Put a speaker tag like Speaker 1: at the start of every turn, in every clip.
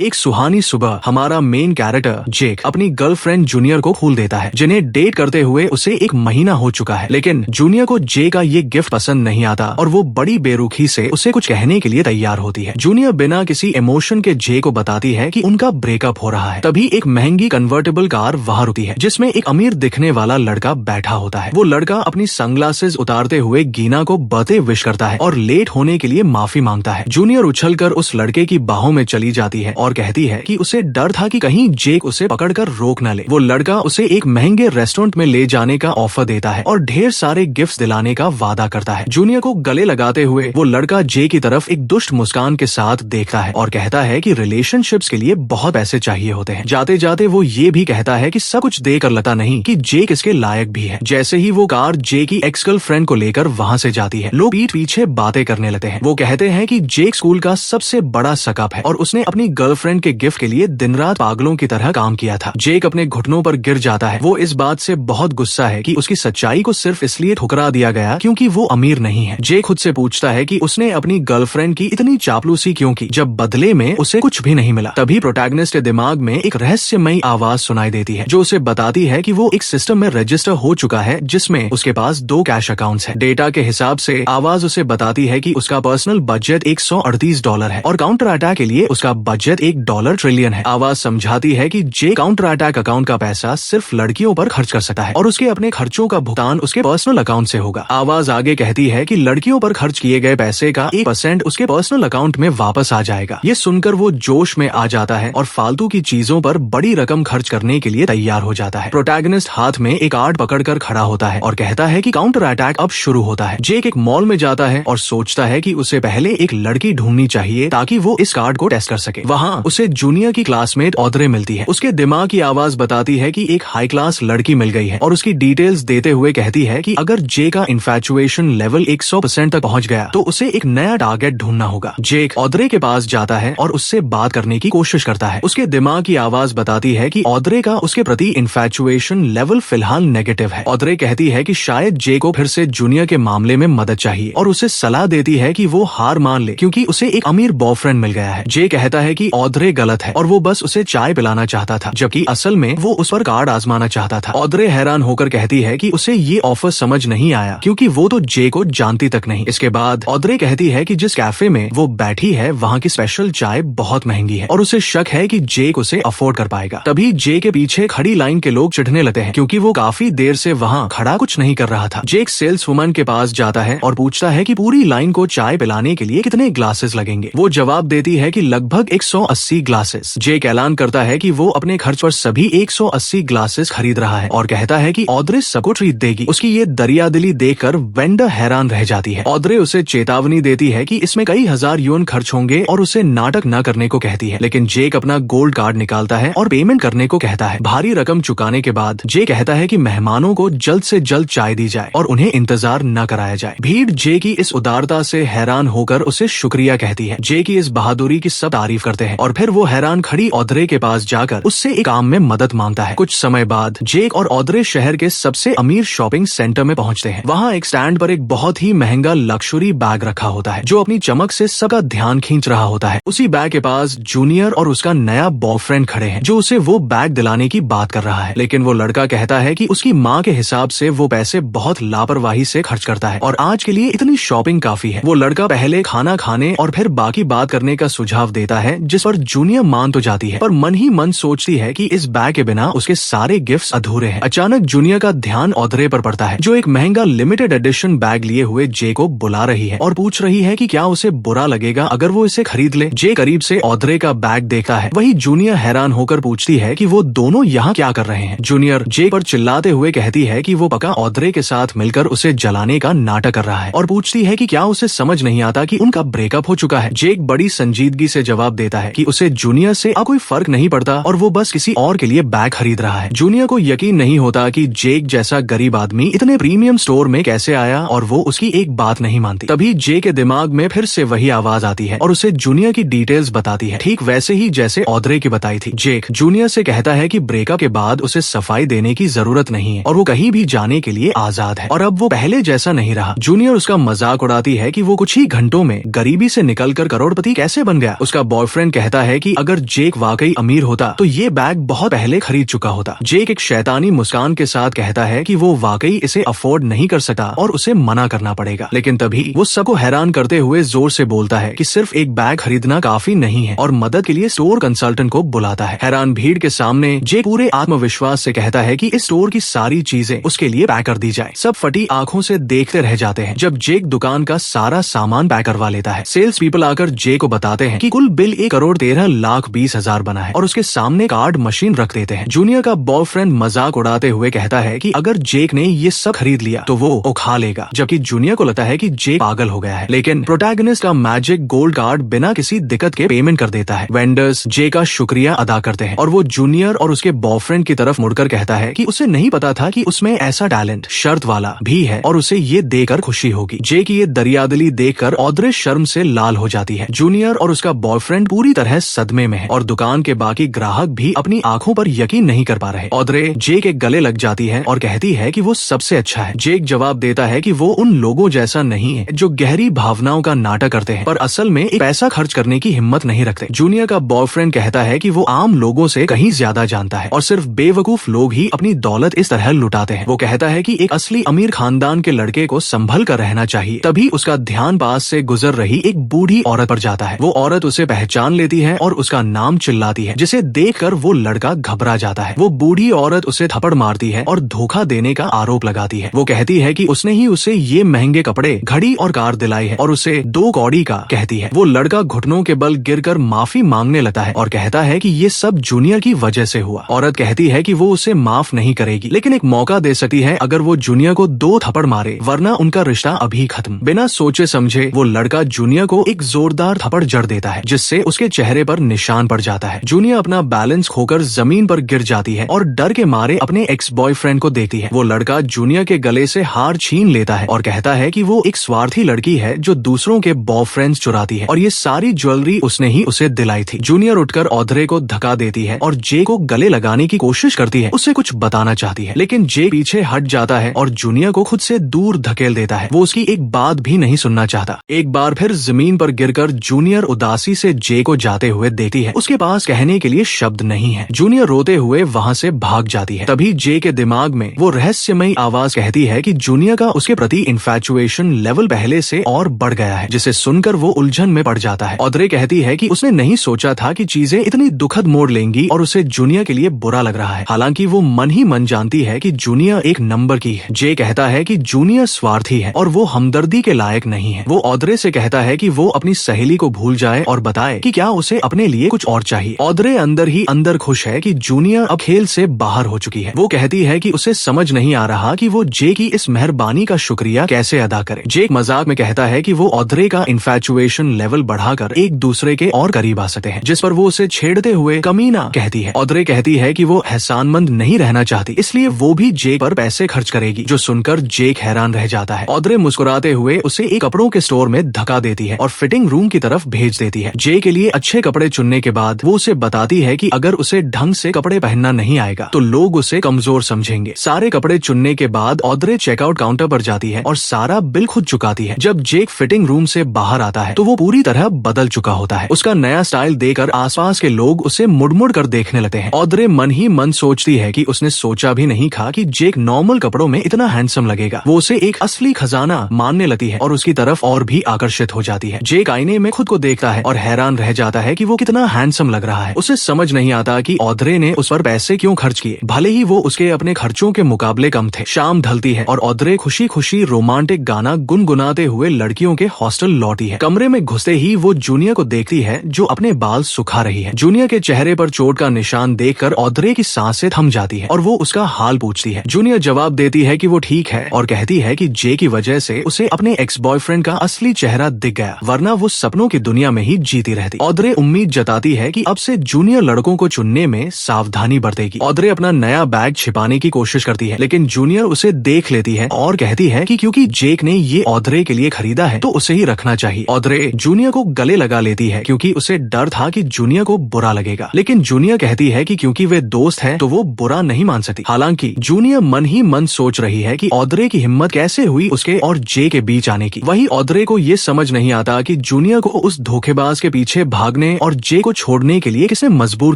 Speaker 1: एक सुहानी सुबह हमारा मेन कैरेक्टर जेक अपनी गर्लफ्रेंड जूनियर को भूल देता है, जिन्हें डेट करते हुए उसे 1 महीना हो चुका है। लेकिन जूनियर को जे का ये गिफ्ट पसंद नहीं आता और वो बड़ी बेरुखी से उसे कुछ कहने के लिए तैयार होती है। जूनियर बिना किसी इमोशन के जे को बताती है कि उनका ब्रेकअप हो रहा है। तभी एक महंगी कन्वर्टेबल कार वहां रुकती है, जिसमें एक अमीर दिखने वाला लड़का बैठा होता है। वो लड़का अपनी सनग्लासेस उतारते हुए गीना को बर्थडे विश करता है और लेट होने के लिए माफी मांगता है। जूनियर उछलकर उस लड़के की बाहों में चली जाती है और कहती है कि उसे डर था कि कहीं जेक उसे पकड़कर रोक न ले। वो लड़का उसे एक महंगे रेस्टोरेंट में ले जाने का ऑफर देता है और ढेर सारे गिफ्ट्स दिलाने का वादा करता है। जूनियर को गले लगाते हुए वो लड़का जे की तरफ एक दुष्ट मुस्कान के साथ देखता है और कहता है कि रिलेशनशिप्स के लिए बहुत पैसे चाहिए होते हैं। जाते जाते वो ये भी कहता है कि सब कुछ देकर लगता नहीं कि जेक इसके लायक भी है। जैसे ही वो कार जे की एक्स गर्लफ्रेंड को लेकर वहाँ से जाती है, लोग पीठ पीछे बातें करने लगते हैं। वो कहते हैं कि जेक स्कूल का सबसे बड़ा सकअप है और उसने अपनी गर्लफ्रेंड के गिफ्ट के लिए दिन रात पागलों की तरह काम किया था। जेक अपने घुटनों पर गिर जाता है। वो इस बात से बहुत गुस्सा है कि उसकी सच्चाई को सिर्फ इसलिए ठुकरा दिया गया क्योंकि वो अमीर नहीं है। जेक खुद से पूछता है कि उसने अपनी गर्लफ्रेंड की इतनी चापलूसी क्यों की, जब बदले में उसे कुछ भी नहीं मिला। तभी प्रोटैगनिस्ट के दिमाग में एक रहस्यमयी आवाज सुनाई देती है, जो उसे बताती है कि वो एक सिस्टम में रजिस्टर हो चुका है जिसमें उसके पास 2 कैश अकाउंट्स हैं। डेटा के हिसाब से आवाज उसे बताती है कि उसका पर्सनल बजट $138 है और काउंटर अटैक के लिए उसका बजट $1 ट्रिलियन है। आवाज समझाती है कि जे काउंटर अटैक अकाउंट का पैसा सिर्फ लड़कियों पर खर्च कर सकता है और उसके अपने खर्चों का भुगतान उसके पर्सनल अकाउंट से होगा। आवाज आगे कहती है कि लड़कियों पर खर्च किए गए पैसे का 1% उसके पर्सनल अकाउंट में वापस आ जाएगा। ये सुनकर वो जोश में आ जाता है और फालतू की चीजों पर बड़ी रकम खर्च करने के लिए तैयार हो जाता है। प्रोटैगनिस्ट हाथ में एक कार्ड पकड़कर खड़ा होता है और कहता है कि काउंटर अटैक अब शुरू होता है। जेक एक मॉल में जाता है और सोचता है कि उसे पहले एक लड़की ढूंढनी चाहिए ताकि वो इस कार्ड को टेस्ट कर सके। वहाँ उसे जूनियर की क्लासमेट ऑद्रे मिलती है। उसके दिमाग की आवाज बताती है कि एक हाई क्लास लड़की मिल गई है और उसकी डिटेल्स देते हुए कहती है कि अगर जे का इन्फैचुएशन लेवल 100% तक पहुंच गया तो उसे एक नया टारगेट ढूंढना होगा। जेक ऑद्रे के पास जाता है और उससे बात करने की कोशिश करता है। उसके दिमाग की आवाज बताती है कि ऑद्रे का उसके प्रति इन्फैचुएशन लेवल फिलहाल नेगेटिव है। ऑद्रे कहती है कि शायद जे को फिर से जूनियर के मामले में मदद चाहिए और उसे सलाह देती है कि वो हार मान ले क्योंकि उसे एक अमीर बॉयफ्रेंड मिल गया है। जे कहता है कि ऑद्रे गलत है और वो बस उसे चाय पिलाना चाहता था, जबकि असल में वो उस पर कार्ड आजमाना चाहता था। ऑद्रे हैरान होकर कहती है कि उसे ये ऑफर समझ नहीं आया क्योंकि वो तो जे को जानती तक नहीं। इसके बाद ऑद्रे कहती है कि जिस कैफे में वो बैठी है वहाँ की स्पेशल चाय बहुत महंगी है और उसे शक है कि जेक उसे अफोर्ड कर पाएगा। तभी जे के पीछे खड़ी लाइन के लोग चिढ़ने लगते हैं क्योंकि वो काफी देर से वहाँ खड़ा कुछ नहीं कर रहा था। जेक सेल्स वुमन के पास जाता है और पूछता है कि पूरी लाइन को चाय पिलाने के लिए कितने ग्लासेस लगेंगे। वो जवाब देती है कि लगभग 180 ग्लासेस। जेक ऐलान करता है कि वो अपने खर्च पर सभी 180 ग्लासेस खरीद रहा है और कहता है कि ऑद्रे सबको ट्रीट देगी। उसकी ये दरियादिली देखकर वेंडर हैरान रह जाती है। ऑद्रे उसे चेतावनी देती है कि इसमें कई हजार यून खर्च होंगे और उसे नाटक न करने को कहती है। लेकिन जेक अपना गोल्ड कार्ड निकालता है और पेमेंट करने को कहता है। भारी रकम चुकाने के बाद जेक कहता है कि मेहमानों को जल्द से जल्द चाय दी जाए और उन्हें इंतजार न कराया जाए। भीड़ जे की इस उदारता से हैरान होकर उसे शुक्रिया कहती है। जे की इस बहादुरी की सब तारीफ करते हैं और फिर वो हैरान खड़ी ऑद्रे के पास जाकर उससे एक काम में मदद मांगता है। कुछ समय बाद जेक और ऑद्रे शहर के सबसे अमीर शॉपिंग सेंटर में पहुंचते हैं। वहाँ एक स्टैंड पर एक बहुत ही महंगा लक्सुरी बैग रखा होता है जो अपनी चमक से सबका ध्यान खींच रहा होता है। उसी बैग के पास जूनियर और उसका नया बॉयफ्रेंड खड़े हैं जो उसे वो बैग दिलाने की बात कर रहा है। लेकिन वो लड़का कहता है कि उसकी माँ के हिसाब से वो पैसे बहुत लापरवाही से खर्च करता है और आज के लिए इतनी शॉपिंग काफी है। वो लड़का पहले खाना खाने और फिर बाकी बात करने का सुझाव देता है, जिस पर जूनियर मान तो जाती है पर मन ही मन सोचती है कि इस बैग के बिना उसके सारे गिफ्ट्स अधूरे हैं। अचानक जूनियर का ध्यान ऑद्रे पर पड़ता है जो एक महंगा लिमिटेड एडिशन बैग लिए हुए जे को बुला रही है और पूछ रही है कि क्या उसे बुरा लगेगा अगर वो इसे खरीद ले। जे करीब से ऑद्रे का बैग देखता है। वही जूनियर हैरान होकर पूछती है कि वो दोनों यहाँ क्या कर रहे हैं। जूनियर जे पर चिल्लाते हुए कहती है कि वो पक्का ऑद्रे के साथ मिलकर उसे जलाने का नाटक कर रहा है और पूछती है कि क्या उसे समझ नहीं आता कि उनका ब्रेकअप हो चुका है। जेक बड़ी संजीदगी से जवाब देता है कि उसे जूनियर से कोई फर्क नहीं पड़ता और वो बस किसी और के लिए बैग खरीद रहा है। जूनियर को यकीन नहीं होता कि जेक जैसा गरीब आदमी इतने प्रीमियम स्टोर में कैसे आया और वो उसकी एक बात नहीं मानती। तभी जे के दिमाग में फिर से वही आवाज आती है और उसे जूनियर की डिटेल्स बताती है, ठीक वैसे ही जैसे ऑद्रे की बताई थी। जेक जूनियर से कहता है कि ब्रेकअप के बाद उसे सफाई देने की जरूरत नहीं है और वो कहीं भी जाने के लिए आजाद है और अब वो पहले जैसा नहीं रहा। जूनियर उसका मजाक उड़ाती है कि वो कुछ ही घंटों में गरीबी से निकलकर करोड़पति कैसे बन गया। उसका बॉयफ्रेंड कहता कहता है कि अगर जेक वाकई अमीर होता तो ये बैग बहुत पहले खरीद चुका होता। जेक एक शैतानी मुस्कान के साथ कहता है कि वो वाकई इसे अफोर्ड नहीं कर सकता और उसे मना करना पड़ेगा। लेकिन तभी वो सबको हैरान करते हुए जोर से बोलता है कि सिर्फ एक बैग खरीदना काफी नहीं है और मदद के लिए स्टोर कंसल्टेंट को बुलाता है। हैरान भीड़ के सामने जेक पूरे आत्मविश्वास से कहता है कि इस स्टोर की सारी चीजें उसके लिए पैक कर दी जाए। सब फटी आंखों से देखते रह जाते हैं जब जेक दुकान का सारा सामान पैक करवा लेता है। सेल्स पीपल आकर जेक को बताते हैं कि कुल बिल 1,13,20,000 बना है और उसके सामने कार्ड मशीन रख देते हैं। जूनियर का बॉयफ्रेंड मजाक उड़ाते हुए कहता है कि अगर जेक ने ये सब खरीद लिया तो वो उखा लेगा, जबकि जूनियर को लगता है कि जेक पागल हो गया है। लेकिन प्रोटैगनिस्ट का मैजिक गोल्ड कार्ड बिना किसी दिक्कत के पेमेंट कर देता है। वेंडर्स जेक का शुक्रिया अदा करते हैं और वो जूनियर और उसके बॉयफ्रेंड की तरफ मुड़कर कहता है कि उसे नहीं पता था कि उसमें ऐसा टैलेंट शर्त वाला भी है और उसे ये देकर खुशी होगी। जेक की ये दरियादिली देखकर ऑड्रे शर्म से लाल हो जाती है। जूनियर और उसका बॉयफ्रेंड पूरी तरह सदमे में है और दुकान के बाकी ग्राहक भी अपनी आंखों पर यकीन नहीं कर पा रहे। ऑड्रे जेक के गले लग जाती है और कहती है कि वो सबसे अच्छा है। जेक जवाब देता है कि वो उन लोगों जैसा नहीं है जो गहरी भावनाओं का नाटक करते हैं पर असल में एक पैसा खर्च करने की हिम्मत नहीं रखते। जूनियर का बॉयफ्रेंड कहता है कि वो आम लोगों से कहीं ज्यादा जानता है और सिर्फ बेवकूफ लोग ही अपनी दौलत इस तरह लुटाते हैं। वो कहता है कि एक असली अमीर खानदान के लड़के को संभल कर रहना चाहिए। तभी उसका ध्यान पास से गुजर रही एक बूढ़ी औरत पर जाता है। वो औरत उसे पहचान लेती है और उसका नाम चिल्लाती है, जिसे देखकर वो लड़का घबरा जाता है। वो बूढ़ी औरत उसे थप्पड़ मारती है और धोखा देने का आरोप लगाती है। वो कहती है कि उसने ही उसे ये महंगे कपड़े, घड़ी और कार दिलाई है और उसे 2 कौड़ी का कहती है। वो लड़का घुटनों के बल गिरकर माफी मांगने लगता है और कहता है कि ये सब जूनियर की वजह से हुआ। औरत कहती है कि वो उसे माफ नहीं करेगी लेकिन एक मौका दे सकती है अगर वो जूनियर को 2 थप्पड़ मारे, वरना उनका रिश्ता अभी खत्म। बिना सोचे समझे वो लड़का जूनियर को एक जोरदार थप्पड़ जड़ देता है जिससे उसके चेहरे पर निशान पड़ जाता है। जूनियर अपना बैलेंस खोकर जमीन पर गिर जाती है और डर के मारे अपने एक्स बॉयफ्रेंड को देखती है। वो लड़का जूनियर के गले से हार छीन लेता है और कहता है कि वो एक स्वार्थी लड़की है जो दूसरों के बॉयफ्रेंड्स चुराती है और ये सारी ज्वेलरी उसने ही उसे दिलाई थी। जूनियर उठकर ऑड्रे को धक्का देती है और जे को गले लगाने की कोशिश करती है, उसे कुछ बताना चाहती है लेकिन जे पीछे हट जाता है और जूनियर को खुद से दूर धकेल देता है। वो उसकी एक बात भी नहीं सुनना चाहता। एक बार फिर जमीन पर गिरकर जूनियर उदासी से जे को जाते हुए देखती है। उसके पास कहने के लिए शब्द नहीं है। जूनियर रोते हुए वहाँ से भाग जाती है। तभी जे के दिमाग में वो रहस्यमयी आवाज कहती है कि जूनियर का उसके प्रति इन्फैचुएशन लेवल पहले से और बढ़ गया है, जिसे सुनकर वो उलझन में पड़ जाता है। ऑड्रे कहती है कि उसने नहीं सोचा था कि चीजें इतनी दुखद मोड़ लेंगी और उसे जूनियर के लिए बुरा लग रहा है। हालांकि वो मन ही मन जानती है कि जूनियर एक नंबर की है। जे कहता है कि जूनियर स्वार्थी है और वो हमदर्दी के लायक नहीं है। वो ऑड्रे से कहता है कि वो अपनी सहेली को भूल जाए और बताए कि क्या उसे अपने लिए कुछ और चाहिए। ऑड्रे अंदर ही अंदर खुश है कि जूनियर अब खेल से बाहर हो चुकी है। वो कहती है कि उसे समझ नहीं आ रहा कि वो जे की इस मेहरबानी का शुक्रिया कैसे अदा करे। जे मजाक में कहता है कि वो ऑड्रे का इन्फैचुएशन लेवल बढ़ाकर एक दूसरे के और करीब आ सकते हैं, जिस पर वो उसे छेड़ते हुए कमीना कहती है। ऑड्रे कहती है कि वो एहसानमंद नहीं रहना चाहती, इसलिए वो भी जेक पर पैसे खर्च करेगी, जो सुनकर जेक हैरान रह जाता है। ऑड्रे मुस्कुराते हुए उसे एक कपड़ों के स्टोर में धक्का देती है और फिटिंग रूम की तरफ भेज देती है। जे के लिए अच्छे कपड़े चुनने के बाद वो उसे बताती है कि अगर उसे ढंग से कपड़े पहनना नहीं आएगा तो लोग उसे कमजोर समझेंगे। सारे कपड़े चुनने के बाद ऑड्रे चेकआउट काउंटर पर जाती है और सारा बिल खुद चुकाती है। जब जेक फिटिंग रूम से बाहर आता है तो वो पूरी तरह बदल चुका होता है। उसका नया स्टाइल देखकर आसपास के लोग उसे मुड़-मुड़ कर देखने लगते हैं। ऑड्रे मन ही मन सोचती है कि उसने सोचा भी नहीं था कि जेक नॉर्मल कपड़ों में इतना हैंडसम लगेगा। वो उसे एक असली खजाना मानने लगती है और उसकी तरफ और भी आकर्षित हो जाती है। जेक आईने में खुद को देखता है और हैरान रह जाता है कि वो कितना हैंडसम लग रहा है। उसे समझ नहीं आता कि ऑड्रे ने उस पर पैसे क्यों खर्च किए, भले ही वो उसके अपने खर्चों के मुकाबले कम थे। शाम ढलती है और ऑड्रे खुशी खुशी रोमांटिक गाना गुनगुनाते हुए लड़कियों के हॉस्टल लौटी है। कमरे में घुसते ही वो जूनियर को देखती है जो अपने बाल सुखा रही है। जूनियर के चेहरे पर चोट का निशान देखकर ऑड्रे की सांसें थम जाती है और वो उसका हाल पूछती है। जूनियर जवाब देती है कि वो ठीक है और कहती है कि जे की वजह से उसे अपने एक्स बॉयफ्रेंड का असली चेहरा दिख गया, वरना वो सपनों की दुनिया में ही जीती रहती। ऑड्रे उम्मीद जताती है कि अब से जूनियर लड़कों को चुनने में सावधानी बरतेगी। ऑड्रे अपना नया बैग छिपाने की कोशिश करती है लेकिन जूनियर उसे देख लेती है और कहती है कि क्योंकि जेक ने ये ऑड्रे के लिए खरीदा है तो उसे ही रखना चाहिए। ऑड्रे जूनियर को गले लगा लेती है क्योंकि उसे डर था कि जूनियर को बुरा लगेगा, लेकिन जूनियर कहती है कि क्योंकि वे दोस्त हैं तो वो बुरा नहीं मान सकती। हालांकि जूनियर मन ही मन सोच रही है कि ऑड्रे की हिम्मत कैसे हुई उसके और जे के बीच आने की। वही ऑड्रे को ये समझ नहीं आता कि जूनियर को उस धोखेबाज के पीछे भागने भागने और जेक को छोड़ने के लिए किसने मजबूर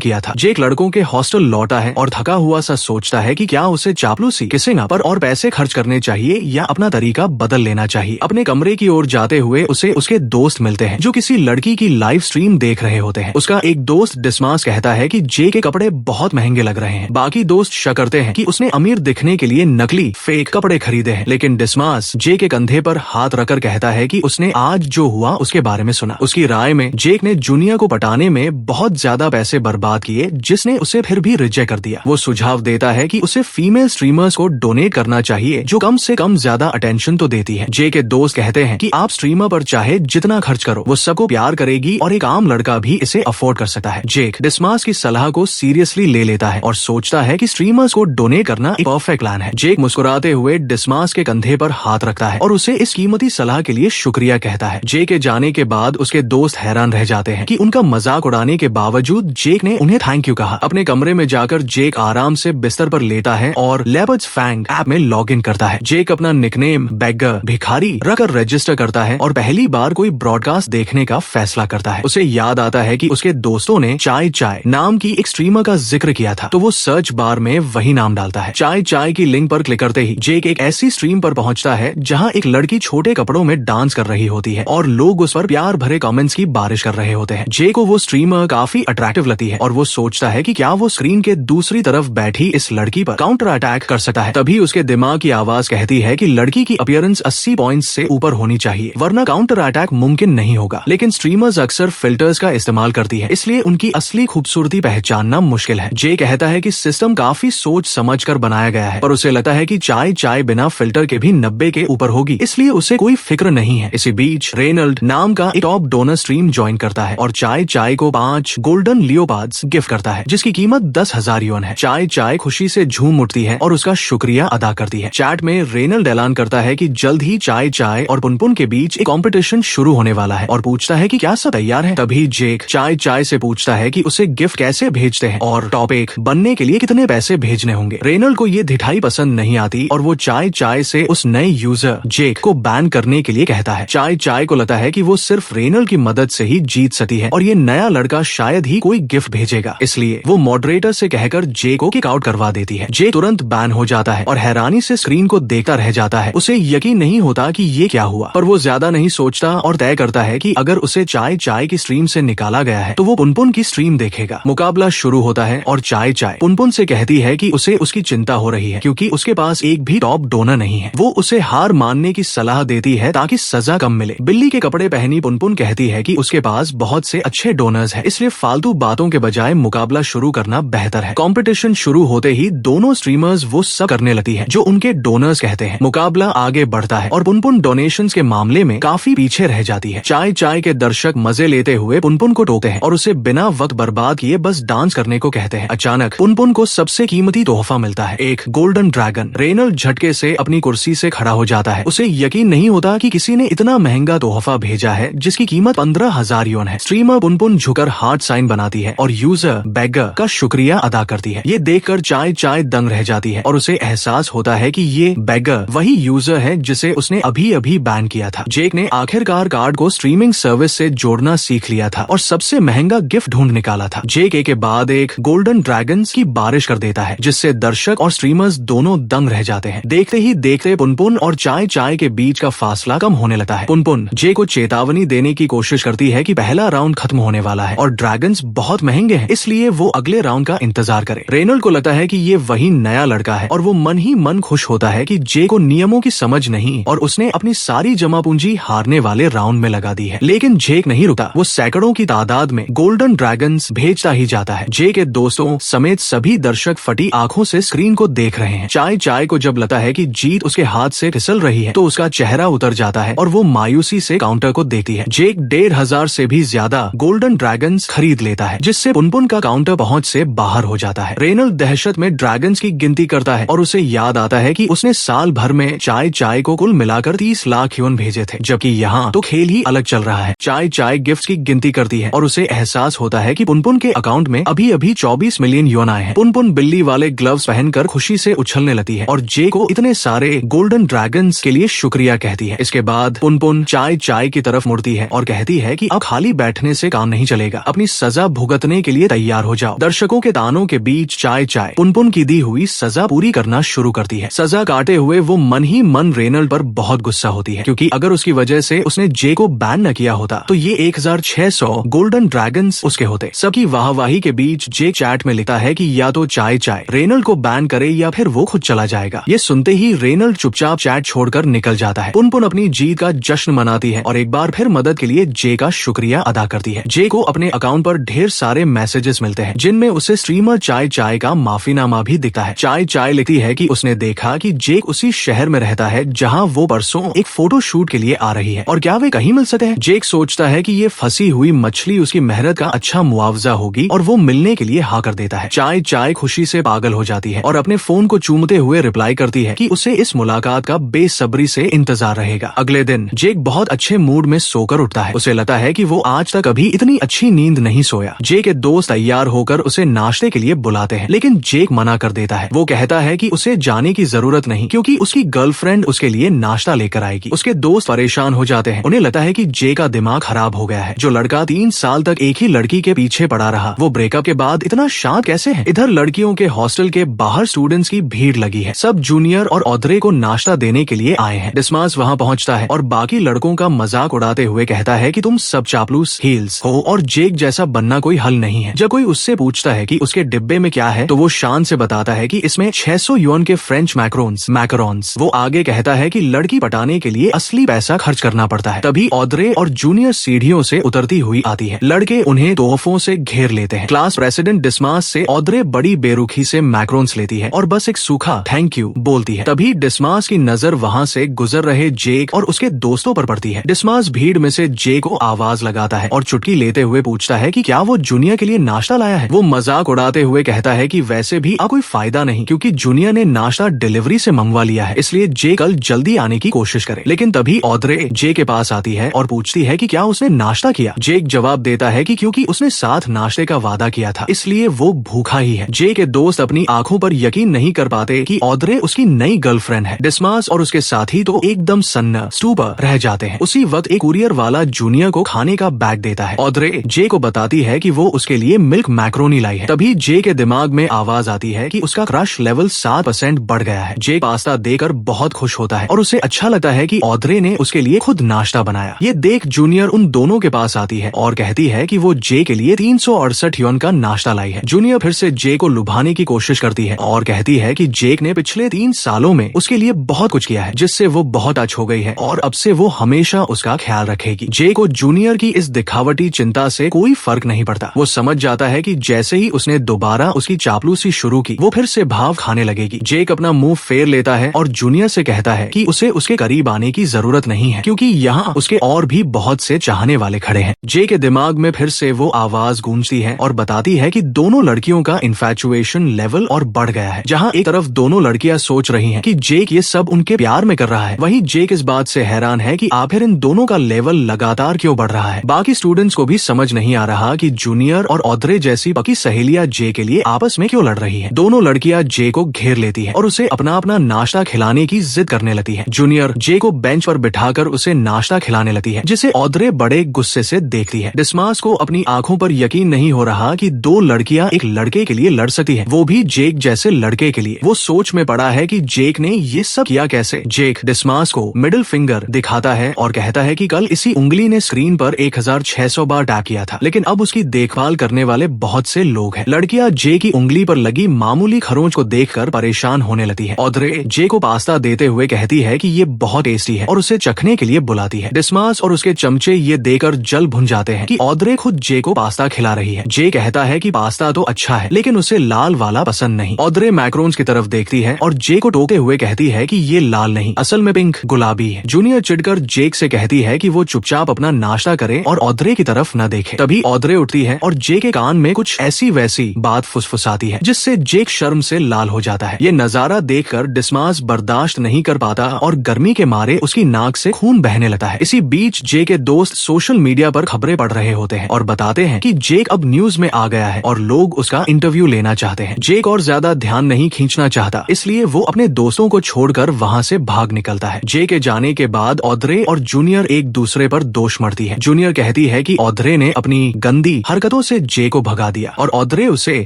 Speaker 1: किया था। जेक लड़कों के हॉस्टल लौटा है और थका हुआ सा सोचता है कि क्या उसे चापलूसी, किसिंग पर और पैसे खर्च करने चाहिए या अपना तरीका बदल लेना चाहिए। अपने कमरे की ओर जाते हुए उसे उसके दोस्त मिलते हैं जो किसी लड़की की लाइव स्ट्रीम देख रहे होते हैं। उसका एक दोस्त डिस्मास कहता है कि जेक के कपड़े बहुत महंगे लग रहे हैं। बाकी दोस्त शक करते हैं कि उसने अमीर दिखने के लिए नकली फेक कपड़े खरीदे हैं, लेकिन डिस्मास जेक के कंधे पर हाथ रखकर कहता है कि उसने आज जो हुआ उसके बारे में सुना। उसकी राय में जेक ने जूनियर को पटाने में बहुत ज्यादा पैसे बर्बाद किए, जिसने उसे फिर भी रिजेक्ट कर दिया। वो सुझाव देता है कि उसे फीमेल स्ट्रीमर्स को डोनेट करना चाहिए जो कम से कम ज्यादा अटेंशन तो देती है। जेक के दोस्त कहते हैं कि आप स्ट्रीमर पर चाहे जितना खर्च करो, वो सबको प्यार करेगी और एक आम लड़का भी इसे अफोर्ड कर सकता है। जेक डिस्मास की सलाह को सीरियसली ले लेता है और सोचता है कि स्ट्रीमर्स को डोनेट करना एक परफेक्ट प्लान है। जेक मुस्कुराते हुए डिस्मास के कंधे पर हाथ रखता है और उसे इस कीमती सलाह के लिए शुक्रिया कहता है। जेक के जाने के बाद उसके दोस्त हैरान रह जाते हैं कि उनका मजाक उड़ाने के बावजूद जेक ने उन्हें थैंक यू कहा। अपने कमरे में जाकर जेक आराम से बिस्तर पर लेता है और लेपर्ड्स फैंग ऐप में लॉग इन करता है। जेक अपना निकनेम बेगर, भिखारी रखकर रजिस्टर करता है और पहली बार कोई ब्रॉडकास्ट देखने का फैसला करता है। उसे याद आता है कि उसके दोस्तों ने चाय चाय नाम की एक स्ट्रीमर का जिक्र किया था, तो वो सर्च बार में वही नाम डालता है। चाय चाय की लिंक पर क्लिक करते ही जेक एक ऐसी स्ट्रीम पर पहुंचता है जहां एक लड़की छोटे कपड़ों में डांस कर रही होती है और लोग उस पर प्यार भरे कमेंट्स की बारिश कर रहे होते हैं। जेक को वो स्ट्रीमर काफी अट्रैक्टिव लगती है और वो सोचता है कि क्या वो स्क्रीन के दूसरी तरफ बैठी इस लड़की पर काउंटर अटैक कर सकता है। तभी उसके दिमाग की आवाज कहती है कि लड़की की अपीयरेंस 80 पॉइंट्स से ऊपर होनी चाहिए, वरना काउंटर अटैक मुमकिन नहीं होगा। लेकिन स्ट्रीमर्स अक्सर फिल्टर्स का इस्तेमाल करती है, इसलिए उनकी असली खूबसूरती पहचानना मुश्किल है। जे कहता है कि सिस्टम काफी सोच समझ कर बनाया गया है, पर उसे लगता है कि चाय चाय बिना फिल्टर के भी 90 के ऊपर होगी, इसलिए उसे कोई फिक्र नहीं है। इसी बीच रेनल्ड नाम का एक टॉप डोनर स्ट्रीम ज्वाइन करता है और चाय चाय को 5 गोल्डन लियोपार्ड्स गिफ्ट करता है, जिसकी कीमत 10,000 युआन है। चाय चाय खुशी से झूम उठती है और उसका शुक्रिया अदा करती है। चैट में रेनल्ड ऐलान करता है कि जल्द ही चाय चाय और पुनपुन के बीच एक कंपटीशन शुरू होने वाला है और पूछता है कि क्या सब तैयार है। तभी जेक चाय चाय से पूछता है कि उसे गिफ्ट कैसे भेजते हैं और टॉप 1 बनने के लिए कितने पैसे भेजने होंगे। रेनल्ड को ये ढिठाई पसंद नहीं आती और वो चाय चाय से उस नए यूजर जेक को बैन करने के लिए कहता है। चाय चाय को लगता है कि वो सिर्फ रेनल्ड की मदद से ही जीत सकती है और ये नया लड़का शायद ही कोई गिफ्ट भेजेगा, इसलिए वो मॉडरेटर से कहकर जे को किक आउट करवा देती है। जे तुरंत बैन हो जाता है और हैरानी से स्क्रीन को देखता रह जाता है। उसे यकीन नहीं होता कि ये क्या हुआ, पर वो ज्यादा नहीं सोचता और तय करता है कि अगर उसे चाय चाय की स्ट्रीम से निकाला गया है तो वो पुनपुन की स्ट्रीम देखेगा। मुकाबला शुरू होता है और चाय चाय पुनपुन से कहती है कि उसे उसकी चिंता हो रही है क्योंकि उसके पास एक भी टॉप डोनर नहीं है। वो उसे हार मानने की सलाह देती है ताकि सजा कम मिले। बिल्ली के कपड़े पहनी पुनपुन कहती है कि उसके पास बहुत से अच्छे डोनर्स हैं, इसलिए फालतू बातों के बजाय मुकाबला शुरू करना बेहतर है। कंपटीशन शुरू होते ही दोनों स्ट्रीमर्स वो सब करने लगती है जो उनके डोनर्स कहते हैं। मुकाबला आगे बढ़ता है और पुनपुन डोनेशंस के मामले में काफी पीछे रह जाती है। चाय चाय के दर्शक मजे लेते हुए पुनपुन को टोकते हैं और उसे बिना वक्त बर्बाद किए बस डांस करने को कहते हैं। अचानक पुनपुन को सबसे कीमती तोहफा मिलता है, एक गोल्डन ड्रैगन। रेनल्ड झटके से अपनी कुर्सी से खड़ा हो जाता है। उसे यकीन नहीं होता कि किसी ने इतना महंगा तोहफा भेजा है जिसकी कीमत 15,000 युआन है। स्ट्रीमर पुनपुन झुकर हार्ट साइन बनाती है और यूजर बेगर का शुक्रिया अदा करती है। ये देखकर चाय चाय दंग रह जाती है और उसे एहसास होता है कि ये बेगर वही यूजर है जिसे उसने अभी अभी बैन किया था। जेक ने आखिरकार कार्ड को स्ट्रीमिंग सर्विस से जोड़ना सीख लिया था और सबसे महंगा गिफ्ट ढूंढ निकाला था। जेक एक के बाद एक गोल्डन ड्रैगन्स की बारिश कर देता है जिससे दर्शक और स्ट्रीमर्स दोनों दंग रह जाते हैं। देखते ही देखते पुनपुन और चाय चाय के बीच का फासला कम होने लगता है। पुनपुन जे को चेतावनी देने की कोशिश करती है कि पहला राउंड खत्म होने वाला है और ड्रैगन्स बहुत महंगे हैं, इसलिए वो अगले राउंड का इंतजार करे। रेनल्ड को लगता है कि ये वही नया लड़का है और वो मन ही मन खुश होता है कि जे को नियमों की समझ नहीं और उसने अपनी सारी जमा पूंजी हारने वाले राउंड में लगा दी है। लेकिन जेक नहीं रुका, वो सैकड़ों की तादाद में गोल्डन ड्रैगन्स भेजता ही जाता है। जे के दोस्तों समेत सभी दर्शक फटी आंखों से स्क्रीन को देख रहे हैं। चाय चाय को जब लगता है कि जीत उसके हाथ से फिसल रही है तो उसका चेहरा उतर जाता है और वो मायूसी से काउंटर को देखती है। जेक 1,500 से भी ज्यादा गोल्डन ड्रैगन्स खरीद लेता है जिससे पुनपुन का काउंटर पहुंच से बाहर हो जाता है। रेनल्ड दहशत में ड्रैगन्स की गिनती करता है और उसे याद आता है कि उसने साल भर में चाय चाय को कुल मिलाकर 30 लाख युआन भेजे थे, जबकि यहाँ तो खेल ही अलग चल रहा है। चाय चाय गिफ्ट की गिनती करती है और उसे एहसास होता है कि पुनपुन के अकाउंट में अभी अभी 24 मिलियन युआन आए हैं। पुनपुन बिल्ली वाले ग्लव्स पहनकर खुशी से उछलने लगती है और जे को इतने सारे गोल्डन ड्रैगन्स के लिए शुक्रिया कहती है। इसके बाद पुनपुन चाय चाय की तरफ मुड़ती है और कहती है कि अब खाली बैठने रहने से काम नहीं चलेगा, अपनी सजा भुगतने के लिए तैयार हो जाओ। दर्शकों के तानों के बीच चाय चाय पुनपुन की दी हुई सजा पूरी करना शुरू करती है। सजा काटे हुए वो मन ही मन रेनल्ड पर बहुत गुस्सा होती है, क्योंकि अगर उसकी वजह से उसने जे को बैन न किया होता तो ये 1600 गोल्डन ड्रैगन्स उसके होते। सबकी वाहवाही के बीच जे चैट में लिखता है कि या तो चाय चाय रेनल्ड को बैन करे या फिर वो खुद चला जाएगा। ये सुनते ही रेनल्ड चुपचाप चैट छोड़कर निकल जाता है। पुनपुन अपनी जीत का जश्न मनाती है और एक बार फिर मदद के लिए जे का शुक्रिया अदा करती है। जे को अपने अकाउंट पर ढेर सारे मैसेजेस मिलते हैं, जिनमें उसे स्ट्रीमर चाय चाय का माफीनामा भी दिखता है। चाय चाय लिखती है कि उसने देखा कि जेक उसी शहर में रहता है जहां वो परसों एक फोटो शूट के लिए आ रही है, और क्या वे कहीं मिल सकते हैं। जेक सोचता है कि ये फंसी हुई मछली उसकी मेहनत का अच्छा मुआवजा होगी और वो मिलने के लिए हाँ कर देता है। चाय चाय खुशी से पागल हो जाती है और अपने फोन को चूमते हुए रिप्लाई करती है कि उसे इस मुलाकात का बेसब्री से इंतजार रहेगा। अगले दिन जेक बहुत अच्छे मूड में सोकर उठता है। उसे लगता है कि वो आज तक अभी इतनी अच्छी नींद नहीं सोया। जेक के दोस्त तैयार होकर उसे नाश्ते के लिए बुलाते हैं, लेकिन जेक मना कर देता है। वो कहता है कि उसे जाने की जरूरत नहीं, क्योंकि उसकी गर्लफ्रेंड उसके लिए नाश्ता लेकर आएगी। उसके दोस्त परेशान हो जाते हैं। उन्हें लगता है कि जे का दिमाग खराब हो गया है। जो लड़का 3 साल तक एक ही लड़की के पीछे पड़ा रहा, वो ब्रेकअप के बाद इतना शांत कैसे है। इधर लड़कियों के हॉस्टल के बाहर स्टूडेंट्स की भीड़ लगी है। सब जूनियर और ऑद्रे को नाश्ता देने के लिए आए हैं। डिस्मास वहाँ पहुँचता है और बाकी लड़कों का मजाक उड़ाते हुए कहता है कि तुम सब चापलूस हील्स हो और जेक जैसा बनना कोई हल नहीं है। जब कोई उससे पूछता है कि उसके डिब्बे में क्या है, तो वो शान से बताता है कि इसमें 600 युआन के फ्रेंच मैकरोन्स। वो आगे कहता है कि लड़की पटाने के लिए असली पैसा खर्च करना पड़ता है। तभी ऑद्रे और जूनियर सीढ़ियों से उतरती हुई आती है। लड़के उन्हें तोहफों से घेर लेते हैं। क्लास प्रेसिडेंट डिस्मास से ऑद्रे बड़ी बेरुखी से मैकरोन्स लेती है और बस एक सूखा थैंक यू बोलती है। तभी डिस्मास की नजर वहाँ से गुजर रहे जेक और उसके दोस्तों पर पड़ती है। डिस्मास भीड़ में से जे को आवाज लगाता है और चुटकी लेते हुए पूछता है कि क्या वो जूनियर के लिए नाश्ता लाया है। वो मजाक उड़ाते हुए कहता है कि वैसे भी कोई फायदा नहीं, क्योंकि जूनियर ने नाश्ता डिलीवरी से मंगवा लिया है, इसलिए जे कल जल्दी आने की कोशिश करे। लेकिन तभी ऑद्रे जे के पास आती है और पूछती है कि क्या उसने नाश्ता किया। जेक जवाब देता है कि क्योंकि उसने साथ नाश्ते का वादा किया था, इसलिए वो भूखा ही है। जे के दोस्त अपनी आंखों पर यकीन नहीं कर पाते कि ऑद्रे उसकी नई गर्लफ्रेंड है। डिस्मास और उसके साथी तो एकदम सन्ना स्टूपर रह जाते हैं। उसी वक्त एक कुरियर वाला जूनियर को खाने का बैग देता है। ऑद्रे जे को बताती है कि वो उसके लिए मिल्क मैक्रोनी लाई है। तभी जे के दिमाग में आवाज आती है कि उसका क्रश लेवल 7% बढ़ गया है। जे पास्ता देकर बहुत खुश होता है और उसे अच्छा लगता है कि ऑद्रे ने उसके लिए खुद नाश्ता बनाया। ये देख जूनियर उन दोनों के पास आती है और कहती है कि वो जे के लिए 368 युआन का नाश्ता लाई है। जूनियर फिर से जे को लुभाने की कोशिश करती है और कहती है कि जेक ने पिछले 3 सालों में उसके लिए बहुत कुछ किया है, जिससे वो बहुत टच हो गई है और अब से वो हमेशा उसका ख्याल रखेगी। जे को जूनियर की इस दिखावटी चिंता से कोई फर्क नहीं पड़ता। वो समझ जाता है कि जैसे ही उसने दोबारा उसकी चापलूसी शुरू की, वो फिर से भाव खाने लगेगी। जेक अपना मुंह फेर लेता है और जूनियर से कहता है कि उसे उसके करीब आने की जरूरत नहीं है, क्योंकि यहाँ उसके और भी बहुत से चाहने वाले खड़े हैं। जे के दिमाग में फिर से वो आवाज गूंजती है और बताती है कि दोनों लड़कियों का इन्फैचुएशन लेवल और बढ़ गया है। जहाँ एक तरफ दोनों लड़कियां सोच रही हैं कि जेक ये सब उनके प्यार में कर रहा है, वहीं जेक इस बात से हैरान है कि आखिर इन दोनों का लेवल लगातार क्यों बढ़ रहा है। बाकी स्टूडेंट्स को भी समझ नहीं आ रहा कि जूनियर और ऑद्रे जैसी पकी सहेलियां जे के लिए आपस में क्यों लड़ रही हैं। दोनों लड़कियां जे को घेर लेती है और उसे अपना अपना नाश्ता खिलाने की जिद करने लगती है। जूनियर जे को बेंच पर बिठाकर उसे नाश्ता खिलाने लगती है, जिसे ऑद्रे बड़े गुस्से से देखती है। डिस्मास को अपनी आंखों पर यकीन नहीं हो रहा कि 2 लड़कियां एक लड़के के लिए लड़ सकती है, वो भी जेक जैसे लड़के के लिए। वो सोच में पड़ा है कि जेक ने ये सब किया कैसे। जेक डिस्मास को मिडिल फिंगर दिखाता है और कहता है कि कल इसी उंगली ने स्क्रीन पर 1600 बार टैप किया था, लेकिन अब उसकी देखभाल करने वाले बहुत से लोग हैं। लड़कियां जे की उंगली पर लगी मामूली खरोंच को देखकर परेशान होने लगती है। ऑद्रे जे को पास्ता देते हुए कहती है कि ये बहुत टेस्टी है और उसे चखने के लिए बुलाती है। डिस्मास और उसके चमचे ये देकर जल भुन जाते हैं कि ऑद्रे खुद जे को पास्ता खिला रही है। जे कहता है कि पास्ता तो अच्छा है, लेकिन उसे लाल वाला पसंद नहीं। ऑद्रे मैक्रोन्स की तरफ देखती है और जे को टोकते हुए कहती है कि ये लाल नहीं, असल में पिंक गुलाबी है। जूनियर चिढ़कर जेक से कहती है कि वो चुपचाप अपना नाश्ता करे और ऑद्रे की तरफ न देखे। तभी ऑद्रे उठती है और जे के कान में कुछ ऐसी वैसी बात फुसफुसाती है, जिससे जेक शर्म से लाल हो जाता है। ये नजारा देखकर डिस्मास बर्दाश्त नहीं कर पाता और गर्मी के मारे उसकी नाक से खून बहने लगता है। इसी बीच जे के दोस्त सोशल मीडिया पर खबरें पढ़ रहे होते हैं और बताते हैं कि जेक अब न्यूज में आ गया है और लोग उसका इंटरव्यू लेना चाहते हैं। जेक और ज्यादा ध्यान नहीं खींचना चाहता, इसलिए वो अपने दोस्तों को छोड़कर वहाँ से भाग निकलता है। जे के जाने के बाद ऑद्रे और जूनियर एक दूसरे पर दोष मढ़ती है। जूनियर कहती है कि ऑड्रे ने अपनी गंदी हरकतों से जे को भगा दिया और ऑड्रे उसे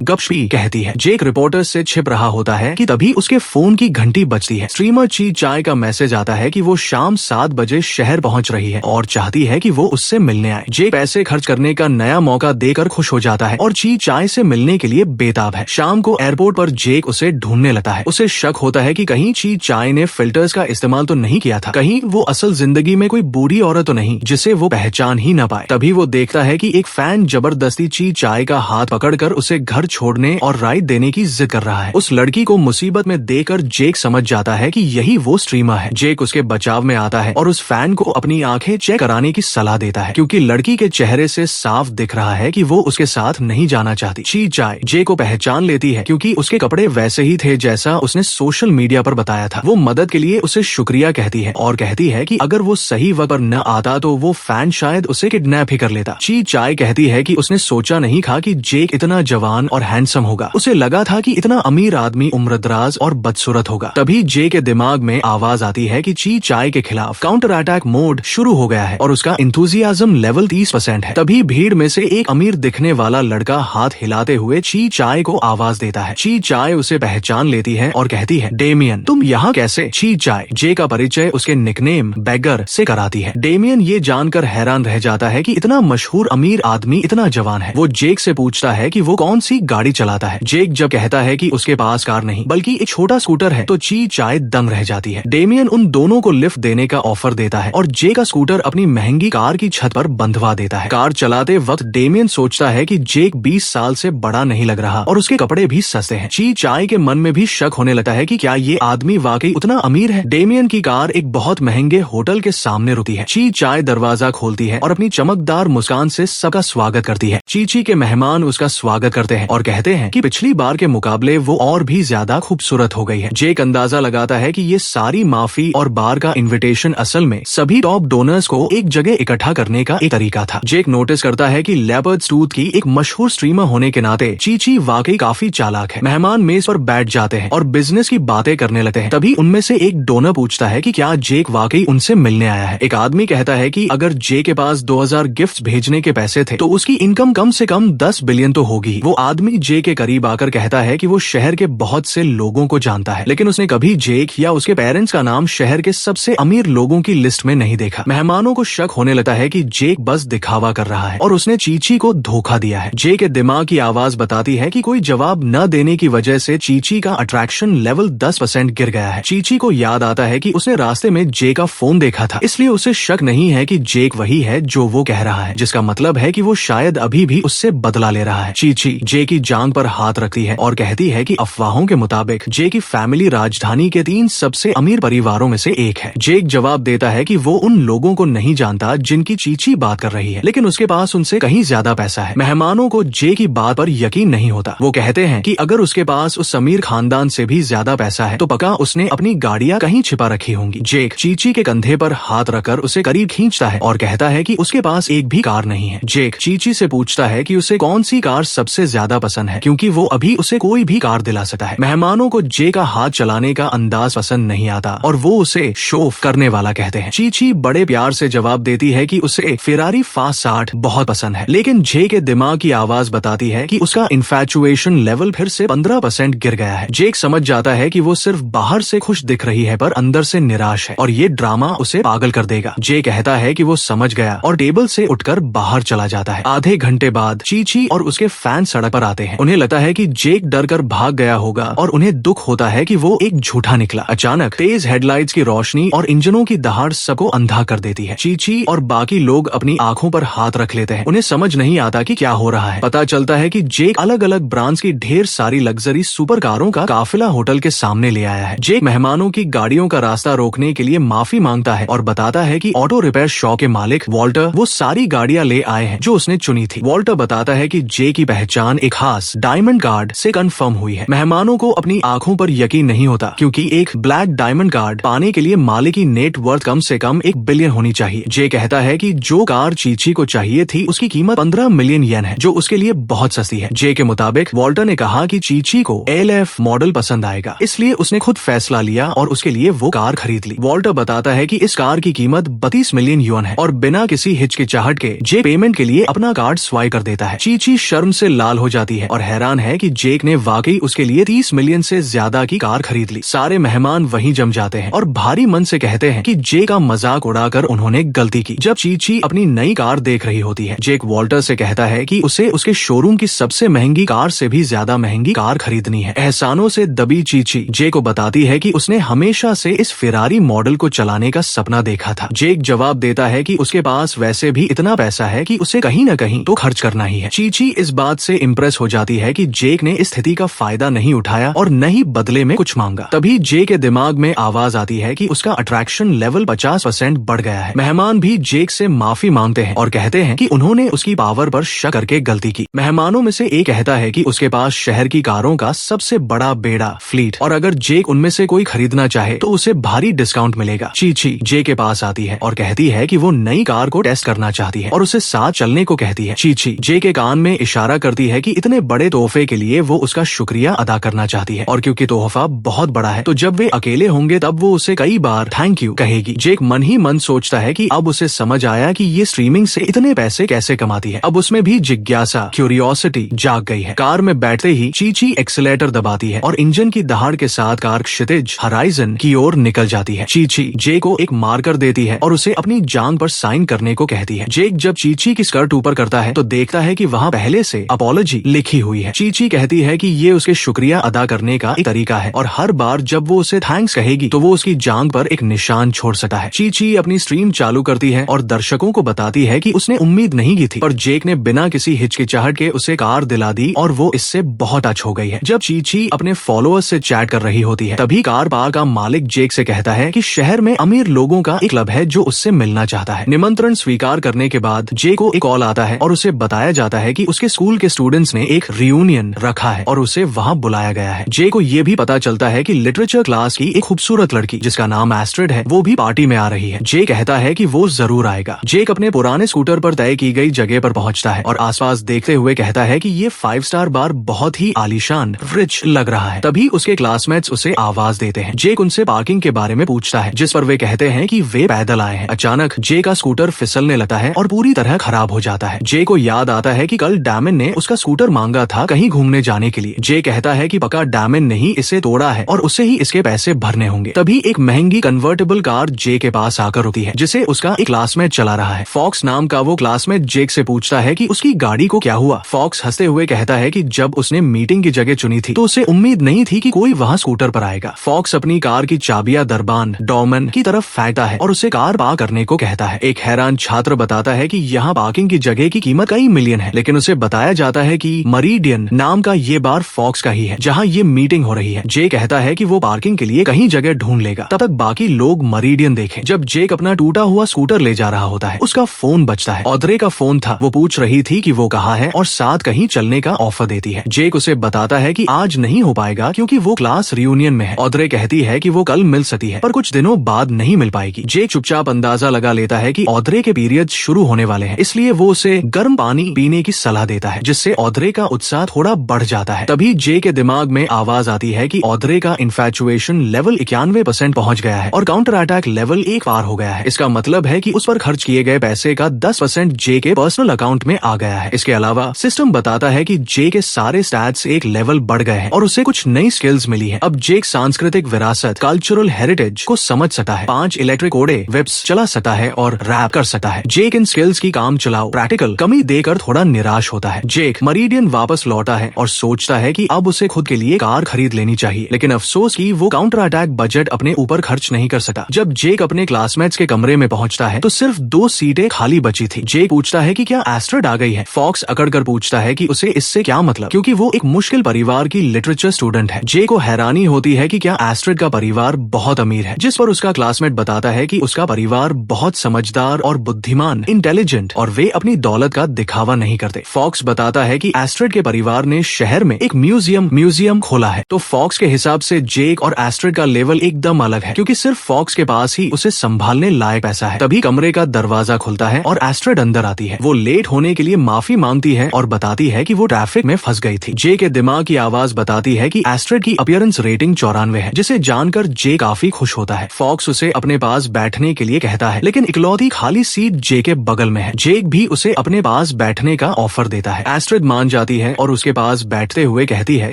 Speaker 1: गपशपी कहती है। जेक रिपोर्टर्स से छिप रहा होता है कि तभी उसके फोन की घंटी बजती है। स्ट्रीमर ची चाय का मैसेज आता है कि वो शाम 7 बजे शहर पहुंच रही है और चाहती है कि वो उससे मिलने आए। जेक पैसे खर्च करने का नया मौका देकर खुश हो जाता है और ची चाय से मिलने के लिए बेताब है। शाम को एयरपोर्ट पर जेक उसे ढूंढने लगता है। उसे शक होता है कि कहीं ची चाय ने फिल्टर्स का इस्तेमाल तो नहीं किया था, कहीं वो असल जिंदगी में कोई बूढ़ी औरत तो नहीं जिसे वो पहचान ही न पाए। तभी वो देखता है कि एक फैन जबरदस्ती ची चाय का हाथ पकड़कर उसे घर छोड़ने और राइड देने की जिद कर रहा है। उस लड़की को मुसीबत में देखकर जेक समझ जाता है कि यही वो स्ट्रीमर है। जेक उसके बचाव में आता है और उस फैन को अपनी आंखें चेक कराने की सलाह देता है, क्योंकि लड़की के चेहरे से साफ दिख रहा है कि वो उसके साथ नहीं जाना चाहती। ची चाय जेक को पहचान लेती है क्योंकि उसके कपड़े वैसे ही थे जैसा उसने सोशल मीडिया पर बताया था। वो मदद के लिए उसे शुक्रिया कहती है और कहती है कि अगर वो सही वक्त पर न आता तो वो फैन शायद उसे किडनैप ही कर लेता। ची चाय कहती है कि उसने सोचा नहीं था कि जेक इतना जवान और हैंडसम होगा। उसे लगा था कि इतना अमीर आदमी उम्रदराज और बदसूरत होगा। तभी जे के दिमाग में आवाज आती है कि ची चाय के खिलाफ काउंटर अटैक मोड शुरू हो गया है और उसका इंथुजियाज्म लेवल 30% है। तभी भीड़ में से एक अमीर दिखने वाला लड़का हाथ हिलाते हुए ची चाय को आवाज देता है। ची चाय उसे पहचान लेती है और कहती है, डेमियन तुम यहाँ कैसे? ची चाय जे का परिचय उसके निकनेम बैगर से कराती है। डेमियन ये जानकर हैरान रह जाता है कि इतना मशहूर अमीर आदमी इतना जवान है। वो जेक से पूछता है कि वो कौन सी गाड़ी चलाता है। जेक जब कहता है कि उसके पास कार नहीं बल्कि एक छोटा स्कूटर है तो ची चाय दंग रह जाती है। डेमियन उन दोनों को लिफ्ट देने का ऑफर देता है और जे का स्कूटर अपनी महंगी कार की छत पर बंधवा देता है। कार चलाते वक्त डेमियन सोचता है कि जेक 20 साल से बड़ा नहीं लग रहा और उसके कपड़े भी सस्ते हैं। ची चाय के मन में भी शक होने लगता है कि क्या ये आदमी वाकई उतना अमीर है। डेमियन की कार एक बहुत महंगे होटल के सामने रुकती है। ची चाय दरवाजा खोलती है और अपनी चमकदार मुस्कान से सबका स्वागत करती है। चीची के मेहमान उसका स्वागत करते हैं और कहते हैं कि पिछली बार के मुकाबले वो और भी ज्यादा खूबसूरत हो गई है। जेक अंदाजा लगाता है कि ये सारी माफी और बार का इनविटेशन असल में सभी टॉप डोनर्स को एक जगह इकट्ठा करने का एक तरीका था। जेक नोटिस करता है कि लेपर्ड टूथ की एक मशहूर स्ट्रीमर होने के नाते चीची वाकई काफी चालाक है। मेहमान मेज पर बैठ जाते हैं और बिजनेस की बातें करने लगते हैं। तभी उनमें से एक डोनर पूछता है कि क्या जेक वाकई उनसे मिलने आया है। एक आदमी कहता है कि अगर जे के पास 2000 गिफ्ट्स भेजने के पैसे थे तो उसकी इनकम कम से कम 10 बिलियन तो होगी। वो आदमी जे के करीब आकर कहता है कि वो शहर के बहुत से लोगों को जानता है, लेकिन उसने कभी जेक या उसके पेरेंट्स का नाम शहर के सबसे अमीर लोगों की लिस्ट में नहीं देखा। मेहमानों को शक होने लगता है कि जेक बस दिखावा कर रहा है और उसने चीची को धोखा दिया है। जे के दिमाग की आवाज बताती है कि कोई जवाब न देने की वजह से चीची का अट्रैक्शन लेवल 10% गिर गया है। चीची को याद आता है कि उसने रास्ते में जे का फोन देखा था, इसलिए उसे शक नहीं है कि जेक वही है जो वो कह रहा है, जिसका मतलब है कि वो शायद अभी भी उससे बदला ले रहा है। चीची जे की जांघ पर हाथ रखती है और कहती है कि अफवाहों के मुताबिक जे की फैमिली राजधानी के 3 सबसे अमीर परिवारों में से एक है। जेक जवाब देता है कि वो उन लोगों को नहीं जानता जिनकी चीची बात कर रही है, लेकिन उसके पास उनसे कहीं ज्यादा पैसा है। मेहमानों को जे की बात पर यकीन नहीं होता। वो कहते हैं कि अगर उसके पास उस अमीर खानदान से भी ज्यादा पैसा है तो पक्का उसने अपनी गाड़ियां कहीं छिपा रखी होंगी। जेक चीची के कंधे पर हाथ रखकर उसे करीब खींचता है और कहता है कि उसके पास एक भी कार नहीं है। जेक चीची से पूछता है कि उसे कौन सी कार सबसे ज्यादा पसंद है, क्योंकि वो अभी उसे कोई भी कार दिला सकता है। मेहमानों को जे का हाथ चलाने का अंदाज पसंद नहीं आता और वो उसे शोफ करने वाला कहते हैं। चीची बड़े प्यार से जवाब देती है कि उसे फेरारी फास्ट 60 बहुत पसंद है, लेकिन जे के दिमाग की आवाज बताती है कि उसका इन्फैचुएशन लेवल फिर से 15% गिर गया है। जेक समझ जाता है कि वो सिर्फ बाहर से खुश दिख रही है पर अंदर से निराश है और ये ड्रामा उसे पागल कर देगा। जे कहता है कि वो समझ गया और टेबल से उठकर बाहर चला जाता है। आधे घंटे बाद चीची और उसके फैन सड़क पर आते हैं। उन्हें लगता है कि जेक डर कर भाग गया होगा और उन्हें दुख होता है कि वो एक झूठा निकला। अचानक तेज हेडलाइट्स की रोशनी और इंजनों की दहाड़ सबको अंधा कर देती है। चीची और बाकी लोग अपनी आंखों पर हाथ रख लेते हैं। उन्हें समझ नहीं आता कि क्या हो रहा है। पता चलता है कि जेक अलग अलग ब्रांड्स की ढेर सारी लग्जरी सुपर कारों का काफिला होटल के सामने ले आया है। जेक मेहमानों की गाड़ियों का रास्ता रोकने के लिए माफी मांगता है और बताता है कि ऑटो रिपेयर शॉप के मालिक वॉल्टर वो सारी गाड़ियां ले आए हैं जो उसने चुनी थी। वॉल्टर बताता है कि जे की पहचान एक खास डायमंड कार्ड से कंफर्म हुई है। मेहमानों को अपनी आंखों पर यकीन नहीं होता, क्योंकि एक ब्लैक डायमंड कार्ड पाने के लिए मालिक की नेट वर्थ कम से कम 1 बिलियन होनी चाहिए। जे कहता है कि जो कार चीची को चाहिए थी उसकी कीमत 15 मिलियन येन है, जो उसके लिए बहुत सस्ती है। जे के मुताबिक वॉल्टर ने कहा कि चीची को LF मॉडल पसंद आएगा, इसलिए उसने खुद फैसला लिया और उसके लिए वो कार खरीद ली। वॉल्टर बताता है कि इस कार की कीमत 32 मिलियन युआन है और बिना किसी हिचकिचाहट हिचकिचाहट के जेक पेमेंट के लिए अपना कार्ड स्वाइप कर देता है। चीची शर्म से लाल हो जाती है और हैरान है कि जेक ने वाकई उसके लिए 30 मिलियन से ज्यादा की कार खरीद ली। सारे मेहमान वहीं जम जाते हैं और भारी मन से कहते हैं कि जेक का मजाक उड़ाकर उन्होंने गलती की। जब चीची अपनी नई कार देख रही होती है, जेक वॉल्टर से कहता है कि उसे उसके शोरूम की सबसे महंगी कार से भी ज्यादा महंगी कार खरीदनी है। एहसानों से दबी चीची जेक को बताती है कि उसने हमेशा से इस फेरारी मॉडल को चलाने का सपना देखा था। जेक जवाब देता है कि उसके पास वैसे भी इतना पैसा है कि उसे कहीं न कहीं तो खर्च करना ही है। चीची इस बात से इम्प्रेस हो जाती है कि जेक ने इस स्थिति का फायदा नहीं उठाया और न ही बदले में कुछ मांगा। तभी जेक के दिमाग में आवाज आती है कि उसका अट्रैक्शन लेवल 50% बढ़ गया है। मेहमान भी जेक से माफी मांगते हैं और कहते हैं कि उन्होंने उसकी पावर पर शक करके गलती की। मेहमानों में से एक कहता है कि उसके पास शहर की कारों का सबसे बड़ा बेड़ा फ्लीट और अगर जेक उनमें से कोई खरीदना चाहे तो उसे भारी डिस्काउंट मिलेगा। चीची जेक के पास आती है और कहती है कि वो नई कार को टेस्ट करना चाहती है और उसे साथ चलने को कहती है। चीची जेक के कान में इशारा करती है कि इतने बड़े तोहफे के लिए वो उसका शुक्रिया अदा करना चाहती है और क्योंकि तोहफा बहुत बड़ा है तो जब वे अकेले होंगे तब वो उसे कई बार थैंक यू कहेगी। जेक मन ही मन सोचता है कि अब उसे समझ आया कि ये स्ट्रीमिंग से इतने पैसे कैसे कमाती है। अब उसमें भी जिज्ञासा क्यूरियोसिटी जाग गई है। कार में बैठते ही चीची एक्सीलेटर दबाती है और इंजन की दहाड़ के साथ कार क्षितिज हराइजन की ओर निकल जाती है। चीची जेक को एक मार्कर देती है और उसे अपनी जांघ पर साइन करने को कहती है। जेक जब चीची की स्कर्ट ऊपर करता है तो देखता है कि वहाँ पहले से अपॉलॉजी लिखी हुई है। चीची कहती है कि ये उसके शुक्रिया अदा करने का एक तरीका है और हर बार जब वो उसे थैंक्स कहेगी तो वो उसकी जांघ पर एक निशान छोड़ सकता है। चीची अपनी स्ट्रीम चालू करती है और दर्शकों को बताती है कि उसने उम्मीद नहीं की थी पर जेक ने बिना किसी हिचकिचाहट के उसे कार दिला दी और वो इससे बहुत टच हो गई है। जब चीची अपने फॉलोअर्स से चैट कर रही होती है तभी कार पार्क का मालिक जेक से कहता है कि शहर में अमीर लोगों का एक क्लब है जो उससे मिलना चाहता है। निमंत्रण स्वीकार करने के बाद जेक को एक कॉल आता है और उसे बताया जाता है कि उसके स्कूल के स्टूडेंट्स ने एक रियूनियन रखा है और उसे वहाँ बुलाया गया है। जेक को ये भी पता चलता है कि लिटरेचर क्लास की एक खूबसूरत लड़की जिसका नाम एस्ट्रिड है वो भी पार्टी में आ रही है। जेक कहता है कि वो जरूर आएगा। जेक अपने पुराने स्कूटर पर तय की गई जगह पर पहुंचता है और आसपास देखते हुए कहता है कि ये 5 स्टार बार बहुत ही आलीशान रिच लग रहा है। तभी उसके क्लासमेट्स उसे आवाज देते हैं। जेक उनसे पार्किंग के बारे में पूछता है जिस पर वे कहते हैं कि वे पैदल आए हैं। अचानक जेक का स्कूटर फिसलने लगता है और पूरी तरह खराब हो जाता है। जेक को याद आता है कि कल डैमिन ने उसका स्कूटर मांगा था कहीं घूमने जाने के लिए। जेक कहता है कि पक्का डैमिन ने ही इसे तोड़ा है और उसे ही इसके पैसे भरने होंगे। तभी एक महंगी कन्वर्टेबल कार जेक के पास आकर रुकती है जिसे उसका एक क्लासमेट चला रहा है। फॉक्स नाम का वो क्लासमेट जेक से पूछता है कि उसकी गाड़ी को क्या हुआ। फॉक्स हंसते हुए कहता है कि जब उसने मीटिंग की जगह चुनी थी तो उसे उम्मीद नहीं थी कि कोई वहाँ स्कूटर पर आएगा। फॉक्स अपनी कार की चाबियां दरबान डॉमन की तरफ फेंकता है और उसे कार पार्क करने को कहता है। एक हैरान छात्र बताता है कि यहाँ पार्किंग की जगह की कीमत कई मिलियन है, लेकिन उसे बताया जाता है कि मरीडियन नाम का ये बार फॉक्स का ही है जहाँ ये मीटिंग हो रही है। जे कहता है कि वो पार्किंग के लिए कहीं जगह ढूंढ लेगा, तब तक बाकी लोग मरीडियन देखें। जब जेक अपना टूटा हुआ स्कूटर ले जा रहा होता है उसका फोन बजता है। ऑड्रे का फोन था। वो पूछ रही थी कि वो कहाँ है और साथ कहीं चलने का ऑफर देती है। जेक उसे बताता है कि आज नहीं हो पाएगा क्योंकि वो क्लास रियूनियन में है। ऑड्रे कहती है कि वो कल मिल सकती है पर कुछ दिनों बाद नहीं मिल पाएगी। जेक चुपचाप अंदाजा लगा लेता है कि ऑड्रे के पीरियड शुरू होने वाले हैं, इसलिए वो उसे गर्म पानी पीने की सलाह देता है जिससे ऑड्रे का उत्साह थोड़ा बढ़ जाता है। तभी जेक के दिमाग में आवाज आती है कि ऑड्रे का इन्फैचुएशन लेवल 91% पहुंच गया है और काउंटर अटैक लेवल 1 पार हो गया है। इसका मतलब है कि उस पर खर्च किए गए पैसे का 10% जे के पर्सनल अकाउंट में आ गया है। इसके अलावा सिस्टम बताता है कि जे के सारे स्टैट्स एक लेवल बढ़ गए हैं और उसे कुछ नई स्किल्स मिली है। अब जेक सांस्कृतिक विरासत कल्चरल हेरिटेज को समझ सकता है, 5 इलेक्ट्रिक ओडे वेब्स चला सकता है और रैप कर सकता है। जेक इन स्किल्स की काम चलाओ प्रैक्टिकल कमी देकर थोड़ा निराश होता है। जेक मरीडियन वापस लौटा है और सोचता है कि अब उसे खुद के लिए कार खरीद लेनी चाहिए, लेकिन अफसोस कि वो काउंटर अटैक बजट अपने ऊपर खर्च नहीं कर सकता। जब जेक अपने क्लासमेट्स के कमरे में पहुंचता है तो सिर्फ 2 सीटें खाली बची थी। जेक पूछता है कि क्या एस्ट्रिड आ गई है। फॉक्स अकड़कर पूछता है कि उसे इससे क्या मतलब, क्योंकि वो एक मुश्किल परिवार की लिटरेचर स्टूडेंट है। जेक को हैरानी होती है कि क्या एस्ट्रिड का परिवार बहुत अमीर है, जिस पर उसका क्लासमेट बताता है कि उसका परिवार बहुत समझदार और बुद्धिमान इंटेलिजेंट और वे अपनी दौलत का दिखावा नहीं करते। फॉक्स बताता है कि एस्ट्रिड के परिवार ने शहर में एक म्यूजियम खोला है। तो फॉक्स के हिसाब से जेक और एस्ट्रिड का लेवल एकदम अलग है, क्योंकि सिर्फ फॉक्स के पास ही उसे संभालने लायक पैसा है। तभी कमरे का दरवाजा खुलता है और एस्ट्रिड अंदर आती है। वो लेट होने के लिए माफी मांगती है और बताती है कि वो ट्रैफिक में फंस गई थी। जे के दिमाग की आवाज बताती है कि एस्ट्रिड की अपीयरेंस रेटिंग 94 है, जिसे जानकर जे काफी खुश होता है। फॉक्स उसे अपने पास बैठने के लिए कहता है, लेकिन इकलौती खाली सीट जे के बगल में है। जेक भी उसे अपने पास बैठने का ऑफर देता है। एस्ट्रिड मान जाती है और उसके पास बैठते हुए कहती है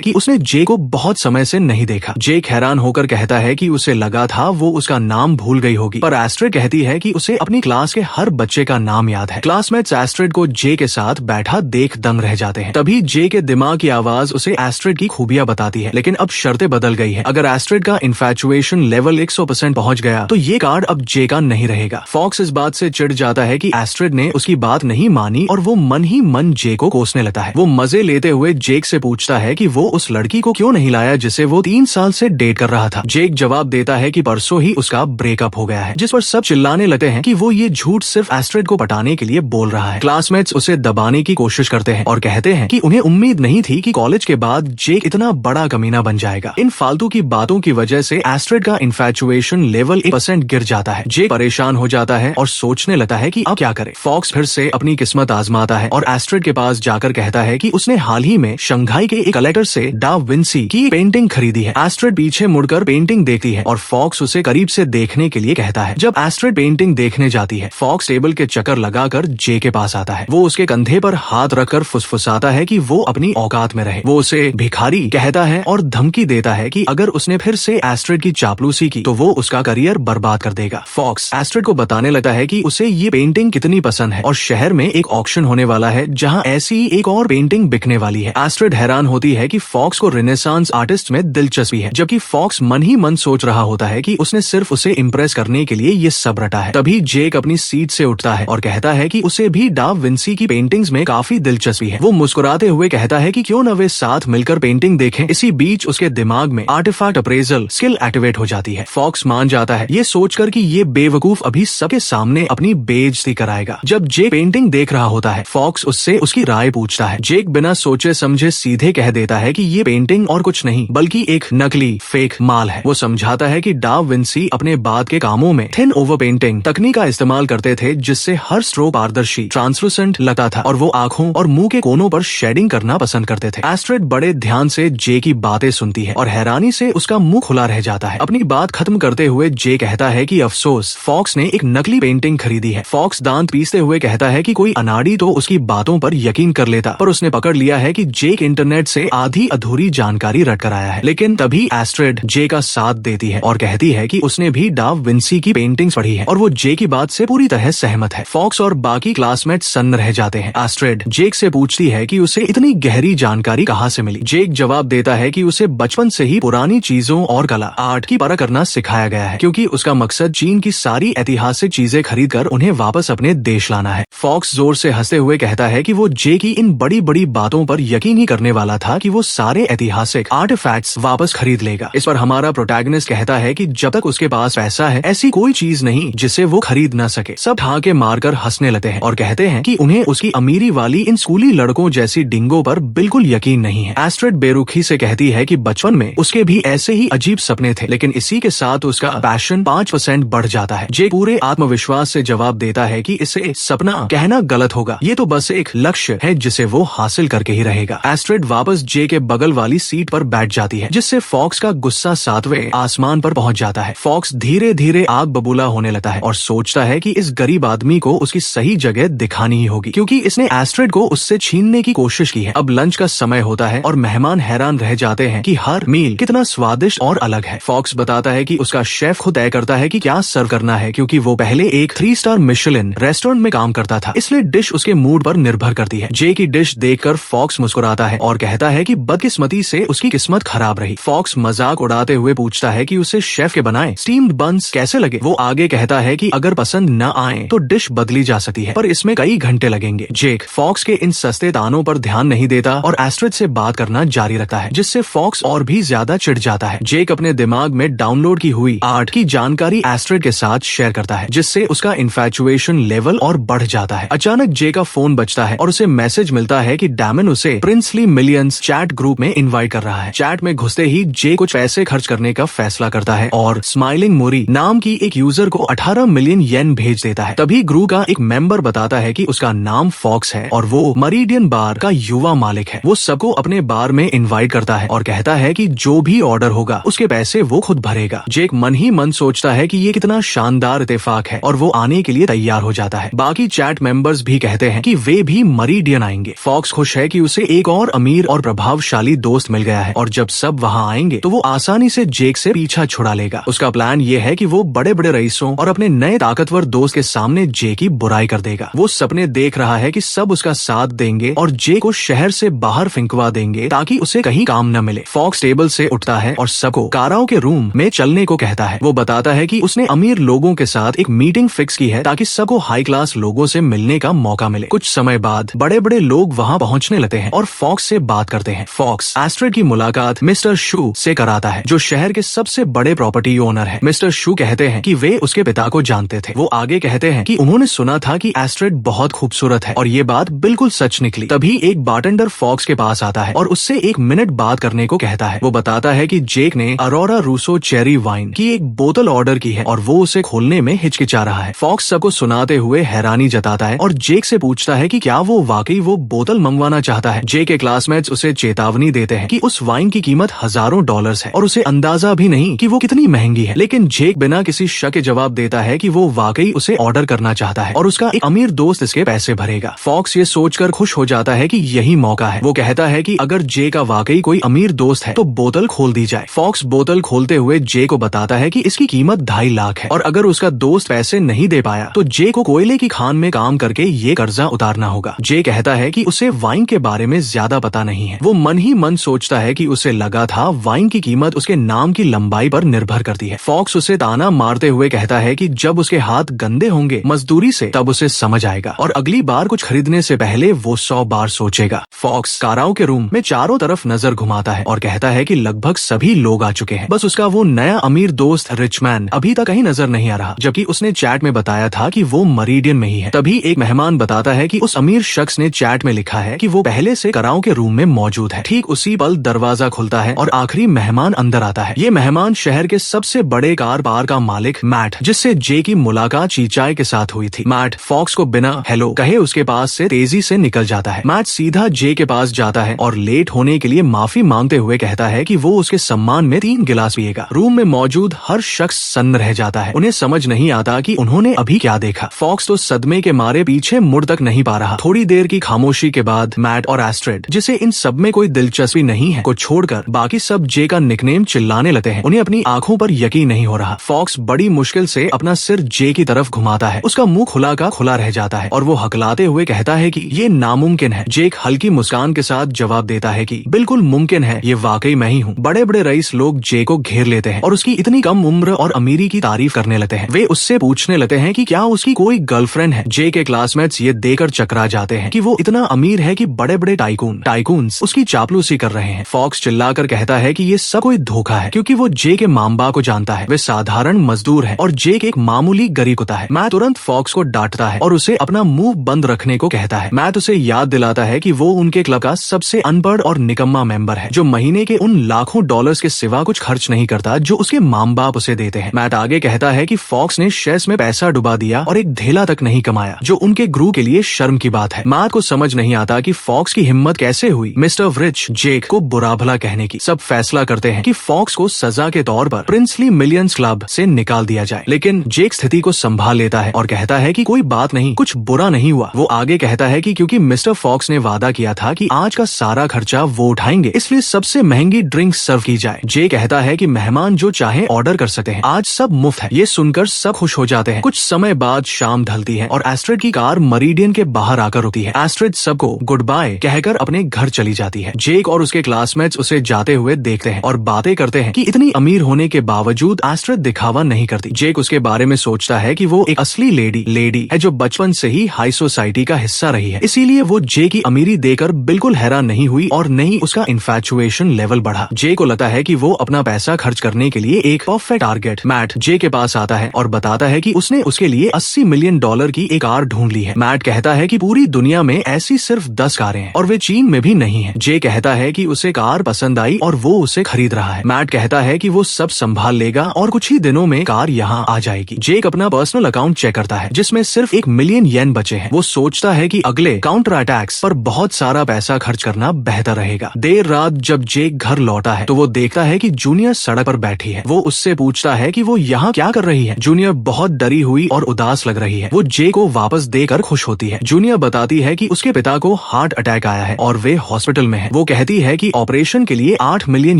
Speaker 1: कि उसने जेक को बहुत समय से नहीं देखा। जेक हैरान होकर कहता है कि उसे लगा था वो उसका नाम भूल गई होगी, पर एस्ट्रिड कहती है कि उसे अपनी क्लास के हर बच्चे का नाम याद है। क्लासमेट्स एस्ट्रिड को जे के साथ बैठा देख दंग रह जाते हैं। तभी जे के दिमाग की आवाज उसे एस्ट्रिड की खूबियां बताती है, लेकिन अब शर्तें बदल गई है। अगर एस्ट्रिड का इन्फैचुएशन लेवल 100% पहुंच गया तो ये कार्ड अब जे का नहीं रहेगा। फॉक्स इस बात से चिढ़ जाता है कि एस्ट्रिड ने उसकी बात नहीं मानी और वो मन ही मन जे को कोसने लगता है। वो मजे लेते हुए जेक से पूछता है कि वो उस लड़की को क्यों नहीं लाया जिसे वो 3 साल से डेट कर रहा था। जेक जवाब देता है कि परसों ही उसका ब्रेकअप हो गया है, जिस पर सब चिल्लाने लगते हैं कि वो ये झूठ सिर्फ एस्ट्रिड को पटाने के लिए बोल रहा है। क्लासमेट्स उसे दबाने की कोशिश करते हैं और कहते हैं कि उन्हें उम्मीद नहीं थी कि कॉलेज के बाद जेक इतना बड़ा कमीना बन जाएगा। इन फालतू की बातों की वजह से एस्ट्रिड का इन्फैचुएशन लेवल 1% गिर जाता है। जेक परेशान हो जाता है और सोचने लगता है कि अब क्या करे। फॉक्स फिर से अपनी किस्मत आजमाता है और एस्ट्रिड के पास जाकर कहता है कि उसने हाल ही में शंघाई के एक कलेक्टर से डा विंसी की पेंटिंग खरीदी है। एस्ट्रिड पीछे मुड़कर पेंटिंग देखती है और फॉक्स उसे करीब से देखने के लिए कहता है। जब एस्ट्रिड पेंटिंग देखने जाती है, फॉक्स टेबल के चक्कर लगाकर जे के पास आता है। वो उसके कंधे पर हाथ रखकर फुसफुसाता है कि वो अपनी औकात में रहे। वो उसे भिखारी कहता है और धमकी देता है कि अगर उसने फिर से एस्ट्रिड की चापलूसी की तो वो उसका करियर बर्बाद कर देगा। फॉक्स एस्ट्रिड को बताने लगता है कि उसे ये पेंटिंग कितनी पसंद है और शहर में एक ऑक्शन होने वाला है जहाँ ऐसी ही एक और पेंटिंग बिकने वाली है। एस्ट्रिड हैरान होती है कि फॉक्स को रेनेसांस आर्टिस्ट में दिलचस्पी है, जबकि फॉक्स मन ही मन सोच रहा होता है कि उसने सिर्फ उसे इम्प्रेस करने के लिए ये सब रटा है। तभी जेक अपनी सीट से उठता है और कहता है कि उसे भी डा विंसी की पेंटिंग्स में काफी दिलचस्पी है। वो मुस्कुराते हुए कहता है कि क्यों न वे साथ मिलकर पेंटिंग देखें। इसी बीच उसके दिमाग में आर्टिफैक्ट अप्रेजल स्किल एक्टिवेट हो जाती है। फॉक्स मान जाता है, ये सोचकर कि ये बेवकूफ अभी सबके सामने अपनी बेइज्जती कराएगा। जब जेक पेंटिंग देख रहा होता है, फॉक्स उससे उसकी राय पूछता है। जेक बिना सोचे समझे सीधे कह देता है कि ये पेंटिंग और कुछ नहीं बल्कि एक नकली फेक माल है। वो समझाता है कि डा विंसी अपने बाद के कामों में थिन ओवर पेंटिंग तकनीक का इस्तेमाल करते थे, जिससे हर स्ट्रोक पारदर्शी ट्रांसलूसेंट लगता था और वो आंखों और मुंह के कोनों पर शेडिंग करना पसंद करते थे। एस्ट्रिड बड़े ध्यान से जे की बातें सुनती है और हैरानी से उसका मुंह खुला रह जाता है। अपनी बात खत्म करते हुए जे कहता है कि अफसोस, फॉक्स ने एक नकली पेंटिंग खरीदी है। फॉक्स दांत पीसते हुए कहता है कि कोई अनाड़ी तो उसकी बातों पर यकीन कर लेता, पर उसने पकड़ लिया है कि जेक इंटरनेट से आधी अधूरी जानकारी रट कर आया है। लेकिन तभी एस्ट्रिड जे का साथ देती है और कहती है कि उसने भी डा विंसी की पेंटिंग्स पढ़ी है और वो जे की बात से पूरी तरह सहमत है। फॉक्स और बाकी क्लासमेट सन्न रह जाते हैं। एस्ट्रिड जेक से पूछती है कि उसे इतनी गहरी जानकारी कहाँ से मिली। जेक जवाब देता है कि उसे बचपन से ही पुरानी चीजों और कला आर्ट की परख करना सिखाया गया है, क्योंकि उसका मकसद चीन की सारी ऐतिहासिक चीजें खरीद कर उन्हें वापस अपने देश लाना है। फॉक्स जोर से हंसते हुए कहता है कि वो जे की इन बड़ी बड़ी बातों पर यकीन ही करने वाला था कि वो सारे ऐतिहासिक आर्टिफैक्ट्स वापस खरीद लेगा। इस पर हमारा प्रोटैगनिस्ट कहता है कि जब तक उसके पास पैसा है, ऐसी कोई चीज नहीं जिसे वो खरीद न सके। सब ठाके मारकर हंसने लगते हैं और कहते हैं कि उन्हें उसकी अमीरी वाली इन स्कूली लड़कों जैसी डिंगो पर बिल्कुल यकीन नहीं है। एस्ट्रिड बेरुखी से कहती है कि बचपन में उसके भी ऐसे ही अजीब सपने थे, लेकिन इसी के साथ उसका पैशन 5% बढ़ जाता है। जे पूरे आत्मविश्वास से जवाब देता है कि इसे सपना कहना गलत होगा, ये तो बस एक लक्ष्य है जिसे वो हासिल करके ही रहेगा। एस्ट्रिड वापस जे के बगल वाली सीट पर बैठ जाती है, जिससे फॉक्स का गुस्सा 7वें आसमान पर पहुंच जाता है। फॉक्स धीरे धीरे आग बबूला होने लगता है और सोचता है कि इस गरीब आदमी को उसकी सही जगह दिखानी ही होगी, क्योंकि इसने एस्ट्रिड को उससे छीनने की कोशिश की है। अब लंच का समय होता है और मेहमान हैरान रह जाते हैं कि हर मील कितना स्वादिष्ट और अलग है। फॉक्स बताता है कि उसका शेफ खुद तय करता है कि क्या सर्व करना है, क्योंकि वो पहले एक 3 स्टार मिशेलिन रेस्टोरेंट में काम करता था, इसलिए डिश उसके मूड पर निर्भर करती है। जे की डिश देखकर फॉक्स मुस्कुराता है और कहता है कि बदकिस्मती से उसकी किस्मत खराब रही। फॉक्स मजाक उड़ाते हुए पूछता है कि उसे शेफ के बनाए स्टीम्ड बन्स कैसे लगे। वो आगे कहता है कि अगर पसंद न आए तो डिश बदली जा सकती है, पर इसमें कई घंटे लगेंगे। जेक फॉक्स के इन सस्ते तानों पर ध्यान नहीं देता और एस्ट्रिड से बात करना जारी रखता है, जिससे फॉक्स और भी ज्यादा चिढ़ जाता है। जेक अपने दिमाग में डाउनलोड की हुई आर्ट की जानकारी एस्ट्रिड के साथ शेयर करता है, जिससे उसका इन्फैचुएशन लेवल और बढ़ जाता है। अचानक जे का फोन बजता है और उसे मैसेज मिलता है कि डैमन उसे प्रिंसली मिलियंस चैट ग्रुप में इनवाइट कर रहा है। चैट में घुसते ही जे कुछ पैसे खर्च करने का फैसला करता है और स्माइलिंग मोरी नाम की एक यूजर को 18 मिलियन येन भेज देता है। तभी ग्रुप का एक मेंबर बताता है कि उसका नाम फॉक्स है और वो मरीडियन बार का युवा मालिक है। वो सबको अपने बार में इनवाइट करता है और कहता है कि जो भी ऑर्डर होगा उसके पैसे वो खुद भरेगा। जेक मन ही मन सोचता है कि ये कितना शानदार इत्तेफाक है और वो आने के लिए तैयार हो जाता है। बाकी चैट मेंबर्स भी कहते हैं कि वे भी मरीडियन आएंगे। फॉक्स खुश है कि उसे एक और अमीर और प्रभावशाली दोस्त मिल गया है और जब सब वहाँ आएंगे तो वो आसानी से जेक से पीछा छुड़ा लेगा। उसका प्लान ये है कि वो बड़े बड़े रईसों और अपने नए ताकतवर दोस्त के सामने जे की बुराई कर देगा। वो सपने देख रहा है कि सब उसका साथ देंगे और जे को शहर से बाहर फिंकवा देंगे ताकि उसे कहीं काम न मिले। फॉक्स टेबल से उठता है और सबको काराओ के रूम में चलने को कहता है। वो बताता है कि उसने अमीर लोगों के साथ एक मीटिंग फिक्स की है ताकि सबको हाई क्लास लोगों से मिलने का मौका मिले। कुछ समय बाद बड़े बड़े लोग वहाँ पहुँचने लगते हैं और फॉक्स से बात करते हैं। फॉक्स एस्ट्रेड की मुलाकात मिस्टर शू से कराता है जो शहर के सबसे बड़े प्रॉपर्टी ओनर है। मिस्टर शू कहते हैं कि वे उसके पिता को जानते थे। वो आगे कहते हैं कि उन्होंने सुना था कि एस्ट्रेड बहुत खूबसूरत है और ये बात बिल्कुल सच निकली। तभी एक बारटेंडर फॉक्स के पास आता है और उससे 1 मिनट बात करने को कहता है। वो बताता है कि जेक ने अरोरा रूसो चेरी वाइन की एक बोतल ऑर्डर की है और वो उसे खोलने में हिचकिचा रहा है। फॉक्स सबको सुनाते हुए हैरानी जताता है और जेक से पूछता है कि क्या वो वाकई वो बोतल मंगवाना चाहता है। जेक के क्लासमेट्स उसे चेतावनी देते हैं कि उस वाइन की कीमत हजारों डॉलर्स है और उसे अंदाजा भी नहीं कि वो कितनी महंगी है। लेकिन जेक बिना किसी शक के जवाब देता है कि वो वाकई उसे ऑर्डर करना चाहता है और उसका एक अमीर दोस्त इसके पैसे भरेगा। फॉक्स ये सोचकर खुश हो जाता है कि यही मौका है। वो कहता है कि अगर जे का वाकई कोई अमीर दोस्त है तो बोतल खोल दी जाए। फॉक्स बोतल खोलते हुए जे को बताता है कि इसकी कीमत 2.5 लाख है और अगर उसका दोस्त पैसे नहीं दे पाया तो जे को कोयले की खान में काम करके ये कर्जा उतारना होगा। जे कहता है कि उसे वाइन के बारे में ज्यादा पता नहीं है। वो मन ही मन सोचता है कि उसे लगा था वाइन की कीमत उसके नाम की लंबाई पर निर्भर करती है। फॉक्स उसे ताना मारते हुए कहता है कि जब उसके हाथ गंदे होंगे मजदूरी से तब उसे समझ आएगा और अगली बार कुछ खरीदने से पहले वो 100 बार सोचेगा। फॉक्स काराओ के रूम में चारों तरफ नजर घुमाता है और कहता है कि लगभग सभी लोग आ चुके हैं, बस उसका वो नया अमीर दोस्त रिचमैन अभी तक कहीं नजर नहीं आ रहा, जबकि उसने चैट में बताया था कि वो मरीडियन में ही है। तभी एक मेहमान बताता है कि उस अमीर शख्स ने चैट में लिखा है कि वो पहले से काराओ के रूम में मौजूद है। ठीक उसी पल दरवाजा खुलता है और आखिरी मेहमान अंदर आता है। ये मेहमान शहर के सबसे बड़े कार बार का मालिक मैट, जिससे जे की मुलाकात चीचाई के साथ हुई थी। मैट फॉक्स को बिना हेलो कहे उसके पास से तेजी से निकल जाता है। मैट सीधा जे के पास जाता है और लेट होने के लिए माफी मांगते हुए कहता है कि वो उसके सम्मान में 3 गिलास पिएगा। रूम में मौजूद हर शख्स सन्न रह जाता है। उन्हें समझ नहीं आता कि उन्होंने अभी क्या देखा। फॉक्स तो सदमे के मारे पीछे मुड़ तक नहीं पा रहा। थोड़ी देर की खामोशी के बाद मैट और एस्ट्रेड, जिसे इन सब में कोई दिलचस्पी नहीं है, को छोड़कर बाकी सब जे का निकनेम चिल्लाने लगते हैं। उन्हें अपनी आंखों पर यकीन नहीं हो रहा। फॉक्स बड़ी मुश्किल से अपना सिर जे की तरफ घुमाता है। उसका मुंह खुला का खुला रह जाता है और वो हकलाते हुए कहता है कि ये नामुमकिन है। जेक हल्की मुस्कान के साथ जवाब देता है कि बिल्कुल मुमकिन है, ये वाकई मैं ही हूँ। बड़े बड़े रईस लोग जे को घेर लेते हैं और उसकी इतनी कम उम्र और अमीरी की तारीफ करने लगते हैं। वे उससे पूछने लगते हैं कि क्या उसकी कोई गर्लफ्रेंड है। जे के क्लासमेट्स ये देकर चकरा जाते हैं कि वो इतना अमीर है कि बड़े बड़े टाइकून्स उसकी चापलूसी कर रहे हैं। फॉक्स चिल्लाकर कहता है कि ये सब कोई धोखा है क्योंकि वो जे के माँ बाप को जानता है। वे साधारण मजदूर है और जेक एक मामूली गरीब कुत्ता है। मैट तुरंत फॉक्स को डांटता है और उसे अपना मुंह बंद रखने को कहता है। मैट उसे याद दिलाता है कि वो उनके क्लब का सबसे अनपढ़ और निकम्मा मेंबर है जो महीने के उन लाखों डॉलर्स के सिवा कुछ खर्च नहीं करता जो उसके माँ बाप उसे देते हैं। मैट आगे कहता है कि फॉक्स ने शेयर्स में पैसा डुबा दिया और एक धेला तक नहीं कमाया, जो उनके ग्रुप के लिए शर्म की बात है। मैट को समझ नहीं आता कि फॉक्स की हिम्मत कैसे हुई मिस्टर रिच जेक को बुरा भला कहने की। सब फैसला करते हैं कि फॉक्स को सजा के तौर पर प्रिंसली मिलियंस क्लब से निकाल दिया जाए, लेकिन जेक स्थिति को संभाल लेता है और कहता है कि कोई बात नहीं, कुछ बुरा नहीं हुआ। वो आगे कहता है कि क्योंकि मिस्टर फॉक्स ने वादा किया था कि आज का सारा खर्चा वो उठाएंगे, इसलिए सबसे महंगी ड्रिंक सर्व की जाए। जे कहता है कि मेहमान जो चाहे ऑर्डर कर सकते हैं, आज सब मुफ्त है। ये सुनकर सब खुश हो जाते हैं। कुछ समय बाद शाम ढलती है और एस्ट्रेड की कार मरीडियन के बाहर आकर रुकती है। एस्ट्रेड सबको गुड बाय कहकर अपने घर चली जाती है। जेक और उसके क्लासमेट्स उसे जाते हुए देखते हैं और बातें करते हैं कि इतनी अमीर होने के बावजूद एस्ट्रेड दिखावा नहीं करती। जेक उसके बारे में सोचता है कि वो एक असली लेडी है जो बचपन से ही हाई सोसाइटी का हिस्सा रही है, इसीलिए वो जे की अमीरी देकर बिल्कुल हैरान नहीं हुई और नहीं उसका इन्फैचुएशन लेवल बढ़ा। जे को लगता है कि वो अपना पैसा खर्च करने के लिए एक परफेक्ट टारगेट। मैट जे के पास आता है और बताता है कि उसने उसके लिए $80 मिलियन की एक कार ढूंढ ली है। मैट कहता है कि पूरी दुनिया में ऐसी सिर्फ 10 कारें हैं और वे चीन में भी नहीं है। जे कहता है कि उसे कार पसंद आई और वो उसे खरीद रहा है। मैट कहता है कि वो सब संभाल लेगा और कुछ ही दिनों में कार यहाँ आ जाएगी। जेक अपना पर्सनल अकाउंट चेक करता है जिसमें सिर्फ $1 मिलियन बचे हैं। वो सोचता है कि अगले काउंटर अटैक्स पर बहुत सारा पैसा खर्च करना बेहतर रहेगा। देर रात जब जेक घर लौटा है तो वो देखता है कि जूनियर सड़क पर बैठी है। वो उससे पूछता है कि वो यहाँ क्या कर रही है। जूनियर बहुत डरी हुई और उदास लग लग रही है। वो जे को वापस देकर खुश होती है। जूनियर बताती है कि उसके पिता को हार्ट अटैक आया है और वे हॉस्पिटल में हैं। वो कहती है कि ऑपरेशन के लिए 8 मिलियन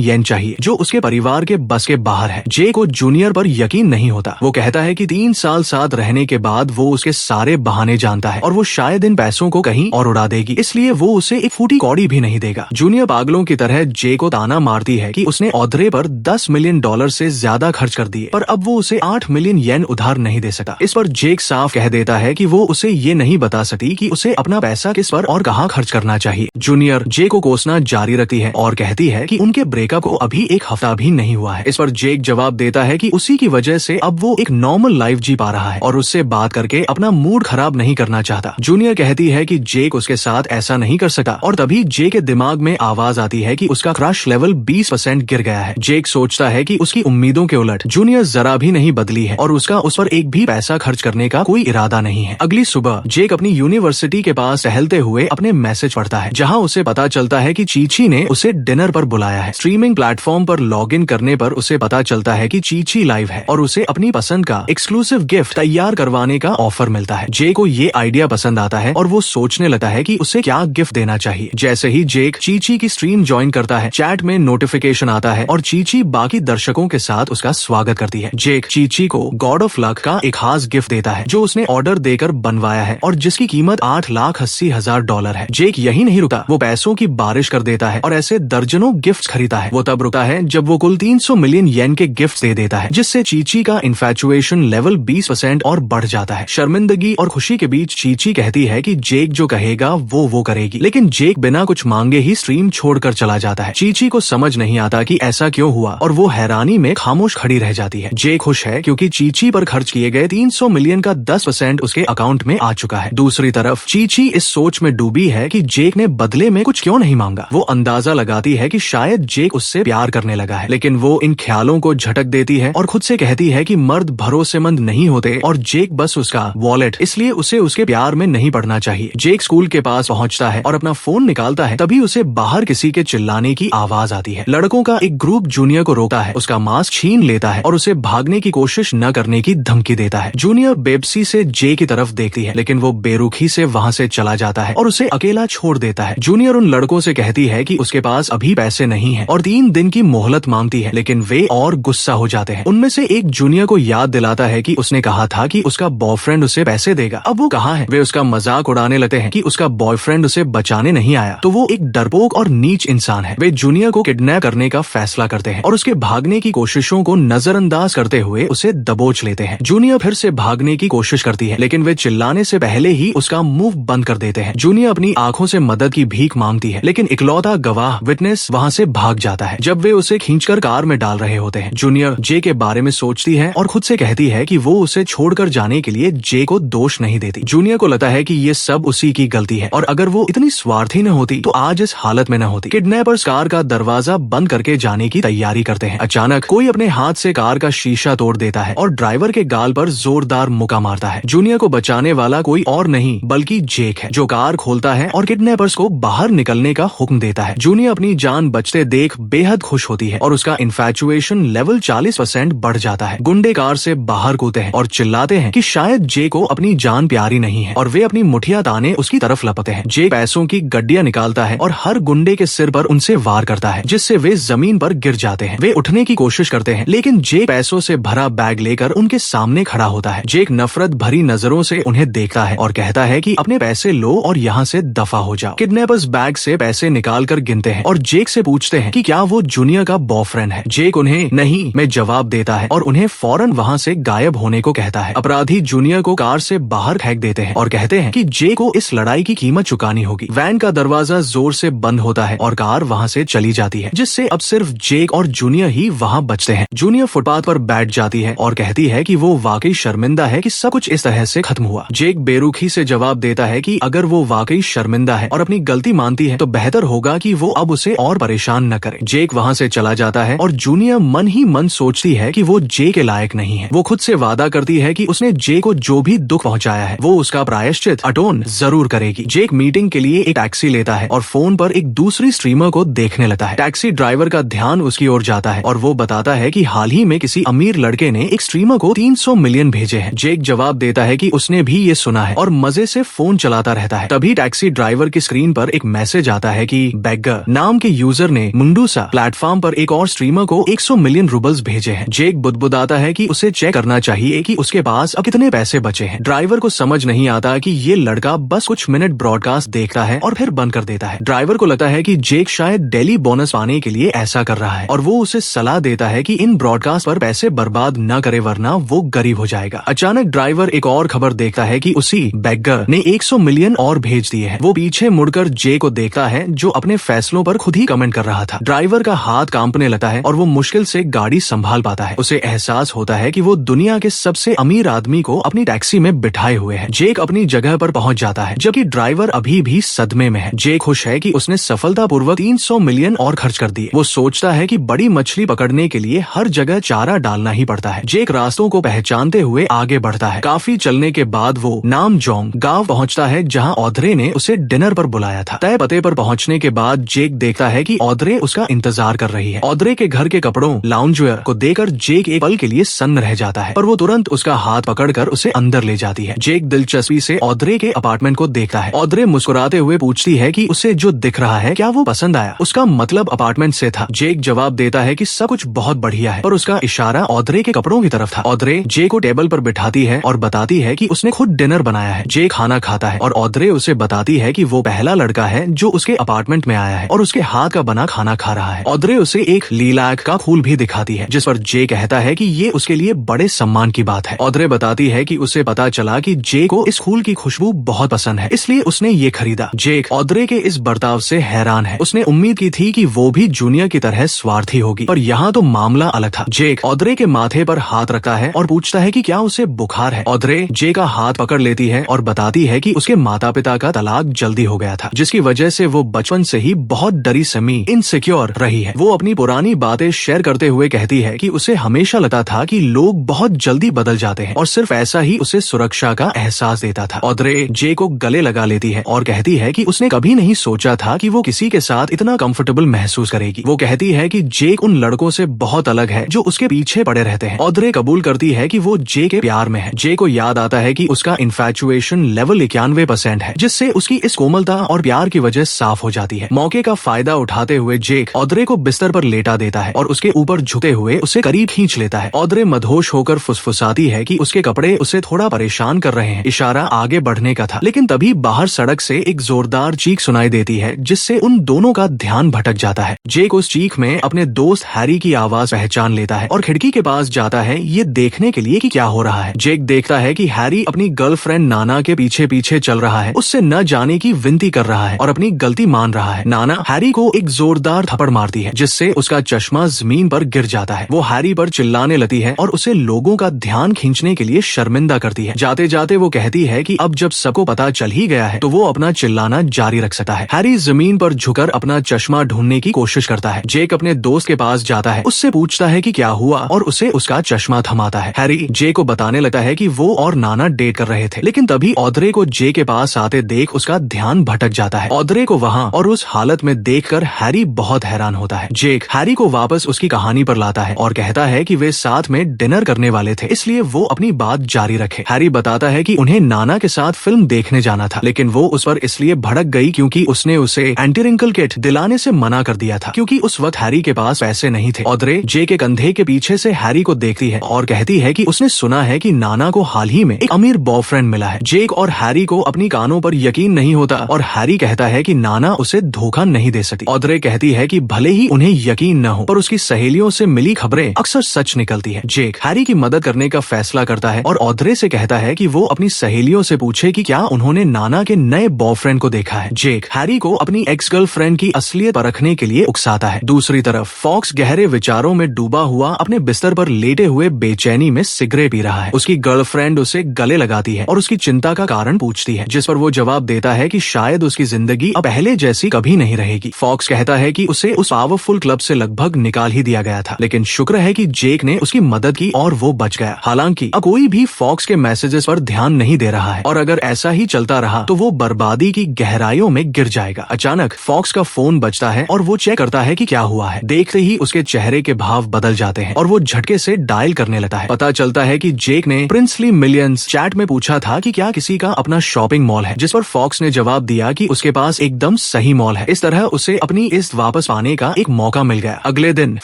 Speaker 1: येन चाहिए, जो उसके परिवार के बस के बाहर है। जे को जूनियर पर यकीन नहीं होता। वो कहता है कि 3 साल साथ रहने के बाद वो उसके सारे बहाने जानता है और वो शायद इन पैसों को कहीं और उड़ा देगी, इसलिए वो उसे एक फूटी कौड़ी भी नहीं देगा। जूनियर पागलों की तरह जे को ताना मारती है कि उसने ऑड्रे पर $10 मिलियन से ज्यादा खर्च कर दिए, पर अब वो उसे 8 मिलियन येन उधार नहीं दे सकता। इस पर जेक साफ कह देता है कि वो उसे ये नहीं बता सकती कि उसे अपना पैसा किस पर और कहाँ खर्च करना चाहिए। जूनियर जे को कोसना जारी रखती है और कहती है कि उनके ब्रेकअप को अभी एक हफ्ता भी नहीं हुआ है। इस पर जेक जवाब देता है कि उसी की वजह से अब वो एक नॉर्मल लाइफ जी पा रहा है और उससे बात करके अपना मूड खराब नहीं करना चाहता। जूनियर कहती है कि जेक उसके साथ ऐसा नहीं कर सकता और तभी जे के दिमाग में आवाज आती है कि उसका क्रश लेवल 20% गिर गया है। जेक सोचता है कि उसकी उम्मीदों के उलट जूनियर जरा भी नहीं बदली है और उसका उस पर एक भी पैसा खर्च करने का कोई इरादा नहीं है। अगली सुबह जेक अपनी यूनिवर्सिटी के पास टहलते हुए अपने मैसेज पढ़ता है, जहां उसे पता चलता है कि चीची ने उसे डिनर पर बुलाया है। स्ट्रीमिंग प्लेटफॉर्म पर लॉगिन करने पर उसे पता चलता है कि चीची लाइव है और उसे अपनी पसंद का एक्सक्लूसिव गिफ्ट तैयार करवाने का ऑफर मिलता है। जेक को ये आइडिया पसंद आता है और वो सोचने लगता है कि उसे क्या गिफ्ट देना चाहिए। जैसे ही जेक चीची की स्ट्रीम ज्वाइन करता है, चैट में नोटिफिकेशन आता है और चीची बाकी दर्शकों के साथ उसका स्वागत करती है। जेक चीची को गॉड ऑफ लक का एक खास गिफ्ट देता है जो उसने ऑर्डर देकर बनवाया है और जिसकी कीमत $8,80,000 है। जेक यही नहीं रुका, वो पैसों की बारिश कर देता है और ऐसे दर्जनों गिफ्ट खरीदता है। वो तब रुकता है जब वो कुल 300 मिलियन येन के गिफ्ट दे देता है, जिससे चीची का इन्फैचुएशन लेवल 20% और बढ़ जाता है। शर्मिंदगी और खुशी के बीच चीची कहती है कि जेक जो कहेगा वो करेगी, लेकिन जेक बिना कुछ मांगे ही स्ट्रीम छोड़कर चला जाता है। चीची को समझ नहीं आता कि ऐसा क्यों हुआ और वो हैरानी में खामोश खड़ी रह जाती है। जेक खुश है क्योंकि चीची पर खर्च किए गए 300 मिलियन का 10% उसके अकाउंट में आ चुका है। दूसरी तरफ चीची इस सोच में डूबी है कि जेक ने बदले में कुछ क्यों नहीं मांगा। वो अंदाजा लगाती है कि शायद जेक उससे प्यार करने लगा है, लेकिन वो इन ख्यालों को झटक देती है और खुद से कहती है कि मर्द भरोसेमंद नहीं होते और जेक बस उसका वॉलेट, इसलिए उसे उसके प्यार में नहीं पड़ना चाहिए। जेक स्कूल के पास पहुंचता है और अपना फोन निकालता है, तभी उसे बाहर किसी के चिल्लाने की आवाज आती है। लड़कों का एक ग्रुप जूनियर को रोकता है, उसका मास्क छीन लेता है और उसे भागने की कोशिश न करने की धमकी देता है। जूनियर बेबसी से जे की तरफ देखती है, लेकिन वो बेरुखी से वहाँ से चला जाता है और उसे अकेला छोड़ देता है। जूनियर उन लड़कों से कहती है कि उसके पास अभी पैसे नहीं है और 3 दिन की मोहलत मांगती है, लेकिन वे और गुस्सा हो जाते हैं। उनमें से एक जूनियर को याद दिलाता है कि उसने कहा था कि उसका बॉयफ्रेंड उसे पैसे देगा, अब वो कहाँ है। वे उसका मजाक उड़ाने लगते हैं कि उसका बॉयफ्रेंड उसे बचाने नहीं आया, तो वो एक डरपोक और नीच इंसान है। वे जूनियर को किडनैप करने का फैसला करते हैं और उसके भागने की कोशिशों को नजरअंदाज करते हुए उसे दबोच लेते हैं। जूनियर फिर से भागने की कोशिश करती है, लेकिन वे चिल्लाने से पहले ही उसका मुंह बंद कर देते हैं। जूनियर अपनी आंखों से मदद की भीख मांगती है, लेकिन इकलौता गवाह विटनेस वहाँ से भाग जाता है। जब वे उसे खींचकर कार में डाल रहे होते हैं, जूनियर जे के बारे में सोचती है और खुद से कहती है कि वो उसे छोड़कर जाने के लिए जे को दोष नहीं देती। जूनियर को लगता है कि ये सब उसी की गलती है और अगर वो इतनी स्वार्थी न होती तो आज इस हालत में न होती। किडनैपर्स कार का दरवाजा बंद करके जाने की तैयारी करते हैं। अचानक कोई अपने हाथ से कार का शीशा तोड़ देता है और ड्राइवर के गाल पर जोरदार मुक्का मारता है। जूनियर को बचाने वाला कोई और नहीं बल्कि जेक है, जो कार खोलता है और किडनैपर्स को बाहर निकलने का हुक्म देता है। जूनियर अपनी जान बचते देख बेहद खुश होती है और उसका इन्फैचुएशन लेवल 40% बढ़ जाता है। गुंडे कार से बाहर कूदते हैं और चिल्लाते हैं कि शायद जे को अपनी जान प्यारी नहीं है और वे अपनी मुठिया ताने उसकी तरफ लपकते हैं। जे पैसों की गड्डियां निकालता है और हर गुंडे के सिर पर उनसे वार करता है, जिससे वे जमीन पर गिर जाते हैं। वे उठने की कोशिश करते हैं, लेकिन जे पैसों से भरा बैग लेकर उनके सामने खड़ा होता है। जेक नफरत भरी नजरों से उन्हें देखता है और कहता है कि अपने पैसे लो और यहाँ से दफा हो जाओ। किडनैपर्स बैग से पैसे निकाल कर गिनते हैं और जेक से पूछते हैं कि क्या वो जूनियर का बॉयफ्रेंड है। जेक उन्हें नहीं में जवाब देता है और उन्हें फौरन वहाँ से गायब होने को कहता है। अपराधी जूनियर को कार से बाहर फेंक देते हैं और कहते हैं कि जे को इस लड़ाई की कीमत चुकानी होगी। वैन का दरवाजा जोर से बंद होता है और कार वहाँ से चली जाती है, जिससे अब सिर्फ जेक और जूनियर ही वहाँ बचते हैं। जूनियर फुटपाथ पर बैठ जाती है और कहती है कि वो वाकई शर्मिंदा है कि सब कुछ इस तरह से खत्म हुआ। जेक बेरुखी से जवाब देता है कि अगर वो वाकई शर्मिंदा है और अपनी गलती मानती है तो बेहतर होगा कि वो अब उसे और परेशान न करे। जेक वहाँ से चला जाता है और जूनियर मन ही मन सोचती है कि वो जे के लायक नहीं है। वो खुद से वादा करती है कि उसने जे को जो भी दुख पहुंचाया है वो उसका प्रायश्चित अटोन जरूर करेगी। जेक मीटिंग के लिए एक टैक्सी लेता है और फोन पर एक दूसरी स्ट्रीमर को देखने लगता है। टैक्सी ड्राइवर का ध्यान उसकी ओर जाता है और वो बताता है कि हाल ही में किसी अमीर लड़के ने एक स्ट्रीमर को 300 मिलियन भेजे हैं। जेक जेक जवाब देता है कि उसने भी ये सुना है और मजे से फोन चलाता रहता है। तभी टैक्सी ड्राइवर की स्क्रीन पर एक मैसेज आता है कि बेगर नाम के यूजर ने मुंडूसा प्लेटफॉर्म पर एक और स्ट्रीमर को 100 मिलियन रूबल्स भेजे हैं। जेक बुदबुदाता है कि उसे चेक करना चाहिए कि उसके पास अब कितने पैसे बचे हैं। ड्राइवर को समझ नहीं आता कि ये लड़का बस कुछ मिनट ब्रॉडकास्ट देखता है और फिर बंद कर देता है। ड्राइवर को लगता है कि जेक शायद डेली बोनस पाने के लिए ऐसा कर रहा है और वो उसे सलाह देता है कि इन ब्रॉडकास्ट पर पैसे बर्बाद न करे वरना वो गरीब हो जाएगा। अचानक ड्राइवर एक और खबर देखता है कि उसी बेगर ने 100 मिलियन और भेज दिए हैं। वो पीछे मुड़कर जे को देखता है जो अपने फैसलों पर खुद ही कमेंट कर रहा था। ड्राइवर का हाथ कांपने लगता है और वो मुश्किल से गाड़ी संभाल पाता है। उसे एहसास होता है कि वो दुनिया के सबसे अमीर आदमी को अपनी टैक्सी में बिठाए हुए है। जेक अपनी जगह पर पहुंच जाता है जबकि ड्राइवर अभी भी सदमे में है। जे खुश है कि उसने सफलतापूर्वक 300 मिलियन और खर्च कर दिए। वो सोचता है कि बड़ी मछली पकड़ने के लिए हर जगह चारा डालना ही पड़ता है। जेक रास्तों को पहचानते हुए आगे बढ़ता है। काफी चलने के बाद वो नामजोंग गांव पहुंचता है जहां ऑद्रे ने उसे डिनर पर बुलाया था। तय पते पर पहुंचने के बाद जेक देखता है कि ऑद्रे उसका इंतजार कर रही है। ऑद्रे के घर के कपड़ों लाउंजवेयर को देखकर जेक एक पल के लिए सन्न रह जाता है पर वो तुरंत उसका हाथ पकड़कर उसे अंदर ले जाती है। जेक दिलचस्पी से ऑद्रे के अपार्टमेंट को देखता है। ऑद्रे मुस्कुराते हुए पूछती है कि उसे जो दिख रहा है क्या वो पसंद आया। उसका मतलब अपार्टमेंट से था। जेक जवाब देता है कि सब कुछ बहुत बढ़िया है पर उसका इशारा ऑद्रे के कपड़ों की तरफ था। ऑद्रे जेक को टेबल पर बिठाती है और बताती है कि उसने खुद डिनर बनाया है। जेक खाना खाता है और ऑद्रे उसे बताती है कि वो पहला लड़का है जो उसके अपार्टमेंट में आया है और उसके हाथ का बना खाना खा रहा है। ऑद्रे उसे एक लीलाक का फूल भी दिखाती है जिस पर जे कहता है कि ये उसके लिए बड़े सम्मान की बात है। ऑद्रे बताती है कि उसे पता चला कि जे को इस फूल की खुशबू बहुत पसंद है इसलिए उसने ये खरीदा। जेक ऑद्रे के इस बर्ताव से हैरान है। उसने उम्मीद की थी कि वो भी जूनियर की तरह स्वार्थी होगी पर यहाँ तो मामला अलग था। जेक ऑद्रे के माथे पर हाथ रखता है और पूछता है कि क्या उसे बुखार है। ऑद्रे जे का हाथ पकड़ लेती है और बताती है कि उसके माता पिता का तलाक जल्दी हो गया था जिसकी वजह से वो बचपन से ही बहुत डरी समी इनसिक्योर रही है। वो अपनी पुरानी बातें शेयर करते हुए कहती है कि उसे हमेशा लगता था कि लोग बहुत जल्दी बदल जाते हैं और सिर्फ ऐसा ही उसे सुरक्षा का एहसास देता था। ऑद्रे जे को गले लगा लेती है और कहती है कि उसने कभी नहीं सोचा था कि वो किसी के साथ इतना कंफर्टेबल महसूस करेगी। वो कहती है कि जेक उन लड़कों से बहुत अलग है जो उसके पीछे पड़े रहते हैं। ऑद्रे कबूल करती है कि वो जे के प्यार में है। जे को याद आता है कि उसका इन्फैचुएशन लेवल 91% है जिससे उसकी इस कोमलता और प्यार की वजह साफ हो जाती है। मौके का फायदा उठाते हुए जेक ऑद्रे को बिस्तर पर लेटा देता है और उसके ऊपर झुकते हुए उसे करीब खींच लेता है। ऑद्रे मदहोश होकर फुसफुसाती है कि उसके कपड़े उसे थोड़ा परेशान कर रहे हैं। इशारा आगे बढ़ने का था लेकिन तभी बाहर सड़क से एक जोरदार चीख सुनाई देती है जिससे उन दोनों का ध्यान भटक जाता है। जेक उस चीख में अपने दोस्त हैरी की आवाज पहचान लेता है और खिड़की के पास जाता है ये देखने के लिए कि क्या हो रहा है। जेक देखता है कि हैरी अपनी गर्लफ्रेंड नाना के पीछे पीछे चल रहा है, उससे न जाने की विनती कर रहा है और अपनी गलती मान रहा है। नाना हैरी को एक जोरदार थप्पड़ मारती है जिससे उसका चश्मा जमीन पर गिर जाता है। वो हैरी पर चिल्लाने लगती है और उसे लोगों का ध्यान खींचने के लिए शर्मिंदा करती है। जाते जाते वो कहती है कि अब जब सबको पता चल ही गया है तो वो अपना चिल्लाना जारी रख सकता है। हैरी जमीन पर झुककर अपना चश्मा ढूंढने की कोशिश करता है। जेक अपने दोस्त के पास जाता है, उससे पूछता है कि क्या हुआ और उसे उसका चश्मा थमाता है। हैरी जे को बताने लगता है कि वो और नाना डेट कर रहे थे लेकिन तभी ऑद्रे को जे के पास आते देख उसका ध्यान भटक जाता है। ऑद्रे को वहाँ और उस हालत में देखकर हैरी बहुत हैरान होता है। जेक हैरी को वापस उसकी कहानी पर लाता है और कहता है कि वे साथ में डिनर करने वाले थे इसलिए वो अपनी बात जारी रखे। हैरी बताता है कि उन्हें नाना के साथ फिल्म देखने जाना था लेकिन वो उस पर इसलिए भड़क गई क्योंकि उसने उसे एंटी रिंकल किट दिलाने से मना कर दिया था क्योंकि उस वक्त हैरी के पास पैसे नहीं थे। ऑद्रे जे के कंधे के पीछे से हैरी को देखती है और कहती है कि उसने सुना है कि नाना को हाल ही में एक अमीर बॉयफ्रेंड मिला है। जेक और हैरी को अपनी कानों पर यकीन नहीं होता और हैरी कहता है कि नाना उसे धोखा नहीं दे सकती। ऑद्रे कहती है कि भले ही उन्हें यकीन न हो पर उसकी सहेलियों से मिली खबरें अक्सर सच निकलती है। जेक हैरी की मदद करने का फैसला करता है और ऑद्रे से कहता है कि वो अपनी सहेलियों से पूछे कि क्या उन्होंने नाना के नए बॉयफ्रेंड को देखा है। जेक हैरी को अपनी एक्स गर्लफ्रेंड की असलियत परखने के लिए उकसाता है। दूसरी तरफ फॉक्स गहरे विचारों में डूबा हुआ अपने बिस्तर पर लेटे हुए बेचैनी में सिगरेट पी रहा है। उसकी गर्लफ्रेंड उसे गले लगाती है और उसकी चिंता का कारण पूछती है जिस पर वो जवाब देता है कि शायद उसकी जिंदगी अब पहले जैसी कभी नहीं रहेगी। फॉक्स कहता है कि उसे उस पावरफुल क्लब से लगभग निकाल ही दिया गया था लेकिन शुक्र है कि जेक ने उसकी मदद की और वो बच गया। हालांकि अब कोई भी फॉक्स के मैसेजेस पर ध्यान नहीं दे रहा है और अगर ऐसा ही चलता रहा तो वो बर्बादी की गहराइयों में गिर जाएगा। अचानक फॉक्स का फोन बजता है और वो चेक करता है कि क्या हुआ है। देखते ही उसके चेहरे के भाव बदल जाते हैं और वो झटके से डायल करने लगता है। पता चलता है कि जेक ने ने प्रिंसली मिलियंस चैट में पूछा था कि क्या किसी का अपना शॉपिंग मॉल है, जिस पर फॉक्स ने जवाब दिया कि उसके पास एकदम सही मॉल है। इस तरह उसे अपनी इज्जत वापस पाने का एक मौका मिल गया। अगले दिन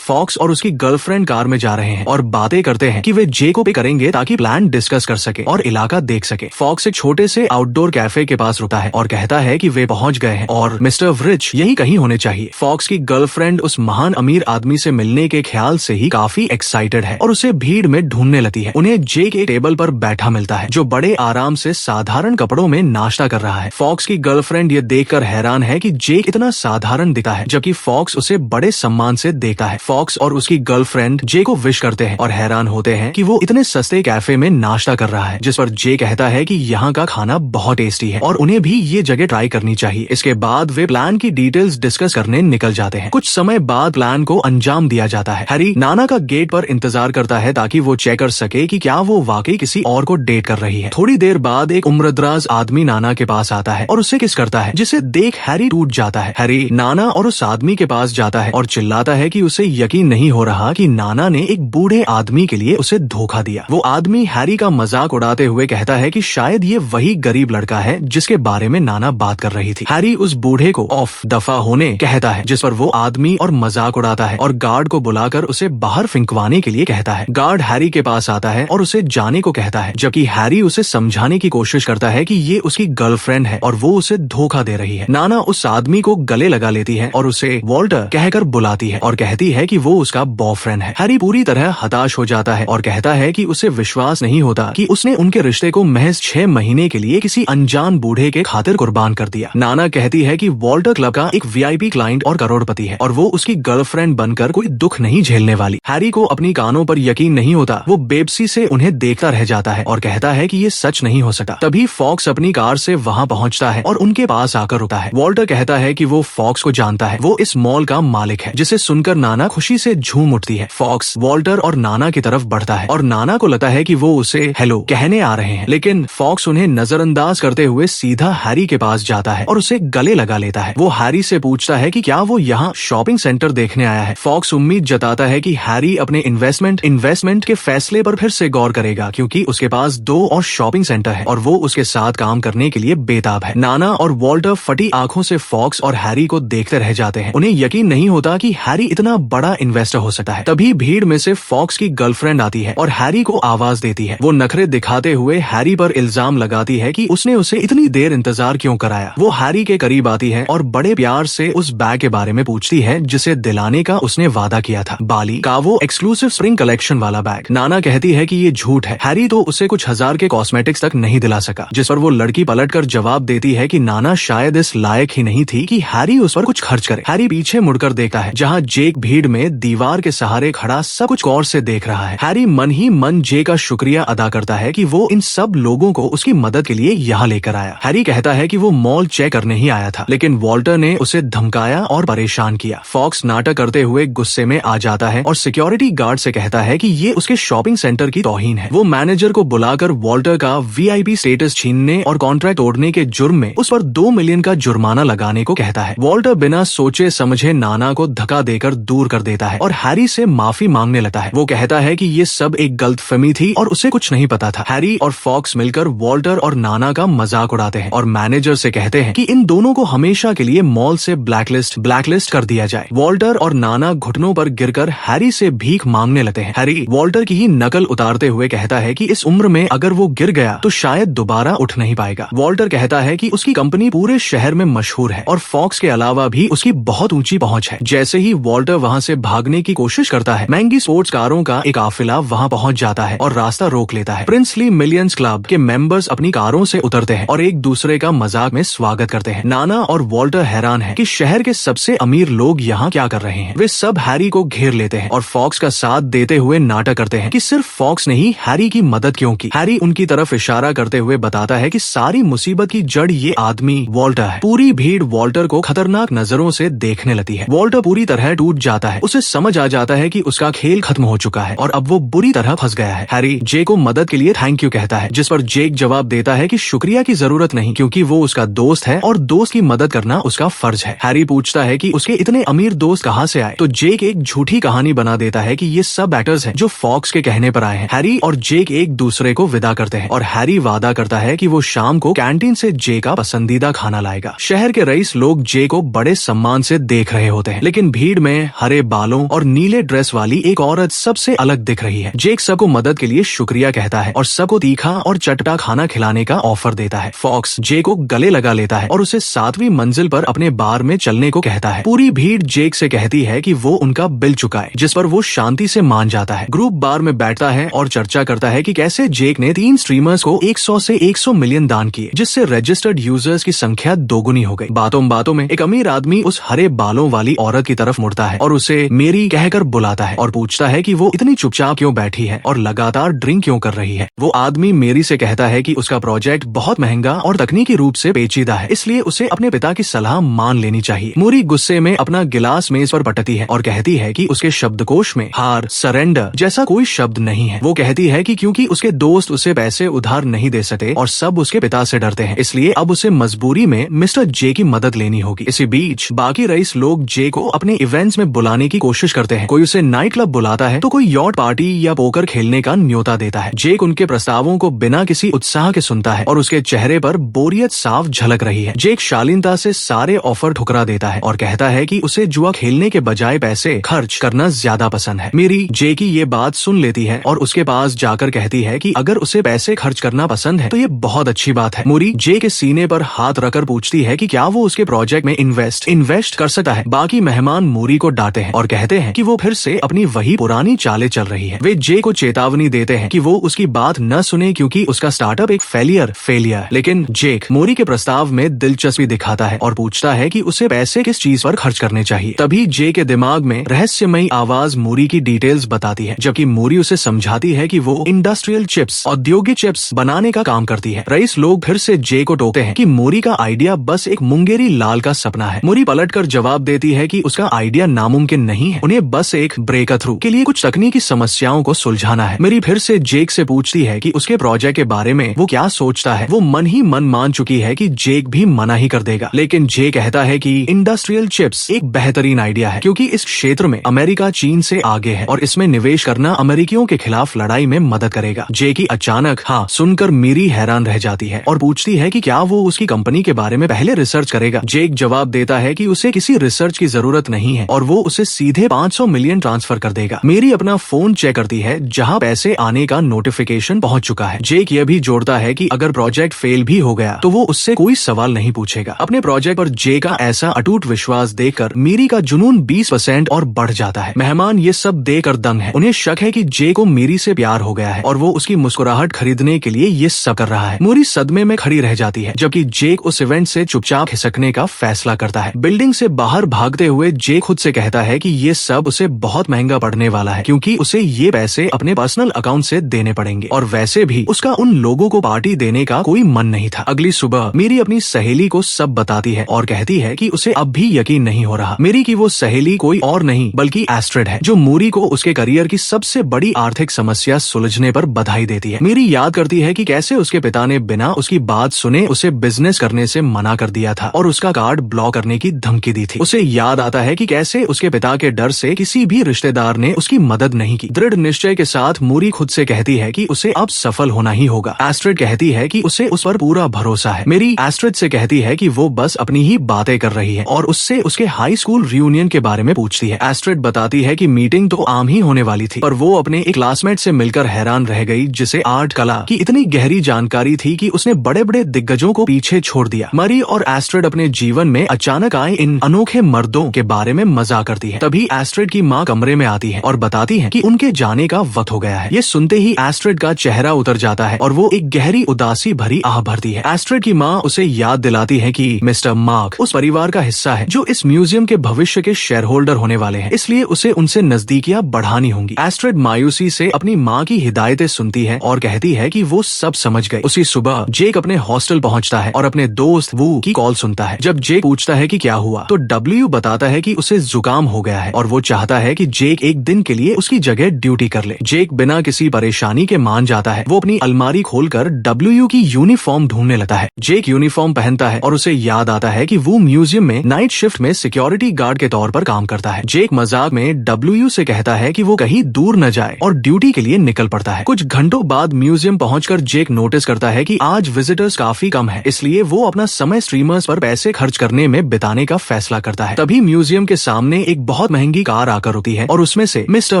Speaker 1: फॉक्स और उसकी गर्लफ्रेंड कार में जा रहे हैं और बातें करते हैं कि वे जे को पिक करेंगे ताकि प्लान डिस्कस कर सके और इलाका देख सके। फॉक्स एक छोटे से आउटडोर कैफे के पास रुकता है और कहता है कि वे पहुंच गए हैं और मिस्टर व्रिच यही कहीं होने चाहिए। फॉक्स की गर्लफ्रेंड उस महान अमीर आदमी से मिलने के ख्याल से ही काफी एक्साइटेड है और उसे भीड़ में ढूंढने लगती है। उन्हें जे के टेबल पर बैठा मिलता है जो बड़े आराम से साधारण कपड़ों में नाश्ता कर रहा है। फॉक्स की गर्लफ्रेंड ये देखकर हैरान है कि जे इतना साधारण दिखता है, जबकि फॉक्स उसे बड़े सम्मान से देखता है। फॉक्स और उसकी गर्लफ्रेंड जे को विश करते हैं और हैरान होते हैं कि वो इतने सस्ते कैफे में नाश्ता कर रहा है, जिस पर जे कहता है कि यहाँ का खाना बहुत टेस्टी है और उन्हें भी ये जगह ट्राई करनी चाहिए। इसके बाद वे प्लान की डिटेल्स डिस्कस करने निकल जाते हैं। कुछ समय बाद प्लान को अंजाम दिया जाता है। हैरी नाना का गेट पर इंतजार करता है ताकि वो चेक कर सके कि क्या वो वाकई किसी और को डेट कर रही है। थोड़ी देर बाद एक उम्रदराज आदमी नाना के पास आता है और उसे किस करता है, जिसे देख हैरी टूट जाता है। हैरी नाना और उस आदमी के पास जाता है और चिल्लाता है कि उसे यकीन नहीं हो रहा कि नाना ने एक बूढ़े आदमी के लिए उसे धोखा दिया। वो आदमी हैरी का मजाक उड़ाते हुए कहता है कि शायद ये वही गरीब लड़का है जिसके बारे में नाना बात कर रही थी। हैरी उस बूढ़े को ऑफ दफा होने कहता है, जिस पर वो आदमी और मजाक उड़ाता है और गार्ड को बुलाकर उसे बाहर फिंकवाने के लिए कहता है। गार्ड हैरी के पास आता है और उसे जाने को कहता है, जबकि हैरी उसे समझाने की कोशिश करता है कि ये उसकी गर्लफ्रेंड है और वो उसे धोखा दे रही है। नाना उस आदमी को गले लगा लेती है और उसे वॉल्टर कहकर बुलाती है और कहती है कि वो उसका बॉयफ्रेंड है। हैरी पूरी तरह हताश हो जाता है और कहता है कि उसे विश्वास नहीं होता कि उसने उनके रिश्ते को महज 6 महीने के लिए किसी अनजान बूढ़े के खातिर कुर्बान कर दिया। नाना कहती है कि वॉल्टर क्लब का एक वीआईपी क्लाइंट और करोड़पति है और वो उसकी गर्लफ्रेंड बनकर कोई दुख नहीं झेलने वाली। हैरी को अपनी कानों पर यकीन नहीं होता। वो बेबसी से उन्हें देखता रह जाता है और कहता है कि ये सच नहीं हो सकता। तभी फॉक्स अपनी कार से वहाँ पहुँचता है और उनके पास आकर रुकता है। वॉल्टर कहता है कि वो फॉक्स को जानता है, वो इस मॉल का मालिक है, जिसे सुनकर नाना खुशी से झूम उठती है। फॉक्स वॉल्टर और नाना की तरफ बढ़ता है और नाना को लगता है कि वो उसे हेलो कहने आ रहे हैं, लेकिन फॉक्स उन्हें नजरअंदाज करते हुए सीधा हैरी के पास जाता है और उसे गले लगा लेता है। वो हैरी से पूछता है कि क्या वो यहाँ शॉपिंग सेंटर देखने आया है। फॉक्स उम्मीद जताता है कि हैरी अपने इन्वेस्टमेंट के फैसले पर फिर से गौर करेगा, क्योंकि उसके पास 2 और शॉपिंग सेंटर है और वो उसके साथ काम करने के लिए बेताब है। नाना और वॉल्टर फटी आंखों से फॉक्स और हैरी को देखते रह जाते हैं। उन्हें यकीन नहीं होता कि हैरी इतना बड़ा इन्वेस्टर हो सकता है। तभी भीड़ में से फॉक्स की गर्लफ्रेंड आती है और हैरी को आवाज देती है। वो नखरे दिखाते हुए हैरी पर इल्जाम लगाती है कि उसने उसे इतनी देर इंतजार क्यों कराया। वो हैरी के करीब आती है और बड़े प्यार से उस बैग के बारे में पूछती है जिसे दिलाने का उसने वादा किया था, बाली का वो एक्सक्लूसिव स्प्रिंग कलेक्शन वाला बैग। नाना कहती है कि ये झूठ है। हैरी तो उसे कुछ हजार के कॉस्मेटिक्स तक नहीं दिला सका, जिस पर वो लड़की पलटकर जवाब देती है कि नाना शायद इस लायक ही नहीं थी कि हैरी उस पर कुछ खर्च करे। हैरी पीछे मुड़कर देखता है जहाँ जेक भीड़ में दीवार के सहारे खड़ा सब कुछ गौर से देख रहा है। हैरी मन ही मन जे का शुक्रिया अदा करता है कि वो इन सब लोगों को उसकी मदद के लिए यहाँ लेकर आया। हैरी कहता है कि वो मॉल चेक करने ही आया था, लेकिन वॉल्टर ने उसे धमकाया और परेशान किया। फॉक्स नाटक करते हुए गुस्से में आ जाता है और सिक्योरिटी गार्ड से कहता है कि ये उसके शॉपिंग सेंटर की तौहीन है। वो मैनेजर को बुलाकर वॉल्टर का वीआईपी स्टेटस छीनने और कॉन्ट्रैक्ट तोड़ने के जुर्म में उस पर 2 मिलियन का जुर्माना लगाने को कहता है। वॉल्टर बिना सोचे समझे नाना को धक्का देकर दूर कर देता है और हैरी से माफी मांगने लगता है। वो कहता है कि ये सब एक गलतफहमी थी और उसे कुछ नहीं पता था। हैरी और फॉक्स मिलकर वॉल्टर और नाना का मजाक उड़ाते हैं और मैनेजर से कहते हैं कि इन दोनों को हमेशा के लिए मॉल से ब्लैकलिस्ट कर दिया जाए। वॉल्टर और नाना घुटनों पर गिरकर हैरी से भीख मांगने लगते हैं। हैरी वॉल्टर की ही नकल उतारते हुए कहता है कि इस उम्र में अगर वो गिर गया तो शायद दोबारा उठ नहीं पाएगा। वॉल्टर कहता है कि उसकी कंपनी पूरे शहर में मशहूर है और फॉक्स के अलावा भी उसकी बहुत ऊंची पहुंच है। जैसे ही वॉल्टर वहां से भागने की कोशिश करता है, महंगी स्पोर्ट्स कारों का एक काफिला वहां पहुंच जाता है और रास्ता रोक लेता है। प्रिंसली मिलियंस क्लब के मेंबर्स अपनी कारों से उतरते हैं और एक दूसरे का मजाक में स्वागत करते हैं। नाना और वॉल्टर हैरान है कि शहर के सबसे अमीर लोग यहाँ क्या कर रहे हैं। वे सब हैरी को घेर लेते हैं और फॉक्स का साथ देते हुए नाटक करते हैं कि सिर्फ फॉक्स ने ही हैरी की मदद क्यों की। हैरी उनकी तरफ इशारा करते हुए बताता है कि सारी मुसीबत की जड़ ये आदमी वॉल्टर है। पूरी भीड़ वॉल्टर को खतरनाक नजरों से देखने लगती है। वॉल्टर पूरी तरह टूट जाता है। उसे समझ आ जाता है कि उसका खेल खत्म हो चुका है और अब वो बुरी तरह फंस गया है। हैरी जे को मदद के लिए थैंक यू कहता है, जिस पर जेक जवाब देता है कि शुक्रिया की जरूरत नहीं, क्योंकि वो उसका दोस्त है और दोस्त की मदद करना उसका फर्ज है। हैरी पूछता है कि उसके इतने अमीर दोस्त कहाँ से आए, तो जेक एक झूठी कहानी बना देता है कि ये सब एक्टर्स हैं जो फॉक्स के कहने पर आए हैं। हैरी और जेक एक दूसरे को विदा करते हैं और हैरी वादा करता है कि वो शाम को कैंटीन से जे का पसंदीदा खाना लाएगा। शहर के रईस लोग जे को बड़े सम्मान से देख रहे होते हैं, लेकिन भीड़ में हरे बालों और नीले ड्रेस वाली एक औरत सबसे अलग दिख रही है। जेक सबको मदद के लिए शुक्रिया कहता है और सबको तीखा और चटपटा खाना खिलाने का ऑफर देता है। फॉक्स जे को गले लगा लेता है और उसे 7वीं मंजिल पर अपने बार में चलने को कहता है। पूरी भीड़ जेक से कहती है कि वो उनका बिल चुकाए, जिस पर वो शांति से मान जाता है। ग्रुप बार में बैठता है और चर्चा करता है कि कैसे जेक ने 3 स्ट्रीमर्स को 100 से 100 मिलियन दान किए, जिससे रजिस्टर्ड यूजर्स की संख्या दोगुनी हो गई। बातों बातों में एक अमीर आदमी उस हरे बालों वाली औरत की तरफ मुड़ता है और उसे मेरी कहकर बुलाता है और पूछता है कि वो इतनी चुपचाप क्यों बैठी है और लगातार ड्रिंक क्यों कर रही है। वो आदमी मेरी से कहता है कि उसका प्रोजेक्ट बहुत महंगा और तकनीकी रूप से पेचीदा है, इसलिए उसे अपने पिता की सलाह मान लेनी चाहिए। मोरी गुस्से में अपना गिलास मेज पर पटती है और कहती है कि उसके शब्दकोश में हार, सरेंडर जैसा कोई शब्द नहीं है। वो कहती है कि क्योंकि उसके दोस्त उसे पैसे उधार नहीं दे सकते और सब उसके पिता से डरते हैं, इसलिए अब उसे मजबूरी में मिस्टर जे की मदद लेनी होगी। इसी बीच बाकी रईस लोग जे को अपने इवेंट्स में बुलाने की कोशिश करते हैं। कोई उसे नाइट क्लब बुलाता है तो कोई यॉट पार्टी या पोकर खेलने का न्योता देता है। जेक उनके प्रस्तावों को बिना किसी उत्साह के सुनता है और उसके चेहरे पर बोरियत साफ झलक रही है। जेक शालीनता से सारे ऑफर ठुकरा देता है और कहता है कि उसे जुआ खेलने के बजाय पैसे खर्च करना ज्यादा पसंद है। मेरी जे की ये बात सुन लेती है और उसके पास जाकर कहती है कि अगर उसे पैसे खर्च करना पसंद है तो ये बहुत अच्छी बात है। मोरी जे के सीने पर हाथ रखकर पूछती है कि क्या वो उसके प्रोजेक्ट में इन्वेस्ट कर सकता है। बाकी मेहमान मोरी को डांटते हैं और कहते हैं कि वो फिर से अपनी वही पुरानी चालें चल रही है। वे जे को चेतावनी देते हैं कि वो उसकी बात न सुने क्योंकि उसका स्टार्टअप एक फेलियर। लेकिन जेक मोरी के प्रस्ताव में दिलचस्पी दिखाता है और पूछता है कि उसे पैसे किस चीज पर खर्च करने चाहिए। तभी जे के दिमाग में रहस्यमयी आवाज मोरी की डिटेल्स बताती है, जबकि मोरी उसे समझाती है कि वो इंडस्ट्रियल चिप्स, औद्योगिक चिप्स बनाने का काम करती है। रईस लोग फिर से जे को टोकते हैं कि मोरी का आइडिया बस एक मुंगेरी लाल का सपना है। मोरी पलटकर जवाब देती है कि उसका आइडिया नामुमकिन नहीं है, उन्हें बस एक ब्रेक थ्रू के लिए कुछ तकनीकी समस्याओं को सुलझाना है। मेरी फिर से जेक से पूछती है कि उसके प्रोजेक्ट के बारे में वो क्या सोचता है। वो मन ही मन मान चुकी है कि जेक भी मना ही कर देगा, लेकिन जे कहता है कि इंडस्ट्रियल चिप्स एक बेहतरीन आइडिया है क्योंकि इस क्षेत्र में अमेरिका चीन से आगे है और इसमें निवेश करना अमेरिकियों के खिलाफ लड़ाई में मदद करेगा। जे की अचानक हाँ सुनकर मेरी हैरान रह जाती है और पूछती है कि क्या वो उसकी कंपनी के बारे में पहले रिसर्च करेगा। जेक जवाब देता है कि उसे किसी रिसर्च की जरूरत नहीं है और वो उसे सीधे 500 मिलियन ट्रांसफर कर देगा। मेरी अपना फोन चेक करती है जहां पैसे आने का नोटिफिकेशन पहुंच चुका है। जेक यह भी जोड़ता है कि अगर प्रोजेक्ट फेल भी हो गया तो वो उससे कोई सवाल नहीं पूछेगा। अपने प्रोजेक्ट पर जे का ऐसा अटूट विश्वास देखकर मीरी का जुनून 20% और बढ़ जाता है। मेहमान ये सब देखकर दंग है। उन्हें शक है कि जे को मीरी से प्यार हो गया है और वो उसकी मुस्कुराहट खरीदने के लिए ये सब कर रहा है। मूरी सदमे में खड़ी रह जाती है, जबकि जेक उस इवेंट से चुपचाप खिसकने का फैसला करता है। बिल्डिंग से बाहर भागते हुए जेक खुद से कहता है कि ये सब उसे बहुत महंगा पड़ने वाला है क्योंकि उसे ये पैसे अपने पर्सनल अकाउंट से देने पड़ेंगे और वैसे भी उसका उन लोगों को पार्टी देने का कोई मन नहीं था। अगली सुबह मेरी अपनी सहेली को सब बताती है और कहती है कि उसे अब भी यकीन नहीं हो रहा। मेरी की वो सहेली कोई और नहीं बल्कि एस्ट्रिड है, जो मूरी को उसके करियर की सबसे बड़ी आर्थिक समस्या सुलझने पर बधाई देती है। मेरी याद करती है कि कैसे उसके पिता ने बिना उसकी बात सुने उसे बिजनेस करने से मना कर दिया था और उसका कार्ड ब्लॉक करने की धमकी दी थी। उसे याद आता है कि कैसे उसके पिता के डर से किसी भी रिश्तेदार ने उसकी मदद नहीं की। दृढ़ निश्चय के साथ मूरी खुद से कहती है कि उसे अब सफल होना ही होगा। एस्ट्रिड कहती है कि उसे उस पर पूरा भरोसा है। मेरी एस्ट्रिड से कहती है कि वो बस अपनी ही बातें कर रही है और उससे उसके हाई स्कूल रियूनियन के बारे में पूछती है। एस्ट्रिड बताती है कि मीटिंग तो आम ही होने वाली थी, पर वो अपने एक क्लासमेट से मिलकर हैरान रह गई जिसे आर्ट कला की इतनी गहरी जानकारी थी कि उसने बड़े बड़े दिग्गजों को पीछे छोड़ दिया। मरी और एस्ट्रिड अपने जीवन में अचानक आए इन अनोखे मर्दों के बारे में मजाक करती है। तभी एस्ट्रिड की माँ कमरे में आती है और बताती है कि उनके जाने का वक्त हो गया है। ये सुनते ही एस्ट्रिड का चेहरा उतर जाता है और वो एक गहरी उदासी भरी आह भरती है। एस्ट्रिड की माँ उसे याद दिलाती है कि मिस्टर मार्क उस परिवार का हिस्सा है जो इस म्यूजियम के भविष्य के शेयर होल्डर होने वाले हैं, इसलिए उसे उनसे नजदीकियां बढ़ानी होंगी। एस्ट्रिड मायूसी से अपनी माँ की हिदायतें सुनती है और कहती है कि वो सब समझ गए। उसी सुबह जेक अपने हॉस्टल पहुंचता है और अपने दोस्त वू की कॉल सुनता है। जब जेक पूछता है कि क्या हुआ तो डब्ल्यू बताता है कि उसे जुकाम हो गया है और वो चाहता है कि जेक एक दिन के लिए उसकी जगह ड्यूटी कर ले। जेक बिना किसी परेशानी के मान जाता है। वो अपनी अलमारी खोलकर डब्ल्यू की यूनिफॉर्म ढूंढने लगता है। जेक यूनिफॉर्म पहनता है और उसे याद आता है कि वो म्यूजियम में नाइट शिफ्ट में सिक्योरिटी गार्ड के तौर पर काम करता है। जेक मजाक में डब्ल्यू से कहता है कि वो कहीं दूर न जाए और ड्यूटी के लिए निकल पड़ता है। पड़ता है। कुछ घंटों बाद म्यूजियम पहुंचकर जेक नोटिस करता है कि आज विजिटर्स काफी कम है, इसलिए वो अपना समय स्ट्रीमर्स पर पैसे खर्च करने में बिताने का फैसला करता है। तभी म्यूजियम के सामने एक बहुत महंगी कार आकर रुकती है और उसमें से मिस्टर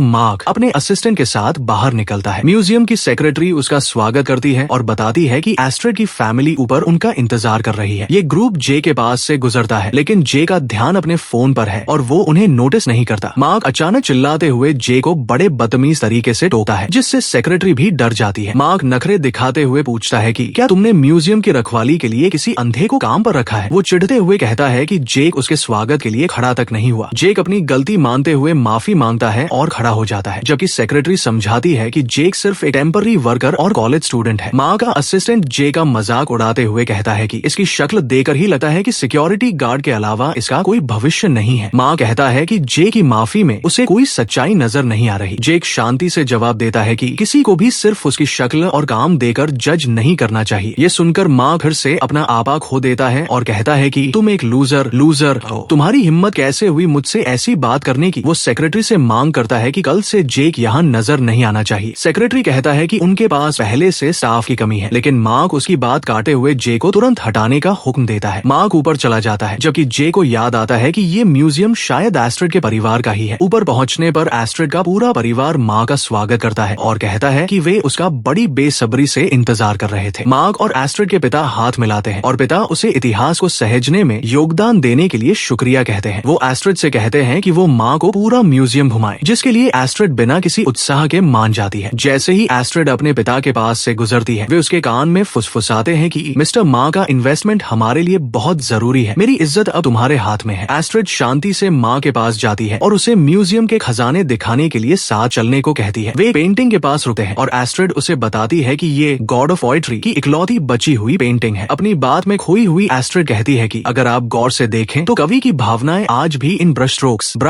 Speaker 1: मार्क अपने असिस्टेंट के साथ बाहर निकलता है। म्यूजियम की सेक्रेटरी उसका स्वागत करती है और बताती है कि एस्ट्रिड की फैमिली ऊपर उनका इंतजार कर रही है। ये ग्रुप जे के पास से गुजरता है, लेकिन जे का ध्यान अपने फोन पर है और वो उन्हें नोटिस नहीं करता। मार्क अचानक चिल्लाते हुए जे को बड़े बदतमीज तरीके से टोकता है, जिससे सेक्रेटरी भी डर जाती है। मार्क नखरे दिखाते हुए पूछता है कि क्या तुमने म्यूजियम की रखवाली के लिए किसी अंधे को काम पर रखा है? वो चिढ़ते हुए कहता है कि जेक उसके स्वागत के लिए खड़ा तक नहीं हुआ। जेक अपनी गलती मानते हुए माफी मांगता है और खड़ा हो जाता है, जबकि सेक्रेटरी समझाती है कि जेक सिर्फ एक टेम्पररी वर्कर और कॉलेज स्टूडेंट है। माँ का असिस्टेंट जे का मजाक उड़ाते हुए कहता है कि इसकी शक्ल देखकर ही लगता है कि सिक्योरिटी गार्ड के अलावा इसका कोई भविष्य नहीं है। माँ कहता है कि जे की माफी में उसे कोई सच्चाई नजर नहीं आ रही। जेक शांति से जवाब देता है कि किसी को भी सिर्फ उसकी शक्ल और काम देकर जज नहीं करना चाहिए। ये सुनकर माँ फिर से अपना आपा खो देता है और कहता है कि तुम एक लूजर हो। तुम्हारी हिम्मत कैसे हुई मुझसे ऐसी बात करने की? वो सेक्रेटरी से मांग करता है कि कल से जेक यहाँ नजर नहीं आना चाहिए। सेक्रेटरी कहता है कि उनके पास पहले से स्टाफ की कमी है, लेकिन मार्क उसकी बात काटे हुए जे को तुरंत हटाने का हुक्म देता है। मार्क ऊपर चला जाता है, जबकि जे को याद आता है कि ये म्यूजियम शायद एस्ट्रिड के परिवार का ही है। ऊपर पहुंचने पर एस्ट्रिड का पूरा परिवार माँ का स्वागत करता है और कहता है कि वे उसका बड़ी बेसब्री से इंतजार कर रहे थे। मार्क और एस्ट्रिड के पिता हाथ मिलाते हैं और पिता उसे इतिहास को सहेजने में योगदान देने के लिए शुक्रिया कहते हैं। वो एस्ट्रिड से कहते हैं कि वो माँ को पूरा म्यूजियम घुमाए, जिसके लिए एस्ट्रिड बिना किसी उत्साह के मान जाती है। जैसे ही एस्ट्रिड अपने पिता के पास से गुजरती है, वे उसके कान में फुसफुसाते हैं कि मिस्टर माँ का इन्वेस्टमेंट हमारे लिए बहुत जरूरी है, मेरी इज्जत अब तुम्हारे हाथ में है। एस्ट्रिड शांति से माँ के पास जाती है और उसे म्यूजियम के खजाने दिखाने के लिए साथ चलने को कहती है। वे पेंटिंग के पास रुकते हैं और एस्ट्रिड उसे बताती है कि ये गॉड ऑफ पोएट्री की इकलौती बची हुई पेंटिंग है। अपनी बात में खोई हुई एस्ट्रिड कहती है कि अगर आप गौर से देखें तो कवि की भावनाएं आज भी इन ब्रश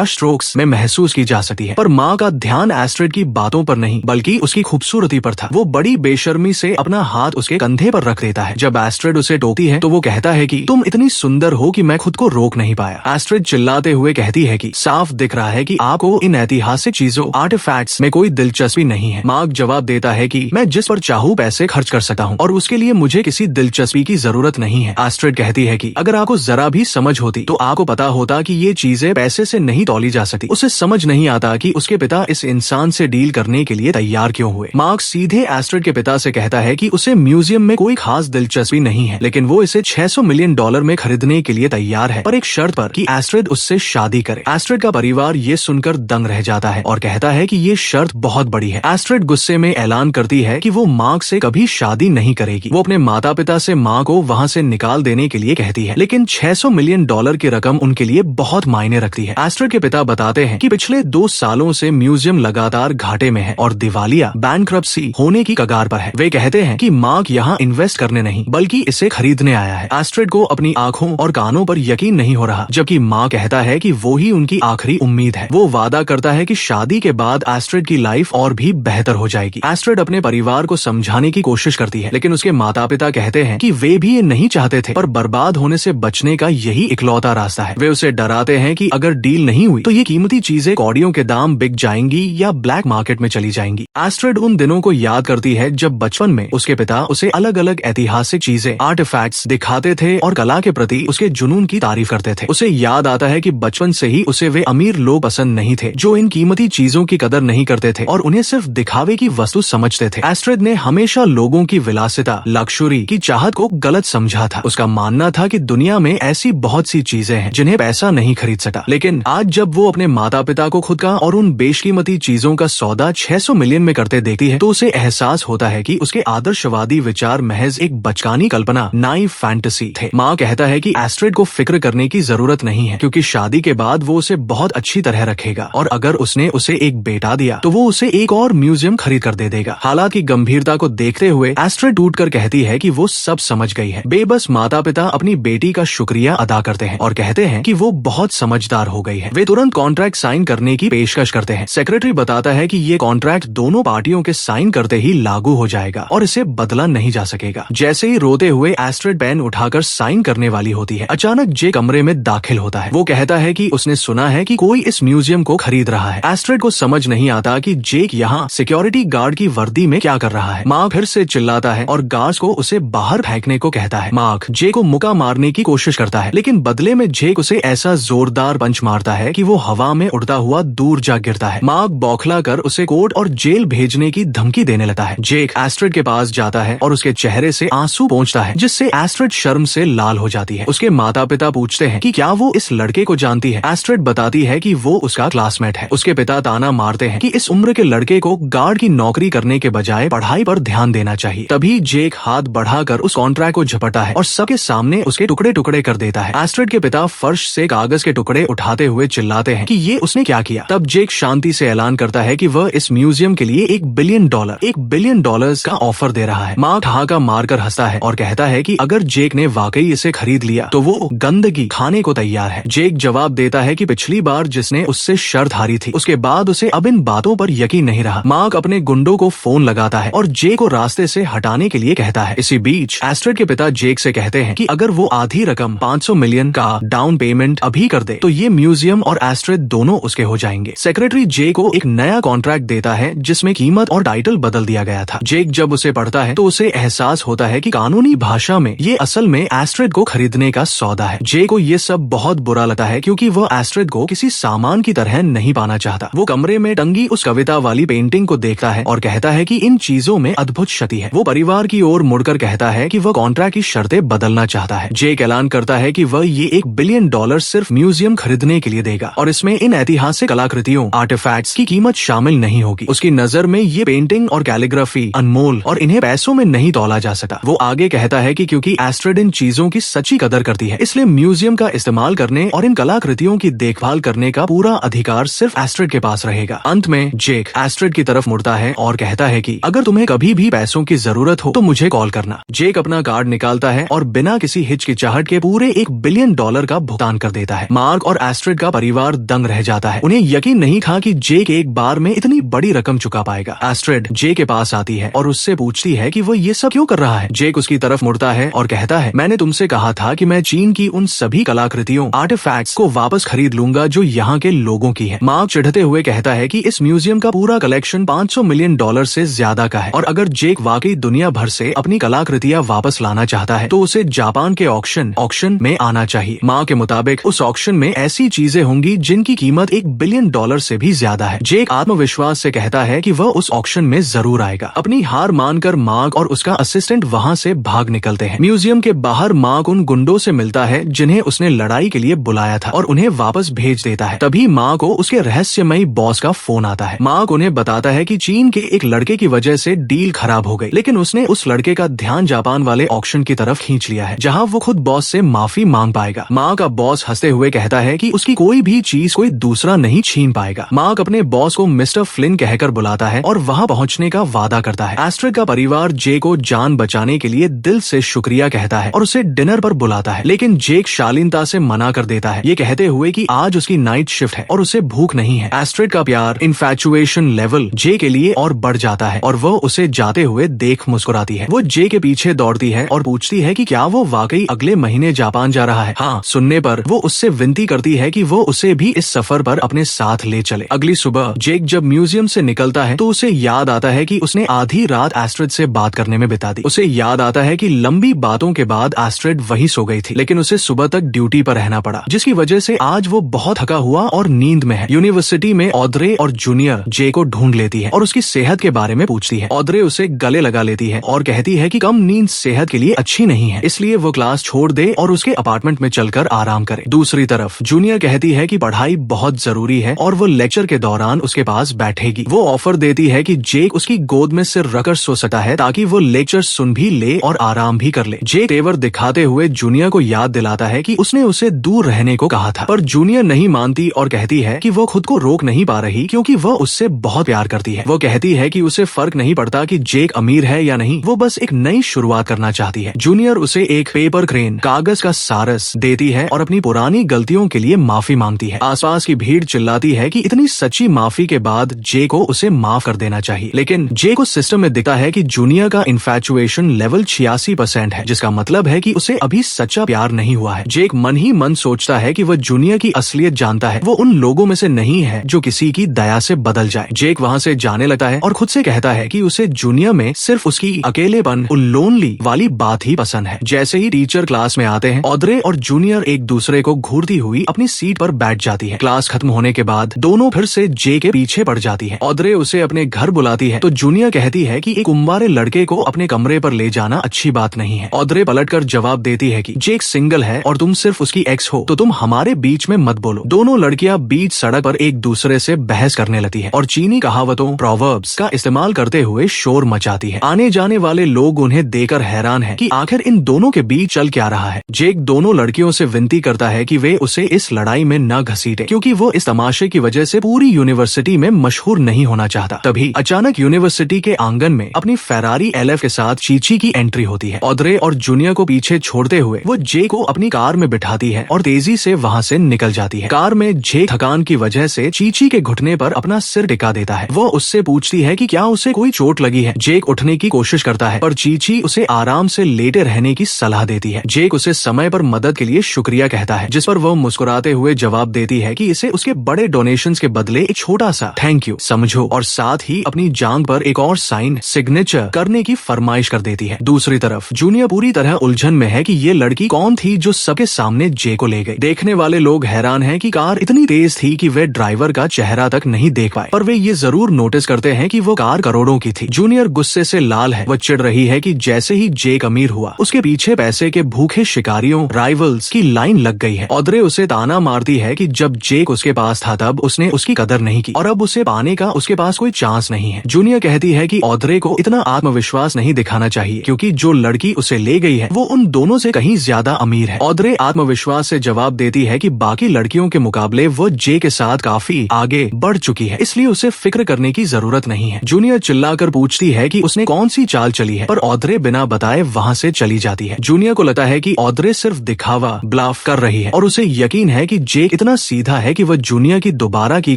Speaker 1: स्ट्रोक्स में महसूस की जा सकती है। पर माँ का ध्यान एस्ट्रिड की बातों पर नहीं बल्कि उसकी खूबसूरती पर था। वो बड़ी बेशर्मी से अपना हाथ उसके कंधे पर रख देता है। जब एस्ट्रिड उसे टोकती है तो वो कहता है कि तुम इतनी सुंदर हो कि मैं खुद को रोक नहीं पाया। एस्ट्रिड चिल्लाते हुए कहती है कि साफ दिख रहा है कि आपको इन ऐतिहासिक चीजों आर्टिफैक्ट्स में कोई दिलचस्पी नहीं है। मार्क जवाब देता है कि मैं जिस पर चाहूँ पैसे खर्च कर सकता हूँ और उसके लिए मुझे किसी दिलचस्पी की जरूरत नहीं है। एस्ट्रिड कहती है कि अगर आपको जरा भी समझ होती तो आपको पता होता कि ये चीजें पैसे से नहीं तौली जा सकती। उसे समझ नहीं आता कि उसके पिता इस इंसान से डील करने के लिए तैयार क्यों हुए। मार्क सीधे एस्ट्रिड के पिता से कहता है कि उसे म्यूजियम में कोई खास दिलचस्पी नहीं है, लेकिन वो इसे $600 मिलियन में खरीदने के लिए तैयार है, पर एक शर्त पर कि एस्ट्रिड उससे शादी करे। एस्ट्रिड का परिवार ये सुनकर दंग रह जाता है और कहता है कि ये शर्त बहुत बड़ी है। एस्ट्रिड गुस्से में ऐलान करती है कि वो मार्क से कभी शादी नहीं करेगी। वो अपने माता पिता से माँ को वहाँ से निकाल देने के लिए कहती है, लेकिन $600 मिलियन की रकम उनके लिए बहुत मायने रखती है। एस्ट्रिड के पिता बताते हैं कि पिछले 2 सालों से म्यूजियम लगातार घाटे में है और दिवालिया बैंक्रप्सी होने की कगार पर है। वे कहते हैं कि मार्क यहाँ इन्वेस्ट करने नहीं बल्कि इसे खरीदने आया है। एस्ट्रिड को अपनी आंखों और कानों पर यकीन नहीं हो रहा, जबकि माँ कहता है कि वो ही उनकी आखिरी उम्मीद है। वो वादा करता है कि शादी के बाद एस्ट्रिड की लाइफ और भी बेहतर हो जाएगी। एस्ट्रिड अपने परिवार को समझाने की कोशिश करती है, लेकिन उसके माता पिता कहते हैं कि वे भी ये नहीं चाहते थे, पर बर्बाद होने से बचने का यही इकलौता रास्ता है। वे उसे डराते हैं कि अगर डील नहीं हुई तो ये कीमती चीजें कौड़ियों के दाम बिक जाएंगी या ब्लैक मार्केट में चली जाएंगी। एस्ट्रिड उन दिनों को याद करती है जब बचपन में उसके पिता उसे अलग अलग ऐतिहासिक चीजें आर्टिफैक्ट्स दिखाते थे और कला के प्रति उसके जुनून की तारीफ करते थे। उसे याद आता है कि बचपन से ही उसे वे अमीर लोग पसंद नहीं थे जो इन कीमती चीजों की कदर नहीं करते थे और उन्हें सिर्फ दिखावे की वस्तु समझते थे। एस्ट्रिड ने हमेशा लोगों की विलासिता, लक्सुरी की चाहत को गलत समझा था। उसका मानना था कि दुनिया में ऐसी बहुत सी चीजें हैं जिन्हें पैसा नहीं खरीद सकता। लेकिन आज जब वो अपने माता पिता को खुद का और उन बेशकीमती चीजों का सौदा $600 मिलियन में करते देखती है तो उसे एहसास होता है कि उसके आदर्शवादी विचार महज एक बचकानी कल्पना, नाइव फैंटेसी थे। माँ कहता है कि एस्ट्रिड को फिक्र करने की जरूरत नहीं है, क्योंकि शादी के बाद वो उसे बहुत अच्छी तरह रखेगा और अगर उसने उसे एक बेटा दिया तो वो उसे एक और म्यूजियम खरीद कर दे देगा। हालात की गंभीरता को देखते हुए एस्ट्रिड टूटकर कहती है कि वो सब समझ गई है। बेबस माता पिता अपनी बेटी का शुक्रिया अदा करते हैं और कहते हैं कि वो बहुत समझदार हो गई है। वे तुरंत कॉन्ट्रैक्ट साइन करने की पेशकश करते हैं। सेक्रेटरी बताता है कि ये कॉन्ट्रैक्ट दोनों पार्टियों के साइन करते ही लागू हो जाएगा और इसे बदला नहीं जा सकेगा। जैसे ही रोते हुए एस्ट्रिड पेन उठाकर साइन करने वाली होती है, अचानक जे कमरे में दाखिल होता है। वो कहता है कि उसने सुना है कि कोई इस म्यूजियम को खरीद रहा है। एस्ट्रिड को समझ नहीं आता कि जेक यहाँ सिक्योरिटी सिक्योरिटी गार्ड की वर्दी में क्या कर रहा है। मार्क फिर से चिल्लाता है और गार्ड्स को उसे बाहर फेंकने को कहता है। मार्क जे को मुक्का मारने की कोशिश करता है, लेकिन बदले में जेक उसे ऐसा जोरदार पंच मारता है कि वो हवा में उड़ता हुआ दूर जा गिरता है। मार्क बौखला कर उसे कोर्ट और जेल भेजने की धमकी देने लगता है। जेक एस्ट्रिड के पास जाता है और उसके चेहरे से आंसू पोंछता है, जिससे एस्ट्रिड शर्म से लाल हो जाती है। उसके माता पिता पूछते हैं कि क्या वो इस लड़के को जानती है। एस्ट्रिड बताती है कि वो उसका क्लासमेट है। उसके पिता ताना मारते हैं कि इस उम्र के लड़के को गार्ड की नौकरी करने के बजाय पढ़ाई पर ध्यान देना चाहिए। तभी जेक हाथ बढ़ाकर उस कॉन्ट्रैक्ट को झपटा है और सबके सामने उसके टुकड़े टुकड़े कर देता है। एस्ट्रिड के पिता फर्श से कागज के टुकड़े उठाते हुए चिल्लाते हैं कि ये उसने क्या किया। तब जेक शांति से ऐलान करता है कि वह इस म्यूजियम के लिए $1 बिलियन का ऑफर दे रहा है। मार्क ठहाका मारकर हंसता है और कहता है कि अगर जेक ने वाकई इसे खरीद लिया तो वो गंदगी खाने को तैयार है। जेक जवाब देता है कि पिछली बार जिसने उससे शर्त हारी थी, उसके बाद उसे अब इन बातों पर यकीन नहीं रहा। मार्क अपने गुंडों को फोन लगाता है और जेक को रास्ते से हटाने के लिए कहता है। इसी बीच एस्ट्रिड के पिता जेक से कहते हैं कि अगर वो आधी रकम 500 मिलियन का डाउन पेमेंट अभी कर दे तो ये म्यूजियम और एस्ट्रिड दोनों उसके हो जाएंगे। सेक्रेटरी जेक को एक नया कॉन्ट्रैक्ट देता है जिसमें कीमत और टाइटल बदल दिया गया था। जेक जब उसे पढ़ता है तो उसे एहसास होता है कि कानूनी भाषा में ये असल में एस्ट्रिड को खरीदने का सौदा है। जेक को ये सब बहुत बुरा लगता है क्योंकि वह एस्ट्रिड को किसी सामान की तरह नहीं पाना चाहता। वो कमरे में टंगी उस कविता वाली पेंटिंग को देखता है और कहता है कि इन चीजों में अद्भुत क्षति है। वो परिवार की ओर मुड़कर कहता है कि वह कॉन्ट्रैक्ट की शर्तें बदलना चाहता है। जेक ऐलान करता है कि वह ये $1 बिलियन सिर्फ म्यूजियम खरीदने के लिए देगा और इसमें इन ऐतिहासिक कलाकृतियों आर्टिफैक्ट्स की कीमत शामिल नहीं होगी। उसकी नजर में ये पेंटिंग और कैलीग्राफी अनमोल और इन्हें पैसों में नहीं तौला जा सकता। वो आगे कहता है कि क्योंकि एस्ट्रिड इन चीजों की सच्ची कदर करती है, इसलिए म्यूजियम का इस्तेमाल करने और इन कलाकृतियों की देखभाल करने का पूरा अधिकार सिर्फ एस्ट्रिड के पास रहेगा। अंत में जेक एस्ट्रिड की तरफ मुड़ता है और कहता है कि अगर तुम्हें कभी भी पैसों की जरूरत हो तो मुझे कॉल करना। जेक अपना कार्ड निकालता है और बिना किसी हिचकिचाहट के पूरे $1 बिलियन का भुगतान कर देता है। मार्क और एस्ट्रिड का परिवार दंग रह जाता है। उन्हें यकीन नहीं था कि जेक एक बार में इतनी बड़ी रकम चुका पाएगा। एस्ट्रिड जेक के पास आती है और उससे पूछती है कि वो ये सब क्यों कर रहा है। जेक उसकी तरफ मुड़ता है और कहता है, मैंने तुमसे कहा था कि मैं चीन की उन सभी कलाकृतियों आर्टिफैक्ट्स को वापस खरीद लूंगा जो यहाँ के लोगों की है। मार्क चिढ़ते हुए कहता है कि इस म्यूजियम का पूरा कलेक्शन $500 मिलियन से ज्यादा का है और अगर जेक वाकई दुनिया भर से अपनी कलाकृतियां वापस लाना चाहता है तो उसे जापान के ऑक्शन में आना चाहिए। माँ के मुताबिक उस ऑक्शन में ऐसी चीजें होंगी जिनकी कीमत $1 बिलियन से भी ज्यादा है। जेक आत्मविश्वास से कहता है कि वह उस ऑक्शन में जरूर आएगा। अपनी हार मानकर मार्क और उसका असिस्टेंट वहाँ से भाग निकलते हैं। म्यूजियम के बाहर मार्क उन गुंडों से मिलता है जिन्हें उसने लड़ाई के लिए बुलाया था और उन्हें वापस भेज देता है। तभी मार्क को उसके रहस्यमयी बॉस का फोन आता है। मार्क उन्हें बताता है कि चीन के एक लड़के की वजह से डील खराब हो गई, लेकिन उसने उस लड़के का ध्यान जापान वाले ऑक्शन की तरफ खींच लिया है जहाँ वो खुद बॉस से माफी मांग पाएगा। मार्क का बॉस हंसते हुए कहता है कि उसकी कोई भी चीज कोई दूसरा नहीं छीन पाएगा। मार्क अपने बॉस को मिस्टर फ्लिन कहकर बुलाता है और वहाँ पहुँचने का वादा करता है। एस्ट्रिड का परिवार जेक को जान बचाने के लिए दिल से शुक्रिया कहता है और उसे डिनर पर बुलाता है, लेकिन जेक शालीनता से मना कर देता है, ये कहते हुए कि आज उसकी नाइट शिफ्ट है और उसे भूख नहीं है। एस्ट्रिड का प्यार इन्फैचुएशन लेवल जे के लिए और बढ़ जाता है और वो उसे जाते हुए देख मुस्कुराती है। वो जे के पीछे दौड़ती है और पूछती है कि क्या वो वाकई अगले महीने जापान जा रहा है। हाँ सुनने पर वो उससे विनती करती है कि वो उसे भी इस सफर पर अपने साथ ले चले। अगली सुबह जेक जब म्यूजियम से निकलता है तो उसे याद आता है कि उसने आधी रात एस्ट्रिड से बात करने में बिता दी। उसे याद आता है कि लंबी बातों के बाद एस्ट्रिड वहीं सो गई थी, लेकिन उसे सुबह तक ड्यूटी पर रहना पड़ा, जिसकी वजह से आज वो बहुत थका हुआ और नींद में है। यूनिवर्सिटी में ऑड्रे और जूनियर जे को ढूंढ लेती है और उसकी सेहत के बारे में पूछती है। ऑड्रे उसे गले लगा लेती है और कहती है कि कम नींद सेहत के लिए अच्छी नहीं है, इसलिए वो क्लास छोड़ दे और उसके अपार्टमेंट में चलकर आराम करे। दूसरी तरफ जूनियर कहती है कि पढ़ाई बहुत जरूरी है और वो लेक्चर के दौरान उसके पास बैठेगी। वो ऑफर देती है कि जेक उसकी गोद में सिर रखकर सो सकता है ताकि वो लेक्चर सुन भी ले और आराम भी कर ले। जेक तेवर दिखाते हुए जूनियर को याद दिलाता है कि उसने उसे दूर रहने को कहा था, पर जूनियर नहीं मानती और कहती है कि वो खुद को रोक नहीं पा रही क्योंकि वो उससे बहुत प्यार करती है। वो कहती है कि उसे फर्क नहीं पड़ता कि जेक अमीर है या नहीं, वो बस एक नई शुरुआत करना चाहती है। जूनियर उसे एक पेपर क्रेन कागज का सारस देती है और अपनी पुरानी गलतियों के लिए माफी मांगती है। आसपास की भीड़ चिल्लाती है कि इतनी सच्ची माफी के बाद जे को उसे माफ कर देना चाहिए, लेकिन जे को सिस्टम में दिखता है कि जूनियर का इन्फैचुएशन लेवल 86% है, जिसका मतलब है कि उसे अभी सच्चा प्यार नहीं हुआ है। जेक मन ही मन सोचता है कि वह जूनियर की असलियत जानता है, वो उन लोगों में से नहीं है जो किसी की दया से बदल जाए। जेक वहाँ से जाने लगता है और खुद से कहता है कि उसे जूनियर में सिर्फ उसकी अकेलेपन, लोनली वाली बात ही पसंद है। जैसे ही टीचर क्लास में आते हैं, ऑड्रे और जूनियर एक दूसरे को घूरती हुई अपनी सीट पर बैठ जाती है। क्लास खत्म होने के बाद दोनों फिर से जे के पीछे पड़ जाती है। ऑड्रे उसे अपने घर बुलाती है तो जूनियर कहती है कि एक कुंवारे लड़के को अपने कमरे पर ले जाना अच्छी बात नहीं है। ऑड्रे पलटकर जवाब देती है कि जेक सिंगल है और तुम सिर्फ उसकी एक्स हो, तो तुम हमारे बीच में मत बोलो। दोनों लड़कियां बीच सड़क पर एक दूसरे से बहस करने लगती है और चीनी कहावतों, प्रोवर्ब्स का इस्तेमाल करते हुए शोर मचाती है। आने जाने वाले लोग उन्हें देखकर हैरान है कि आखिर इन दोनों के बीच चल क्या रहा है। जेक दोनों लड़कियों से विनती करता है कि वे उसे इस लड़ाई में न घसीटे, क्योंकि वो इस तमाशे की वजह से पूरी यूनिवर्सिटी में मशहूर नहीं होना चाहता। तभी अचानक यूनिवर्सिटी के आंगन में अपनी फेरारी LF के साथ चीची की एंट्री होती है। ऑड्रे और जूनियर को पीछे छोड़ते हुए वो जे को अपनी कार में बिठाती है और तेजी से वहाँ से निकल जाती है। कार में जे थकान की वजह से चीची के घुटने पर अपना सिर टिका देता है। वो उससे पूछती है कि क्या उसे कोई चोट लगी है। जेक उठने की कोशिश करता है पर चीची उसे आराम से लेटे रहने की सलाह देती है। जेक उसे समय पर मदद के लिए शुक्रिया कहता है, जिस पर वो मुस्कुराते हुए जवाब देती है कि इसे उसके बड़े डोनेशंस के बदले एक छोटा सा थैंक यू समझो, और साथ ही अपनी जांघ पर एक और साइन सिग्नेचर करने की फरमाइश कर देती है। दूसरी तरफ जूनियर पूरी तरह उलझन में है कि ये लड़की कौन थी जो सबके सामने जे को ले गई। देखने वाले लोग हैरान हैं कि कार इतनी तेज थी कि वे ड्राइवर का चेहरा तक नहीं देख पाए, पर वे ये जरूर नोटिस करते हैं कि वो कार करोड़ों की थी। जूनियर गुस्से से लाल है। वो चिढ़ रही है कि जैसे ही जेक अमीर हुआ, उसके पीछे पैसे के भूखे शिकारियों, राइवल्स की लाइन लग गई है। ऑड्रे उसे ताना मारती है कि जब जेक उसके पास था तब उसने उसकी कदर नहीं की और अब उसे पाने का उसके पास कोई चांस नहीं है। जूनियर कहती है कि ऑड्रे को इतना आत्मविश्वास नहीं दिखाना चाहिए, क्योंकि जो लड़की उसे ले गई है वो उन दोनों से कहीं ज्यादा अमीर है। ऑड्रे आत्मविश्वास से जवाब देती है कि बाकी लड़कियों के मुकाबले वो जे के साथ काफी आगे बढ़ चुकी है, इसलिए उसे फिक्र करने की जरूरत नहीं है। जूनियर चिल्लाकर पूछती है कि उसने कौन सी चाल चली है, पर ऑड्रे बिना बताए वहाँ से चली जाती है। जूनियर को लगता है कि ऑड्रे सिर्फ दिखावा, ब्लफ कर रही है और उसे यकीन है कि जेक इतना सीधा है कि वह जूनियर की दोबारा की